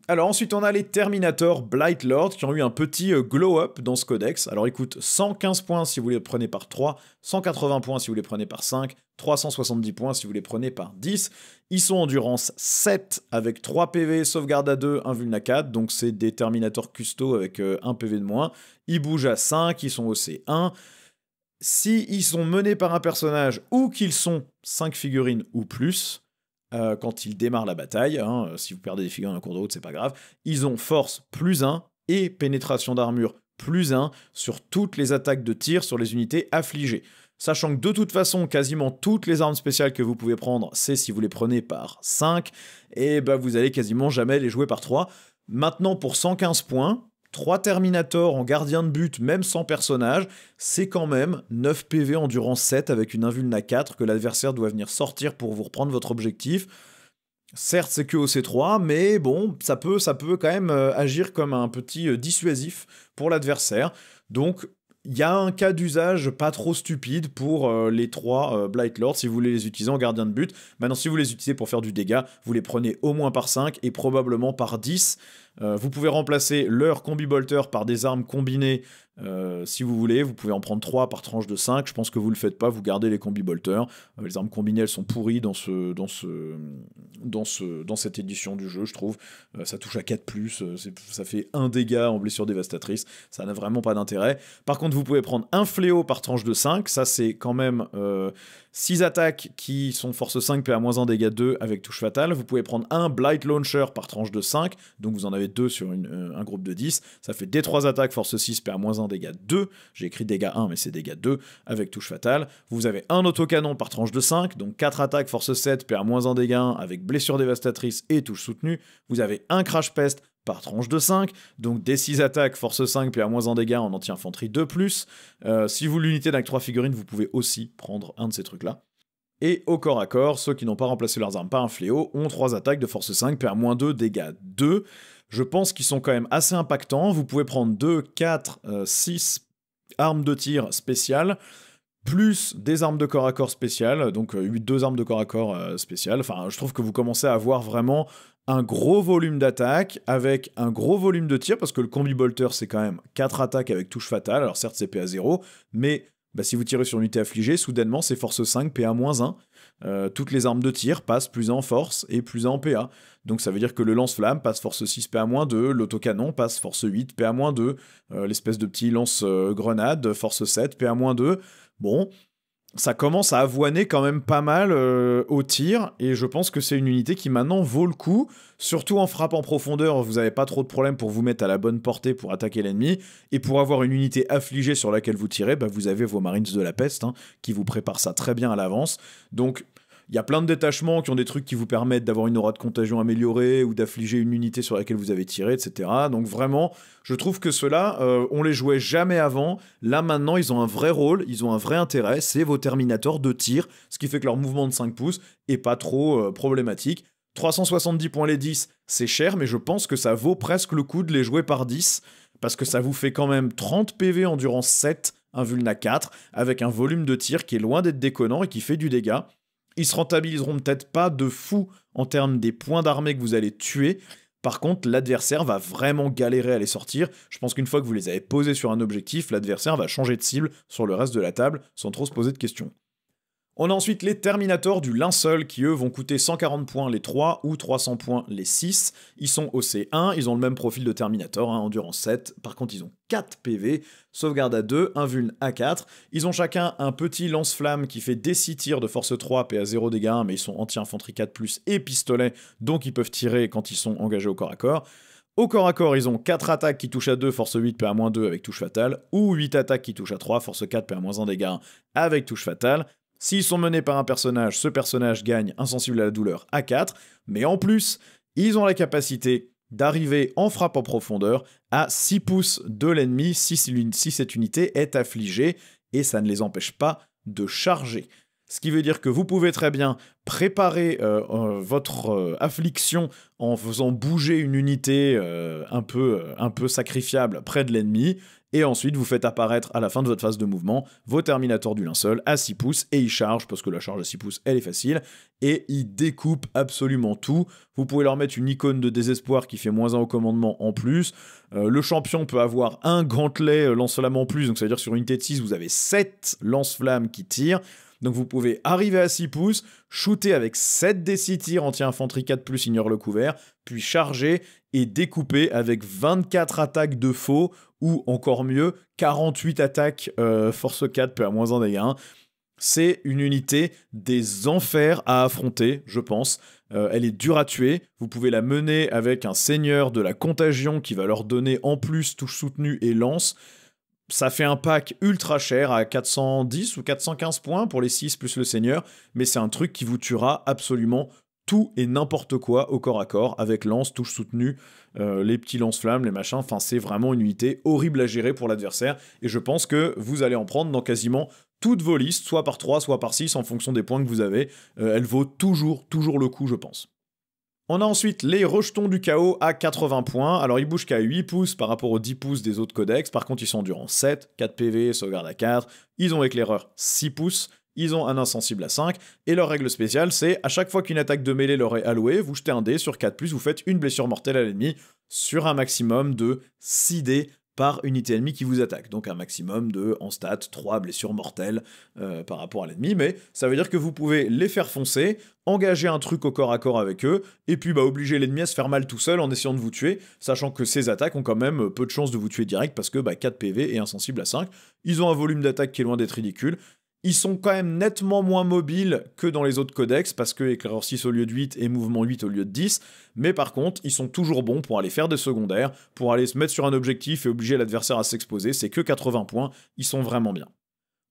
Alors ensuite on a les Terminator Blightlord qui ont eu un petit glow-up dans ce codex. Alors ils coûtent 115 points si vous les prenez par 3, 180 points si vous les prenez par 5, 370 points si vous les prenez par 10. Ils sont endurance 7 avec 3 PV, sauvegarde à 2, 1 vuln à 4, donc c'est des Terminator custo avec 1 PV de moins. Ils bougent à 5, ils sont au C1. Si ils sont menés par un personnage ou qu'ils sont 5 figurines ou plus, quand ils démarrent la bataille, hein, si vous perdez des figurines en cours de route, c'est pas grave, ils ont force plus 1 et pénétration d'armure plus 1 sur toutes les attaques de tir sur les unités affligées. Sachant que de toute façon, quasiment toutes les armes spéciales que vous pouvez prendre, c'est si vous les prenez par 5, et bah vous allez quasiment jamais les jouer par 3. Maintenant, pour 115 points, 3 Terminator en gardien de but, même sans personnage, c'est quand même 9 PV endurance 7 avec une invuln à 4 que l'adversaire doit venir sortir pour vous reprendre votre objectif. Certes, c'est que au C3, mais bon, ça peut quand même agir comme un petit dissuasif pour l'adversaire. Donc, il y a un cas d'usage pas trop stupide pour les 3 Blightlords si vous voulez les utiliser en gardien de but. Maintenant, si vous les utilisez pour faire du dégât, vous les prenez au moins par 5 et probablement par 10. Vous pouvez remplacer leur combi-bolter par des armes combinées si vous voulez. Vous pouvez en prendre 3 par tranche de 5. Je pense que vous le faites pas, vous gardez les combi-bolters. Les armes combinées, elles sont pourries dans cette édition du jeu, je trouve. Ça touche à 4+, ça fait 1 dégât en blessure dévastatrice. Ça n'a vraiment pas d'intérêt. Par contre, vous pouvez prendre un fléau par tranche de 5. Ça, c'est quand même 6 attaques qui sont force 5, PA-1, dégâts 2 avec touche fatale. Vous pouvez prendre un Blight Launcher par tranche de 5, donc vous en avez 2 sur un groupe de 10. Ça fait D3 attaques, force 6, PA-1, dégâts 2. J'ai écrit dégâts 1, mais c'est dégâts 2 avec touche fatale. Vous avez un autocanon par tranche de 5, donc 4 attaques, force 7, PA-1, dégâts 1 avec blessure dévastatrice et touche soutenue. Vous avez un Crash Pest par tranche de 5, donc des 6 attaques, force 5, PA-1 dégâts en anti-infanterie 2+. Si vous l'unité d'avec 3 figurines, vous pouvez aussi prendre un de ces trucs-là. Et au corps à corps, ceux qui n'ont pas remplacé leurs armes par un fléau ont 3 attaques de force 5, PA-2, dégâts 2. Je pense qu'ils sont quand même assez impactants. Vous pouvez prendre 2, 4, 6 armes de tir spéciales, plus des armes de corps à corps spéciales, donc 2 armes de corps à corps spéciales. Enfin, je trouve que vous commencez à avoir vraiment un gros volume d'attaque avec un gros volume de tir, parce que le combi-bolter, c'est quand même 4 attaques avec touche fatale. Alors certes, c'est PA0, mais bah, si vous tirez sur une unité affligée, soudainement, c'est force 5, PA-1. Toutes les armes de tir passent plus 1 en force et plus 1 en PA. Donc ça veut dire que le lance-flamme passe force 6, PA-2, l'autocanon passe force 8, PA-2, l'espèce de petit lance-grenade, force 7, PA-2. Bon, ça commence à avoiner quand même pas mal au tir, et je pense que c'est une unité qui maintenant vaut le coup, surtout en frappe en profondeur, vous n'avez pas trop de problème pour vous mettre à la bonne portée pour attaquer l'ennemi, et pour avoir une unité affligée sur laquelle vous tirez, bah vous avez vos Marines de la Peste, hein, qui vous préparent ça très bien à l'avance. Donc il y a plein de détachements qui ont des trucs qui vous permettent d'avoir une aura de contagion améliorée, ou d'affliger une unité sur laquelle vous avez tiré, etc. Donc vraiment, je trouve que ceux-là, on les jouait jamais avant. Là maintenant, ils ont un vrai rôle, ils ont un vrai intérêt, c'est vos Terminators de tir, ce qui fait que leur mouvement de 5 pouces est pas trop problématique. 370 points les 10, c'est cher, mais je pense que ça vaut presque le coup de les jouer par 10, parce que ça vous fait quand même 30 PV endurance 7, un vuln 4, avec un volume de tir qui est loin d'être déconnant et qui fait du dégât. Ils se rentabiliseront peut-être pas de fou en termes des points d'armée que vous allez tuer. Par contre, l'adversaire va vraiment galérer à les sortir. Je pense qu'une fois que vous les avez posés sur un objectif, l'adversaire va changer de cible sur le reste de la table sans trop se poser de questions. On a ensuite les Terminators du linceul qui, eux, vont coûter 140 points les 3 ou 300 points les 6. Ils sont au C1, ils ont le même profil de Terminator, hein, endurance 7. Par contre, ils ont 4 PV, sauvegarde à 2, un vuln à 4. Ils ont chacun un petit lance-flamme qui fait des 6 tirs de force 3, PA0 dégâts 1, mais ils sont anti-infanterie 4+, et pistolet, donc ils peuvent tirer quand ils sont engagés au corps à corps. Au corps à corps, ils ont 4 attaques qui touchent à 2, force 8, PA-2 avec touche fatale, ou 8 attaques qui touchent à 3, force 4, PA-1 dégâts 1 avec touche fatale. S'ils sont menés par un personnage, ce personnage gagne insensible à la douleur à 4, mais en plus, ils ont la capacité d'arriver en frappe en profondeur à 6 pouces de l'ennemi si cette unité est affligée, et ça ne les empêche pas de charger. Ce qui veut dire que vous pouvez très bien préparer votre affliction en faisant bouger une unité un peu sacrifiable près de l'ennemi, et ensuite vous faites apparaître à la fin de votre phase de mouvement vos Terminators du linceul à 6 pouces, et ils chargent, parce que la charge à 6 pouces elle est facile, et ils découpent absolument tout. Vous pouvez leur mettre une icône de désespoir qui fait -1 au commandement en plus. Le champion peut avoir un gantelet lance-flamme en plus, donc ça veut dire que sur une unité de 6 vous avez 7 lance-flammes qui tirent. Donc vous pouvez arriver à 6 pouces, shooter avec 7 D6 tirs anti-infanterie 4+, ignore le couvert, puis charger et découper avec 24 attaques de faux, ou encore mieux, 48 attaques force 4, PA-1 dégâts 1. C'est une unité des enfers à affronter, je pense. Elle est dure à tuer. Vous pouvez la mener avec un seigneur de la contagion qui va leur donner en plus touche soutenue et lance. Ça fait un pack ultra cher à 410 ou 415 points pour les 6 plus le seigneur, mais c'est un truc qui vous tuera absolument tout et n'importe quoi au corps à corps, avec lance, touche soutenue, les petits lance-flammes, les machins. Enfin, c'est vraiment une unité horrible à gérer pour l'adversaire, et je pense que vous allez en prendre dans quasiment toutes vos listes, soit par 3, soit par 6, en fonction des points que vous avez. Elle vaut toujours le coup, je pense. On a ensuite les rejetons du chaos à 80 points. Alors ils bougent qu'à 8 pouces par rapport aux 10 pouces des autres codex. Par contre ils sont endurants 7, 4 PV, sauvegarde à 4. Ils ont éclaireur 6 pouces. Ils ont un insensible à 5. Et leur règle spéciale c'est à chaque fois qu'une attaque de mêlée leur est allouée, vous jetez un dé sur 4+, vous faites une blessure mortelle à l'ennemi sur un maximum de 6 dés par unité ennemie qui vous attaque. Donc un maximum de, en stat, 3 blessures mortelles par rapport à l'ennemi. Mais ça veut dire que vous pouvez les faire foncer, engager un truc au corps à corps avec eux, et puis obliger l'ennemi à se faire mal tout seul en essayant de vous tuer, sachant que ces attaques ont quand même peu de chances de vous tuer direct, parce que 4 PV et insensible à 5. Ils ont un volume d'attaque qui est loin d'être ridicule. Ils sont quand même nettement moins mobiles que dans les autres codex, parce que éclaireur 6 au lieu de 8 et mouvement 8 au lieu de 10, mais par contre, ils sont toujours bons pour aller faire des secondaires, pour aller se mettre sur un objectif et obliger l'adversaire à s'exposer. C'est que 80 points, ils sont vraiment bien.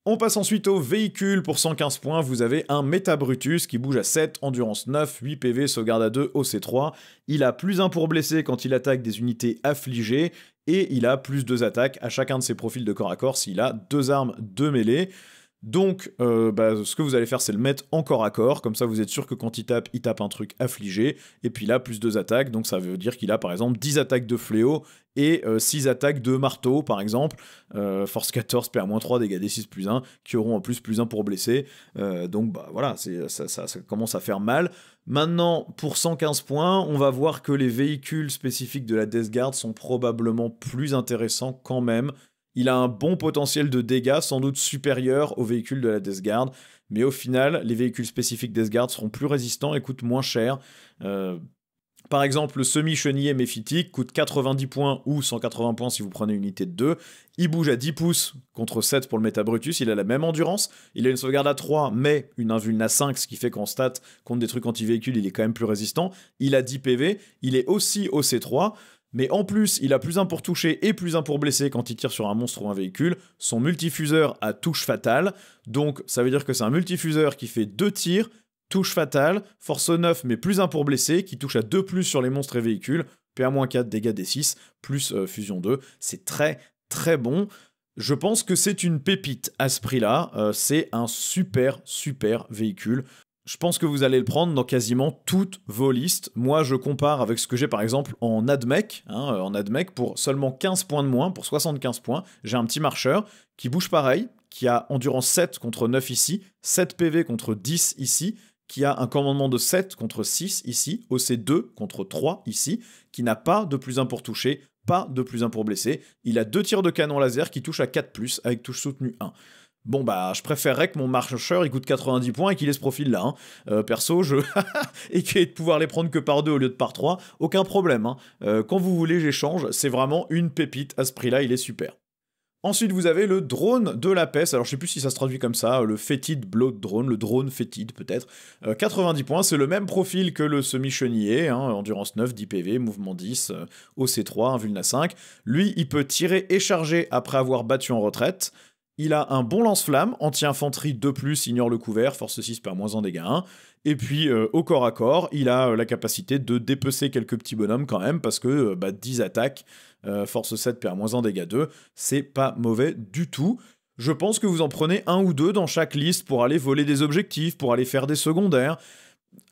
On passe ensuite au véhicule. Pour 115 points, vous avez un Métabrutus qui bouge à 7, endurance 9, 8 PV, sauvegarde à 2, OC3. Il a +1 pour blesser quand il attaque des unités affligées, et il a +2 attaques à chacun de ses profils de corps à corps s'il a 2 armes de mêlée. Donc, ce que vous allez faire, c'est le mettre en corps à corps, comme ça vous êtes sûr que quand il tape un truc affligé, et puis là, +2 attaques, donc ça veut dire qu'il a par exemple 10 attaques de fléau, et 6 attaques de marteau, par exemple, force 14, PA-3, dégâts D6 +1, qui auront en plus +1 pour blesser, donc voilà, ça commence à faire mal. Maintenant, pour 115 points, on va voir que les véhicules spécifiques de la Death Guard sont probablement plus intéressants quand même. Il a un bon potentiel de dégâts, sans doute supérieur aux véhicules de la Death Guard, mais au final, les véhicules spécifiques Death Guard seront plus résistants et coûtent moins cher. Par exemple, le semi-chenillé méphitique coûte 90 points ou 180 points si vous prenez une unité de 2. Il bouge à 10 pouces contre 7 pour le Métabrutus, il a la même endurance. Il a une sauvegarde à 3, mais une invuln à 5, ce qui fait qu'en stat, contre des trucs anti-véhicules, il est quand même plus résistant. Il a 10 PV, il est aussi OC3. Mais en plus, il a +1 pour toucher et +1 pour blesser quand il tire sur un monstre ou un véhicule. Son multifuseur a touche fatale, donc ça veut dire que c'est un multifuseur qui fait 2 tirs, touche fatale, force 9 mais +1 pour blesser, qui touche à 2+ sur les monstres et véhicules, PA-4, dégâts D6, plus fusion 2. C'est très bon. Je pense que c'est une pépite à ce prix-là. C'est un super véhicule. Je pense que vous allez le prendre dans quasiment toutes vos listes. Moi, je compare avec ce que j'ai par exemple en AdMech. En AdMech, pour seulement 15 points de moins, pour 75 points, j'ai un petit marcheur qui bouge pareil, qui a endurance 7 contre 9 ici, 7 PV contre 10 ici, qui a un commandement de 7 contre 6 ici, OC2 contre 3 ici, qui n'a pas de +1 pour toucher, pas de +1 pour blesser. Il a 2 tirs de canon laser qui touchent à 4+, avec touche soutenue 1. Bon je préférerais que mon marcheur il coûte 90 points et qu'il ait ce profil là. Perso, et qu'il ait de pouvoir les prendre que par 2 au lieu de par 3, aucun problème. Quand vous voulez, j'échange, c'est vraiment une pépite à ce prix-là, il est super. Ensuite, vous avez le drone de la peste. Alors, je sais plus si ça se traduit comme ça, le fétide blood drone, le drone fétide peut-être. 90 points, c'est le même profil que le semi-chenillé, endurance 9, 10 PV, mouvement 10, OC3, invuln 5. Lui, il peut tirer et charger après avoir battu en retraite. Il a un bon lance-flamme, anti-infanterie 2+, ignore le couvert, force 6, moins dégâts 1. Et puis, au corps à corps, il a la capacité de dépecer quelques petits bonhommes quand même, parce que 10 attaques, force 7, moins dégâts 2, c'est pas mauvais du tout. je pense que vous en prenez un ou deux dans chaque liste pour aller voler des objectifs, pour aller faire des secondaires.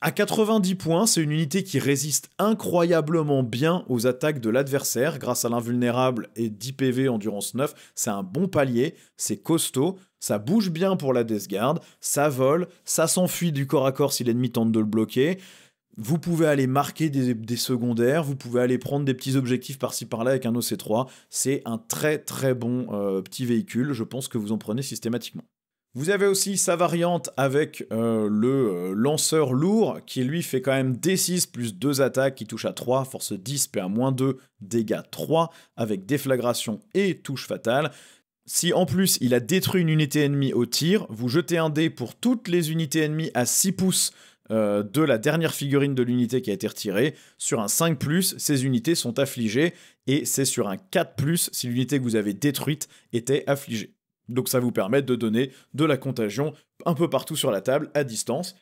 À 90 points, c'est une unité qui résiste incroyablement bien aux attaques de l'adversaire grâce à l'invulnérable et 10 PV endurance 9. C'est un bon palier, c'est costaud, ça bouge bien pour la Death Guard, ça vole, ça s'enfuit du corps à corps si l'ennemi tente de le bloquer. Vous pouvez aller marquer des secondaires, vous pouvez aller prendre des petits objectifs par-ci par-là avec un OC3. C'est un très très bon petit véhicule, je pense que vous en prenez systématiquement. Vous avez aussi sa variante avec le lanceur lourd qui lui fait quand même D6 plus 2 attaques qui touche à 3, force 10, PA-2, dégâts 3 avec déflagration et touche fatale. Si en plus il a détruit une unité ennemie au tir, vous jetez un dé pour toutes les unités ennemies à 6 pouces de la dernière figurine de l'unité qui a été retirée. Sur un 5+, ces unités sont affligées et c'est sur un 4+, si l'unité que vous avez détruite était affligée. Donc ça vous permet de donner de la contagion un peu partout sur la table, à distance.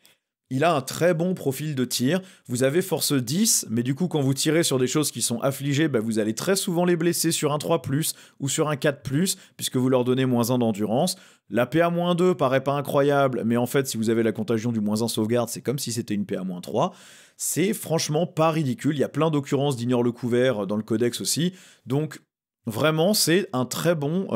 Il a un très bon profil de tir. Vous avez force 10, mais du coup, quand vous tirez sur des choses qui sont affligées, vous allez très souvent les blesser sur un 3+, ou sur un 4+, puisque vous leur donnez -1 d'endurance. La PA-2 paraît pas incroyable, mais en fait, si vous avez la contagion du -1 sauvegarde, c'est comme si c'était une PA-3. C'est franchement pas ridicule. Il y a plein d'occurrences d'Ignore le couvert dans le codex aussi. Donc, vraiment, c'est un très bon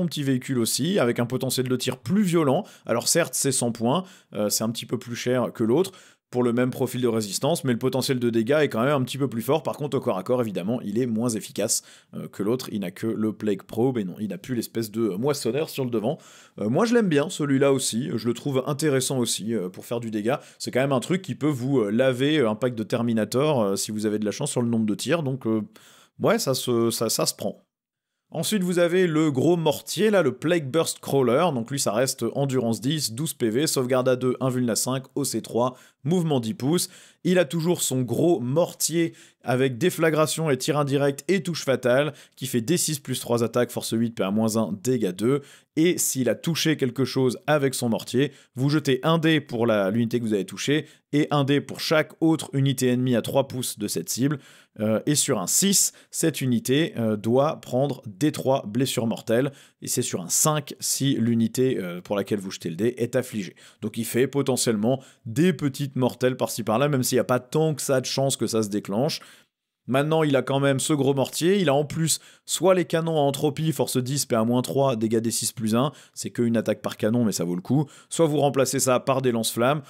petit véhicule aussi, avec un potentiel de tir plus violent. Alors certes, c'est 100 points, c'est un petit peu plus cher que l'autre, pour le même profil de résistance, mais le potentiel de dégâts est quand même un petit peu plus fort. Par contre, au corps à corps, évidemment, il est moins efficace que l'autre. Il n'a que le Plague Probe, et non, il n'a plus l'espèce de moissonneur sur le devant. Moi, je l'aime bien, celui-là aussi. Je le trouve intéressant aussi pour faire du dégât. C'est quand même un truc qui peut vous laver un pack de Terminator si vous avez de la chance sur le nombre de tirs. Donc, ouais, ça se prend. Ensuite, vous avez le gros mortier, là, le Plague Burst Crawler. Donc lui, ça reste endurance 10, 12 PV, sauvegarde à 2, invuln à 5, OC3, mouvement 10 pouces. Il a toujours son gros mortier avec déflagration et tir indirect et touche fatale, qui fait D6 plus 3 attaques, force 8, PA-1, dégâts 2. Et s'il a touché quelque chose avec son mortier, vous jetez un dé pour l'unité que vous avez touchée, et un dé pour chaque autre unité ennemie à 3 pouces de cette cible. Et sur un 6, cette unité doit prendre D3 blessures mortelles, et c'est sur un 5 si l'unité pour laquelle vous jetez le dé est affligée. Donc il fait potentiellement des petites mortelles par-ci par-là, même s'il n'y a pas tant que ça de chance que ça se déclenche. Maintenant, il a quand même ce gros mortier. Il a en plus soit les canons à entropie, force 10, PA-3, dégâts D6 plus 1, c'est qu'une attaque par canon, mais ça vaut le coup. Soit vous remplacez ça par des lance-flammes.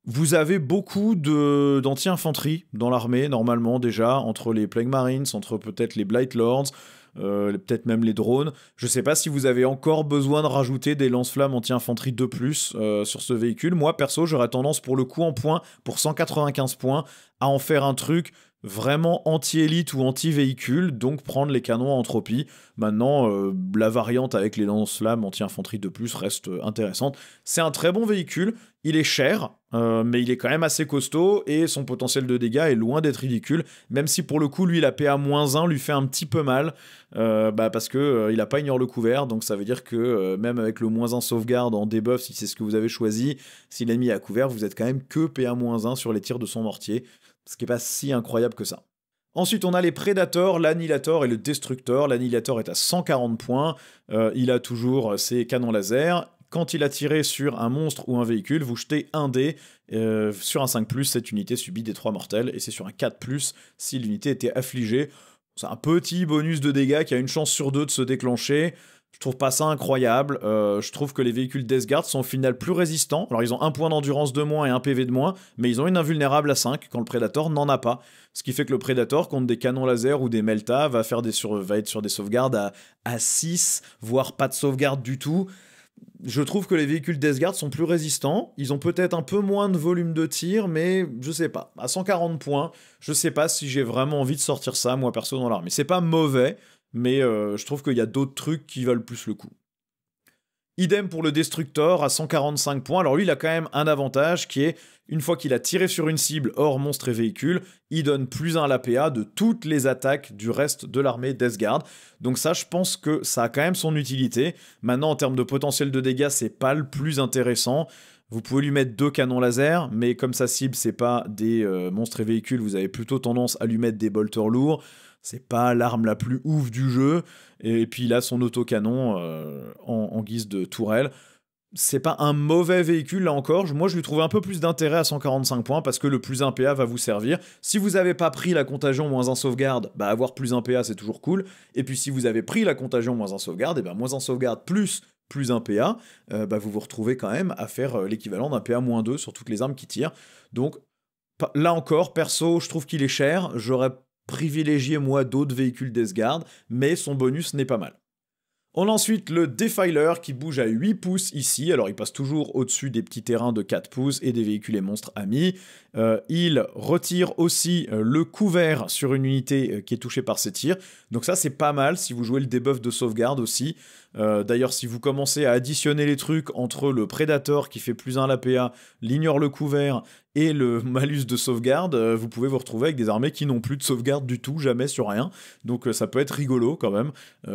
Vous avez beaucoup d'anti-infanterie dans l'armée, normalement, déjà, entre les Plague Marines, entre peut-être les Blight Lords, peut-être même les drones. Je sais pas si vous avez encore besoin de rajouter des lance-flammes anti-infanterie de plus sur ce véhicule. Moi, perso, j'aurais tendance, pour le coup en points, pour 195 points, à en faire un truc vraiment anti-élite ou anti-véhicule, donc prendre les canons à entropie. Maintenant, la variante avec les lance-flammes anti-infanterie de plus reste intéressante. C'est un très bon véhicule, il est cher, mais il est quand même assez costaud, et son potentiel de dégâts est loin d'être ridicule, même si pour le coup, lui, la PA-1 lui fait un petit peu mal, parce que il a pas Ignore le couvert, donc ça veut dire que même avec le -1 sauvegarde en debuff, si c'est ce que vous avez choisi, si l'ennemi est à couvert, vous êtes quand même que PA-1 sur les tirs de son mortier, ce qui n'est pas si incroyable que ça. Ensuite, on a les Predators, l'Annihilator et le Destructor. L'Annihilator est à 140 points, il a toujours ses canons laser. Quand il a tiré sur un monstre ou un véhicule, vous jetez un dé. Sur un 5+, cette unité subit des 3 mortels, et c'est sur un 4+, si l'unité était affligée. C'est un petit bonus de dégâts qui a une chance sur 2 de se déclencher. Je trouve pas ça incroyable. Je trouve que les véhicules Death Guard sont au final plus résistants. Alors ils ont un point d'endurance de moins et un PV de moins, mais ils ont une invulnérable à 5 quand le Predator n'en a pas. Ce qui fait que le Predator, contre des canons laser ou des Melta, va être sur des sauvegardes à 6, voire pas de sauvegarde du tout. Je trouve que les véhicules Death Guard sont plus résistants. Ils ont peut-être un peu moins de volume de tir, mais je sais pas. À 140 points, je sais pas si j'ai vraiment envie de sortir ça, moi perso, dans l'armée. C'est pas mauvais, mais je trouve qu'il y a d'autres trucs qui valent plus le coup. Idem pour le Destructor à 145 points. Alors lui, il a quand même un avantage qui est, une fois qu'il a tiré sur une cible hors monstre et véhicule, il donne +1 à l'APA de toutes les attaques du reste de l'armée Death Guard. Donc ça, je pense que ça a quand même son utilité. Maintenant, en termes de potentiel de dégâts, c'est pas le plus intéressant. Vous pouvez lui mettre 2 canons laser, mais comme sa cible, c'est pas des monstres et véhicules, vous avez plutôt tendance à lui mettre des bolters lourds. C'est pas l'arme la plus ouf du jeu. Et puis il a son autocanon en guise de tourelle. C'est pas un mauvais véhicule là encore, moi je lui trouvais un peu plus d'intérêt à 145 points parce que le plus 1 PA va vous servir. Si vous avez pas pris la contagion moins 1 sauvegarde, bah avoir plus 1 PA c'est toujours cool. Et puis si vous avez pris la contagion moins 1 sauvegarde, et bah moins 1 sauvegarde plus 1 PA, bah vous vous retrouvez quand même à faire l'équivalent d'un PA moins 2 sur toutes les armes qui tirent. Donc là encore, perso, je trouve qu'il est cher, j'aurais privilégié moi d'autres véhicules Death Guard, mais son bonus n'est pas mal. On a ensuite le Defiler qui bouge à 8 pouces ici, alors il passe toujours au-dessus des petits terrains de 4 pouces et des véhicules et monstres amis. Il retire aussi le couvert sur une unité qui est touchée par ses tirs, donc ça c'est pas mal si vous jouez le debuff de sauvegarde aussi. D'ailleurs si vous commencez à additionner les trucs entre le Predator qui fait plus 1 l'APA, l'ignore le couvert et le malus de sauvegarde, vous pouvez vous retrouver avec des armées qui n'ont plus de sauvegarde du tout, jamais sur rien. Donc ça peut être rigolo quand même,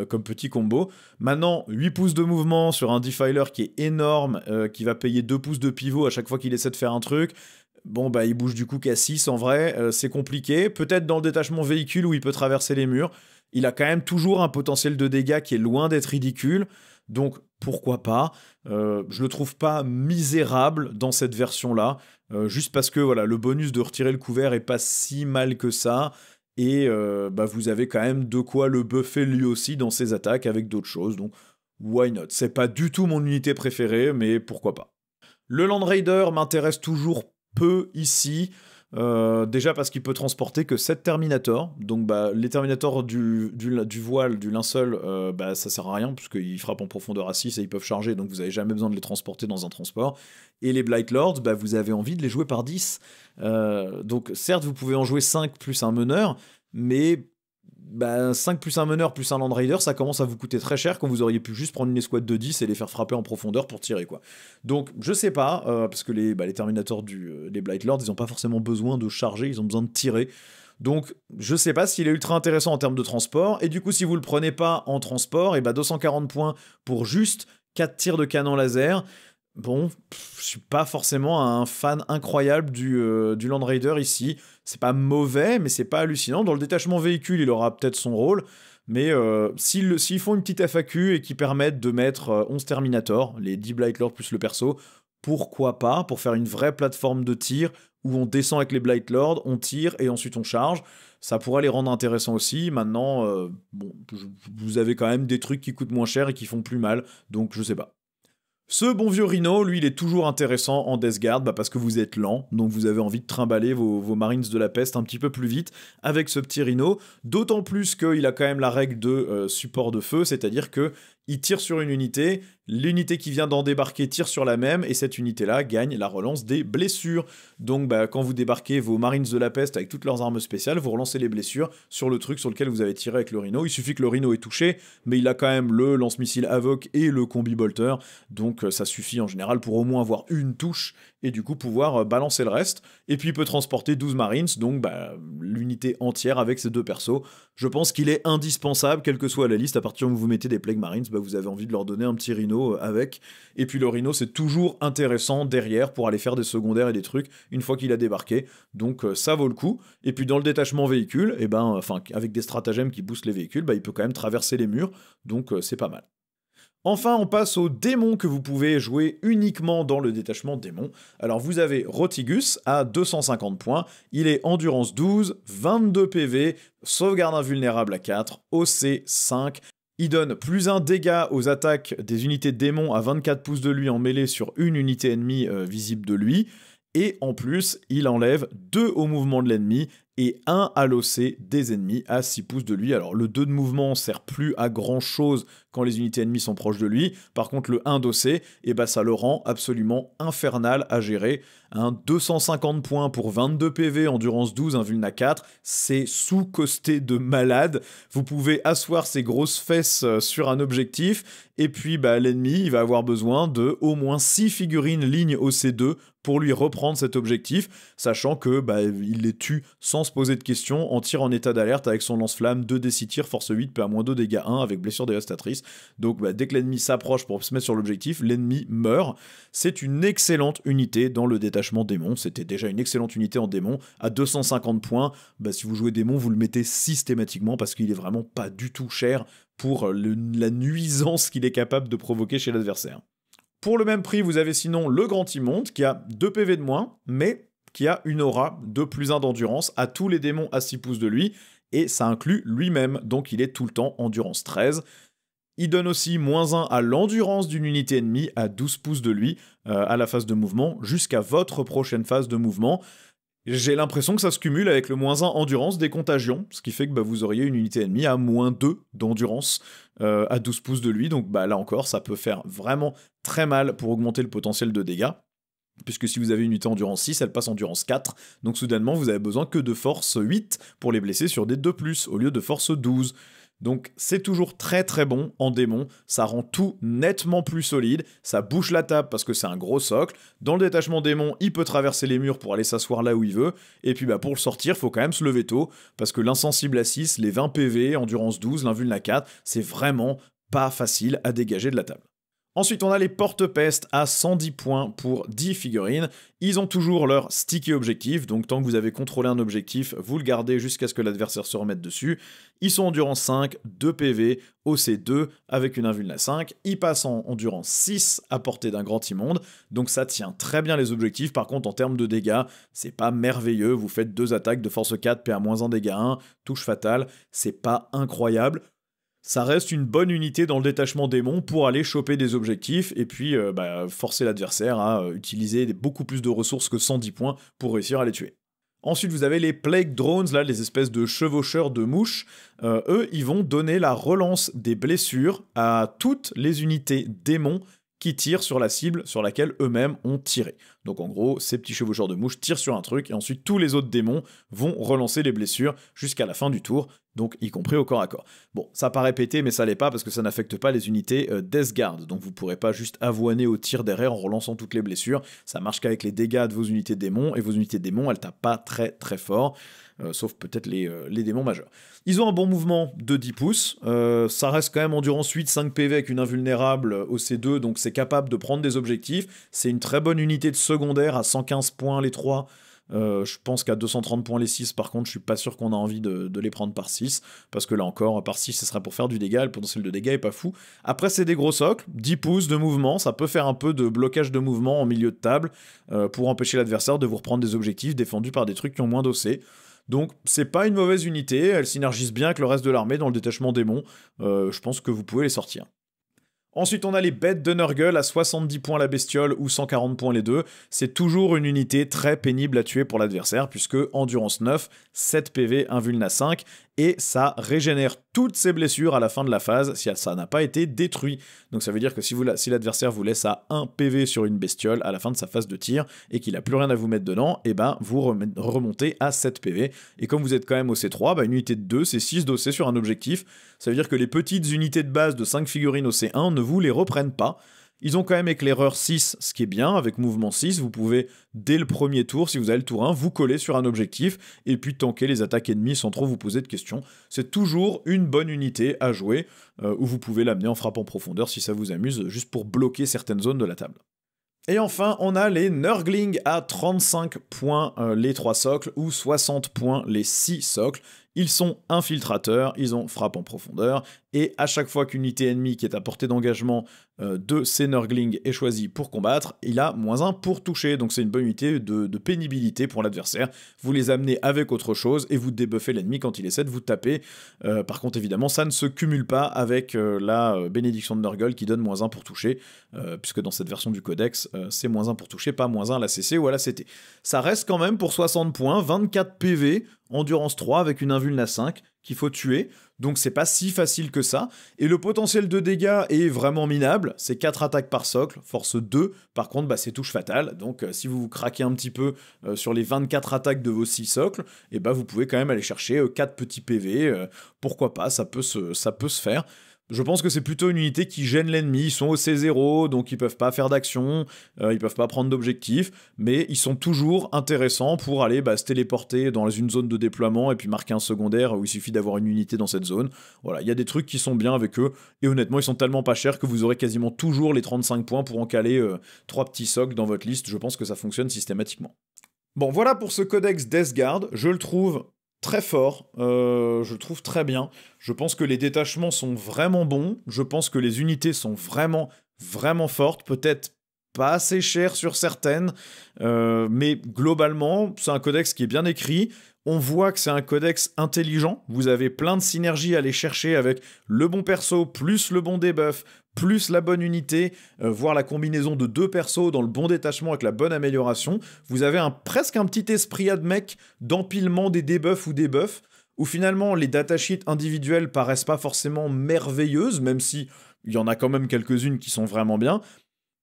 comme petit combo. Maintenant, 8 pouces de mouvement sur un Defiler qui est énorme, qui va payer 2 pouces de pivot à chaque fois qu'il essaie de faire un truc. Bon, bah il bouge du coup qu'à 6 en vrai, c'est compliqué. Peut-être dans le détachement véhicule où il peut traverser les murs. Il a quand même toujours un potentiel de dégâts qui est loin d'être ridicule. Donc pourquoi pas. Je le trouve pas misérable dans cette version-là. Juste parce que voilà, le bonus de retirer le couvert est pas si mal que ça. Et bah, vous avez quand même de quoi le buffer lui aussi dans ses attaques avec d'autres choses. Donc why not. C'est pas du tout mon unité préférée, mais pourquoi pas. Le Land Raider m'intéresse toujours peu ici. Déjà parce qu'il peut transporter que 7 Terminators, donc bah, les Terminators du voile, du linceul, bah, ça sert à rien, puisqu'ils frappent en profondeur à 6 et ils peuvent charger, donc vous avez jamais besoin de les transporter dans un transport. Et les Blight Lords, bah, vous avez envie de les jouer par 10. Donc certes, vous pouvez en jouer 5 plus un meneur, mais bah, 5 plus un meneur plus un Land Raider, ça commence à vous coûter très cher quand vous auriez pu juste prendre une escouade de 10 et les faire frapper en profondeur pour tirer, quoi. Donc, je sais pas, parce que les Terminators les Blight Lords, ils ont pas forcément besoin de charger, ils ont besoin de tirer. Donc, je sais pas s'il est ultra intéressant en termes de transport, et du coup, si vous le prenez pas en transport, et bah 240 points pour juste 4 tirs de canon laser. Bon, je suis pas forcément un fan incroyable du Land Raider ici. C'est pas mauvais, mais c'est pas hallucinant. Dans le détachement véhicule, il aura peut-être son rôle. Mais s'ils font une petite FAQ et qui permettent de mettre 11 Terminator, les 10 Blight Lords plus le perso, pourquoi pas, pour faire une vraie plateforme de tir où on descend avec les Blight Lords, on tire et ensuite on charge. Ça pourrait les rendre intéressants aussi. Maintenant, bon, vous avez quand même des trucs qui coûtent moins cher et qui font plus mal, donc je sais pas. Ce bon vieux Rhino, lui, il est toujours intéressant en Death Guard, bah parce que vous êtes lent, donc vous avez envie de trimballer vos Marines de la peste un petit peu plus vite avec ce petit Rhino, d'autant plus qu'il a quand même la règle de support de feu, c'est-à-dire que il tire sur une unité, l'unité qui vient d'en débarquer tire sur la même, et cette unité-là gagne la relance des blessures. Donc bah, quand vous débarquez vos Marines de la peste avec toutes leurs armes spéciales, vous relancez les blessures sur le truc sur lequel vous avez tiré avec le Rhino. Il suffit que le Rhino ait touché, mais il a quand même le lance-missile Havoc et le combi bolter, donc ça suffit en général pour au moins avoir une touche, et du coup pouvoir balancer le reste. Et puis il peut transporter 12 Marines, donc bah, l'unité entière avec ces deux persos. Je pense qu'il est indispensable, quelle que soit la liste, à partir du moment où vous mettez des Plague Marines, bah, vous avez envie de leur donner un petit Rhino avec. Et puis le Rhino, c'est toujours intéressant derrière pour aller faire des secondaires et des trucs une fois qu'il a débarqué. Donc ça vaut le coup. Et puis dans le détachement véhicule, et ben, enfin, avec des stratagèmes qui boostent les véhicules, bah, il peut quand même traverser les murs. Donc c'est pas mal. Enfin, on passe au démon que vous pouvez jouer uniquement dans le détachement démon. Alors vous avez Rotigus à 250 points, il est endurance 12, 22 PV, sauvegarde invulnérable à 4, OC 5. Il donne plus 1 dégât aux attaques des unités démons à 24 pouces de lui en mêlée sur une unité ennemie visible de lui. Et en plus, il enlève 2 au mouvement de l'ennemi et 1 à l'OC des ennemis à 6 pouces de lui. Alors le 2 de mouvement sert plus à grand chose quand les unités ennemies sont proches de lui. Par contre le 1 d'OC, eh ben, ça le rend absolument infernal à gérer. 250 points pour 22 PV, endurance 12, invulna 4, c'est sous-costé de malade. Vous pouvez asseoir ses grosses fesses sur un objectif, et puis bah, l'ennemi il va avoir besoin de au moins 6 figurines ligne OC2 pour lui reprendre cet objectif, sachant que bah, il les tue sans se poser de questions, en tir en état d'alerte avec son lance-flamme, 2d6 tir, force 8, PA-2, dégâts 1 avec blessure dévastatrice. Donc dès que l'ennemi s'approche pour se mettre sur l'objectif, l'ennemi meurt. C'est une excellente unité dans le détachement démon. C'était déjà une excellente unité en démon. À 250 points, si vous jouez démon, vous le mettez systématiquement parce qu'il est vraiment pas du tout cher pour la nuisance qu'il est capable de provoquer chez l'adversaire. Pour le même prix, vous avez sinon le Grand Immonde qui a 2 PV de moins, mais qui a une aura de +1 d'endurance à tous les démons à 6 pouces de lui, et ça inclut lui-même, donc il est tout le temps endurance 13. Il donne aussi -1 à l'endurance d'une unité ennemie à 12 pouces de lui à la phase de mouvement, jusqu'à votre prochaine phase de mouvement. J'ai l'impression que ça se cumule avec le -1 endurance des contagions, ce qui fait que vous auriez une unité ennemie à -2 d'endurance à 12 pouces de lui, donc là encore, ça peut faire vraiment très mal pour augmenter le potentiel de dégâts. Puisque si vous avez une unité endurance 6, elle passe endurance 4, donc soudainement vous avez besoin que de force 8 pour les blesser sur des 2+, au lieu de force 12. Donc c'est toujours très très bon en démon, ça rend tout nettement plus solide, ça bouche la table parce que c'est un gros socle, dans le détachement démon, il peut traverser les murs pour aller s'asseoir là où il veut, et puis pour le sortir, faut quand même se lever tôt, parce que l'insensible à 6, les 20 PV, endurance 12, l'invuln à 4, c'est vraiment pas facile à dégager de la table. Ensuite, on a les porte-peste à 110 points pour 10 figurines. Ils ont toujours leur sticky objectif, donc tant que vous avez contrôlé un objectif, vous le gardez jusqu'à ce que l'adversaire se remette dessus. Ils sont endurance 5, 2 PV, OC2 avec une invuln à 5. Ils passent en endurance 6 à portée d'un Grand Immonde, donc ça tient très bien les objectifs. Par contre, en termes de dégâts, c'est pas merveilleux. Vous faites 2 attaques de force 4, PA-1, dégâts 1, touche fatale. C'est pas incroyable. Ça reste une bonne unité dans le détachement démon pour aller choper des objectifs et puis forcer l'adversaire à utiliser beaucoup plus de ressources que 110 points pour réussir à les tuer. Ensuite, vous avez les Plague Drones, là, les espèces de chevaucheurs de mouches. Eux, ils vont donner la relance des blessures à toutes les unités démons qui tirent sur la cible sur laquelle eux-mêmes ont tiré. Donc en gros, ces petits chevaucheurs de mouches tirent sur un truc, et ensuite tous les autres démons vont relancer les blessures jusqu'à la fin du tour, donc y compris au corps à corps. Bon, ça paraît pété, mais ça l'est pas, parce que ça n'affecte pas les unités Death Guard, donc vous pourrez pas juste avoiner au tir derrière en relançant toutes les blessures, ça marche qu'avec les dégâts de vos unités démons, et vos unités démons, elles tapent pas très très fort, sauf peut-être les démons majeurs. Ils ont un bon mouvement de 10 pouces, ça reste quand même endurance 8, 5 PV avec une invulnérable au C2, donc c'est capable de prendre des objectifs, c'est une très bonne unité de secondaire à 115 points les 3, je pense qu'à 230 points les 6, par contre, je suis pas sûr qu'on a envie de les prendre par 6, parce que là encore, par 6, ce serait pour faire du dégât, le potentiel de dégât est pas fou. Après, c'est des gros socles, 10 pouces de mouvement, ça peut faire un peu de blocage de mouvement en milieu de table, pour empêcher l'adversaire de vous reprendre des objectifs défendus par des trucs qui ont moins d'OC. Donc, c'est pas une mauvaise unité, elle synergise bien avec le reste de l'armée dans le détachement démon, je pense que vous pouvez les sortir. Ensuite, on a les bêtes de Nurgle à 70 points la bestiole ou 140 points les deux. C'est toujours une unité très pénible à tuer pour l'adversaire, puisque endurance 9, 7 PV, invuln à 5, et ça régénère toutes ses blessures à la fin de la phase si ça n'a pas été détruit. Donc ça veut dire que si l'adversaire vous laisse à 1 PV sur une bestiole à la fin de sa phase de tir, et qu'il n'a plus rien à vous mettre dedans, et vous remontez à 7 PV. Et comme vous êtes quand même au C3, une unité de 2, c'est 6 d'OC sur un objectif. Ça veut dire que les petites unités de base de 5 figurines au C1 ne vous les reprennent pas. Ils ont quand même éclaireur 6, ce qui est bien, avec mouvement 6, vous pouvez, dès le premier tour, si vous avez le tour 1, vous coller sur un objectif, et puis tanker les attaques ennemies sans trop vous poser de questions. C'est toujours une bonne unité à jouer, où vous pouvez l'amener en frappe en profondeur si ça vous amuse, juste pour bloquer certaines zones de la table. Et enfin, on a les Nurglings à 35 points les 3 socles, ou 60 points les 6 socles. Ils sont infiltrateurs, ils ont frappe en profondeur, et à chaque fois qu'une unité ennemie qui est à portée d'engagement de ces Nurglings est choisie pour combattre, il a -1 pour toucher, donc c'est une bonne unité de pénibilité pour l'adversaire. Vous les amenez avec autre chose, et vous débuffez l'ennemi quand il essaie de vous taper. Par contre, évidemment, ça ne se cumule pas avec la bénédiction de Nurgle qui donne -1 pour toucher, puisque dans cette version du codex, c'est -1 pour toucher, pas -1 à la CC ou à la CT. Ça reste quand même pour 60 points, 24 PV, endurance 3 avec une invuln à 5 qu'il faut tuer, donc c'est pas si facile que ça, et le potentiel de dégâts est vraiment minable, c'est 4 attaques par socle, force 2, par contre c'est touche fatale, donc si vous vous craquez un petit peu sur les 24 attaques de vos 6 socles, et vous pouvez quand même aller chercher 4 petits PV, pourquoi pas, ça peut se faire. Je pense que c'est plutôt une unité qui gêne l'ennemi. Ils sont au C0, donc ils peuvent pas faire d'action, ils peuvent pas prendre d'objectifs, mais ils sont toujours intéressants pour aller se téléporter dans une zone de déploiement et puis marquer un secondaire où il suffit d'avoir une unité dans cette zone. Voilà, il y a des trucs qui sont bien avec eux, et honnêtement, ils sont tellement pas chers que vous aurez quasiment toujours les 35 points pour en caler 3 petits socs dans votre liste. Je pense que ça fonctionne systématiquement. Bon, voilà pour ce codex Death Guard. Je le trouve très fort, je le trouve très bien. Je pense que les détachements sont vraiment bons, je pense que les unités sont vraiment, vraiment fortes, peut-être pas assez chères sur certaines, mais globalement, c'est un codex qui est bien écrit. On voit que c'est un codex intelligent, vous avez plein de synergies à aller chercher avec le bon perso, plus le bon debuff, plus la bonne unité, voire la combinaison de 2 persos dans le bon détachement avec la bonne amélioration. Vous avez presque un petit esprit admech d'empilement des debuffs ou des buffs, où finalement les datasheets individuels paraissent pas forcément merveilleuses, même si il y en a quand même quelques-unes qui sont vraiment bien.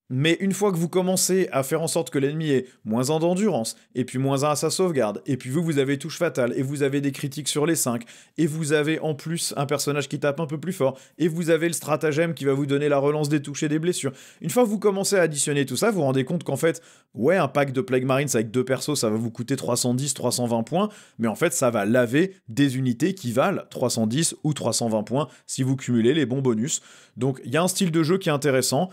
Mais une fois que vous commencez à faire en sorte que l'ennemi ait moins 1 d'endurance, et puis moins 1 à sa sauvegarde, et puis vous avez touche fatale, et vous avez des critiques sur les 5, et vous avez en plus un personnage qui tape un peu plus fort, et vous avez le stratagème qui va vous donner la relance des touches et des blessures. Une fois que vous commencez à additionner tout ça, vous vous rendez compte qu'en fait, ouais, un pack de Plague Marines avec 2 persos, ça va vous coûter 310, 320 points, mais en fait, ça va laver des unités qui valent 310 ou 320 points si vous cumulez les bons bonus. Donc, il y a un style de jeu qui est intéressant.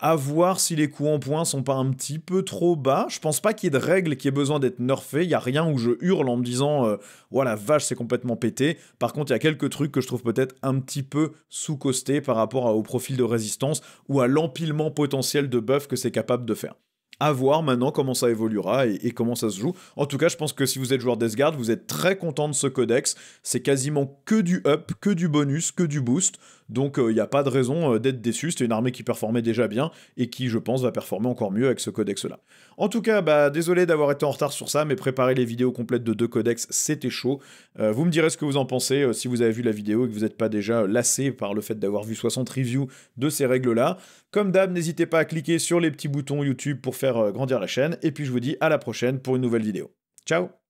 À voir si les coups en points sont pas un petit peu trop bas. Je pense pas qu'il y ait de règles qui aient besoin d'être nerfées. Il y a rien où je hurle en me disant oh la vache, c'est complètement pété. Par contre, il y a quelques trucs que je trouve peut-être un petit peu sous-costés par rapport au profil de résistance ou à l'empilement potentiel de buffs que c'est capable de faire. À voir maintenant comment ça évoluera et comment ça se joue. En tout cas, je pense que si vous êtes joueur Death Guard, vous êtes très content de ce codex. C'est quasiment que du up, que du bonus, que du boost. Donc il n'y a pas de raison d'être déçu. C'était une armée qui performait déjà bien et qui, je pense, va performer encore mieux avec ce codex-là. En tout cas, désolé d'avoir été en retard sur ça, mais préparer les vidéos complètes de 2 codex, c'était chaud. Vous me direz ce que vous en pensez si vous avez vu la vidéo et que vous n'êtes pas déjà lassé par le fait d'avoir vu 60 reviews de ces règles-là. Comme d'hab, n'hésitez pas à cliquer sur les petits boutons YouTube pour faire grandir la chaîne. Et puis je vous dis à la prochaine pour une nouvelle vidéo. Ciao!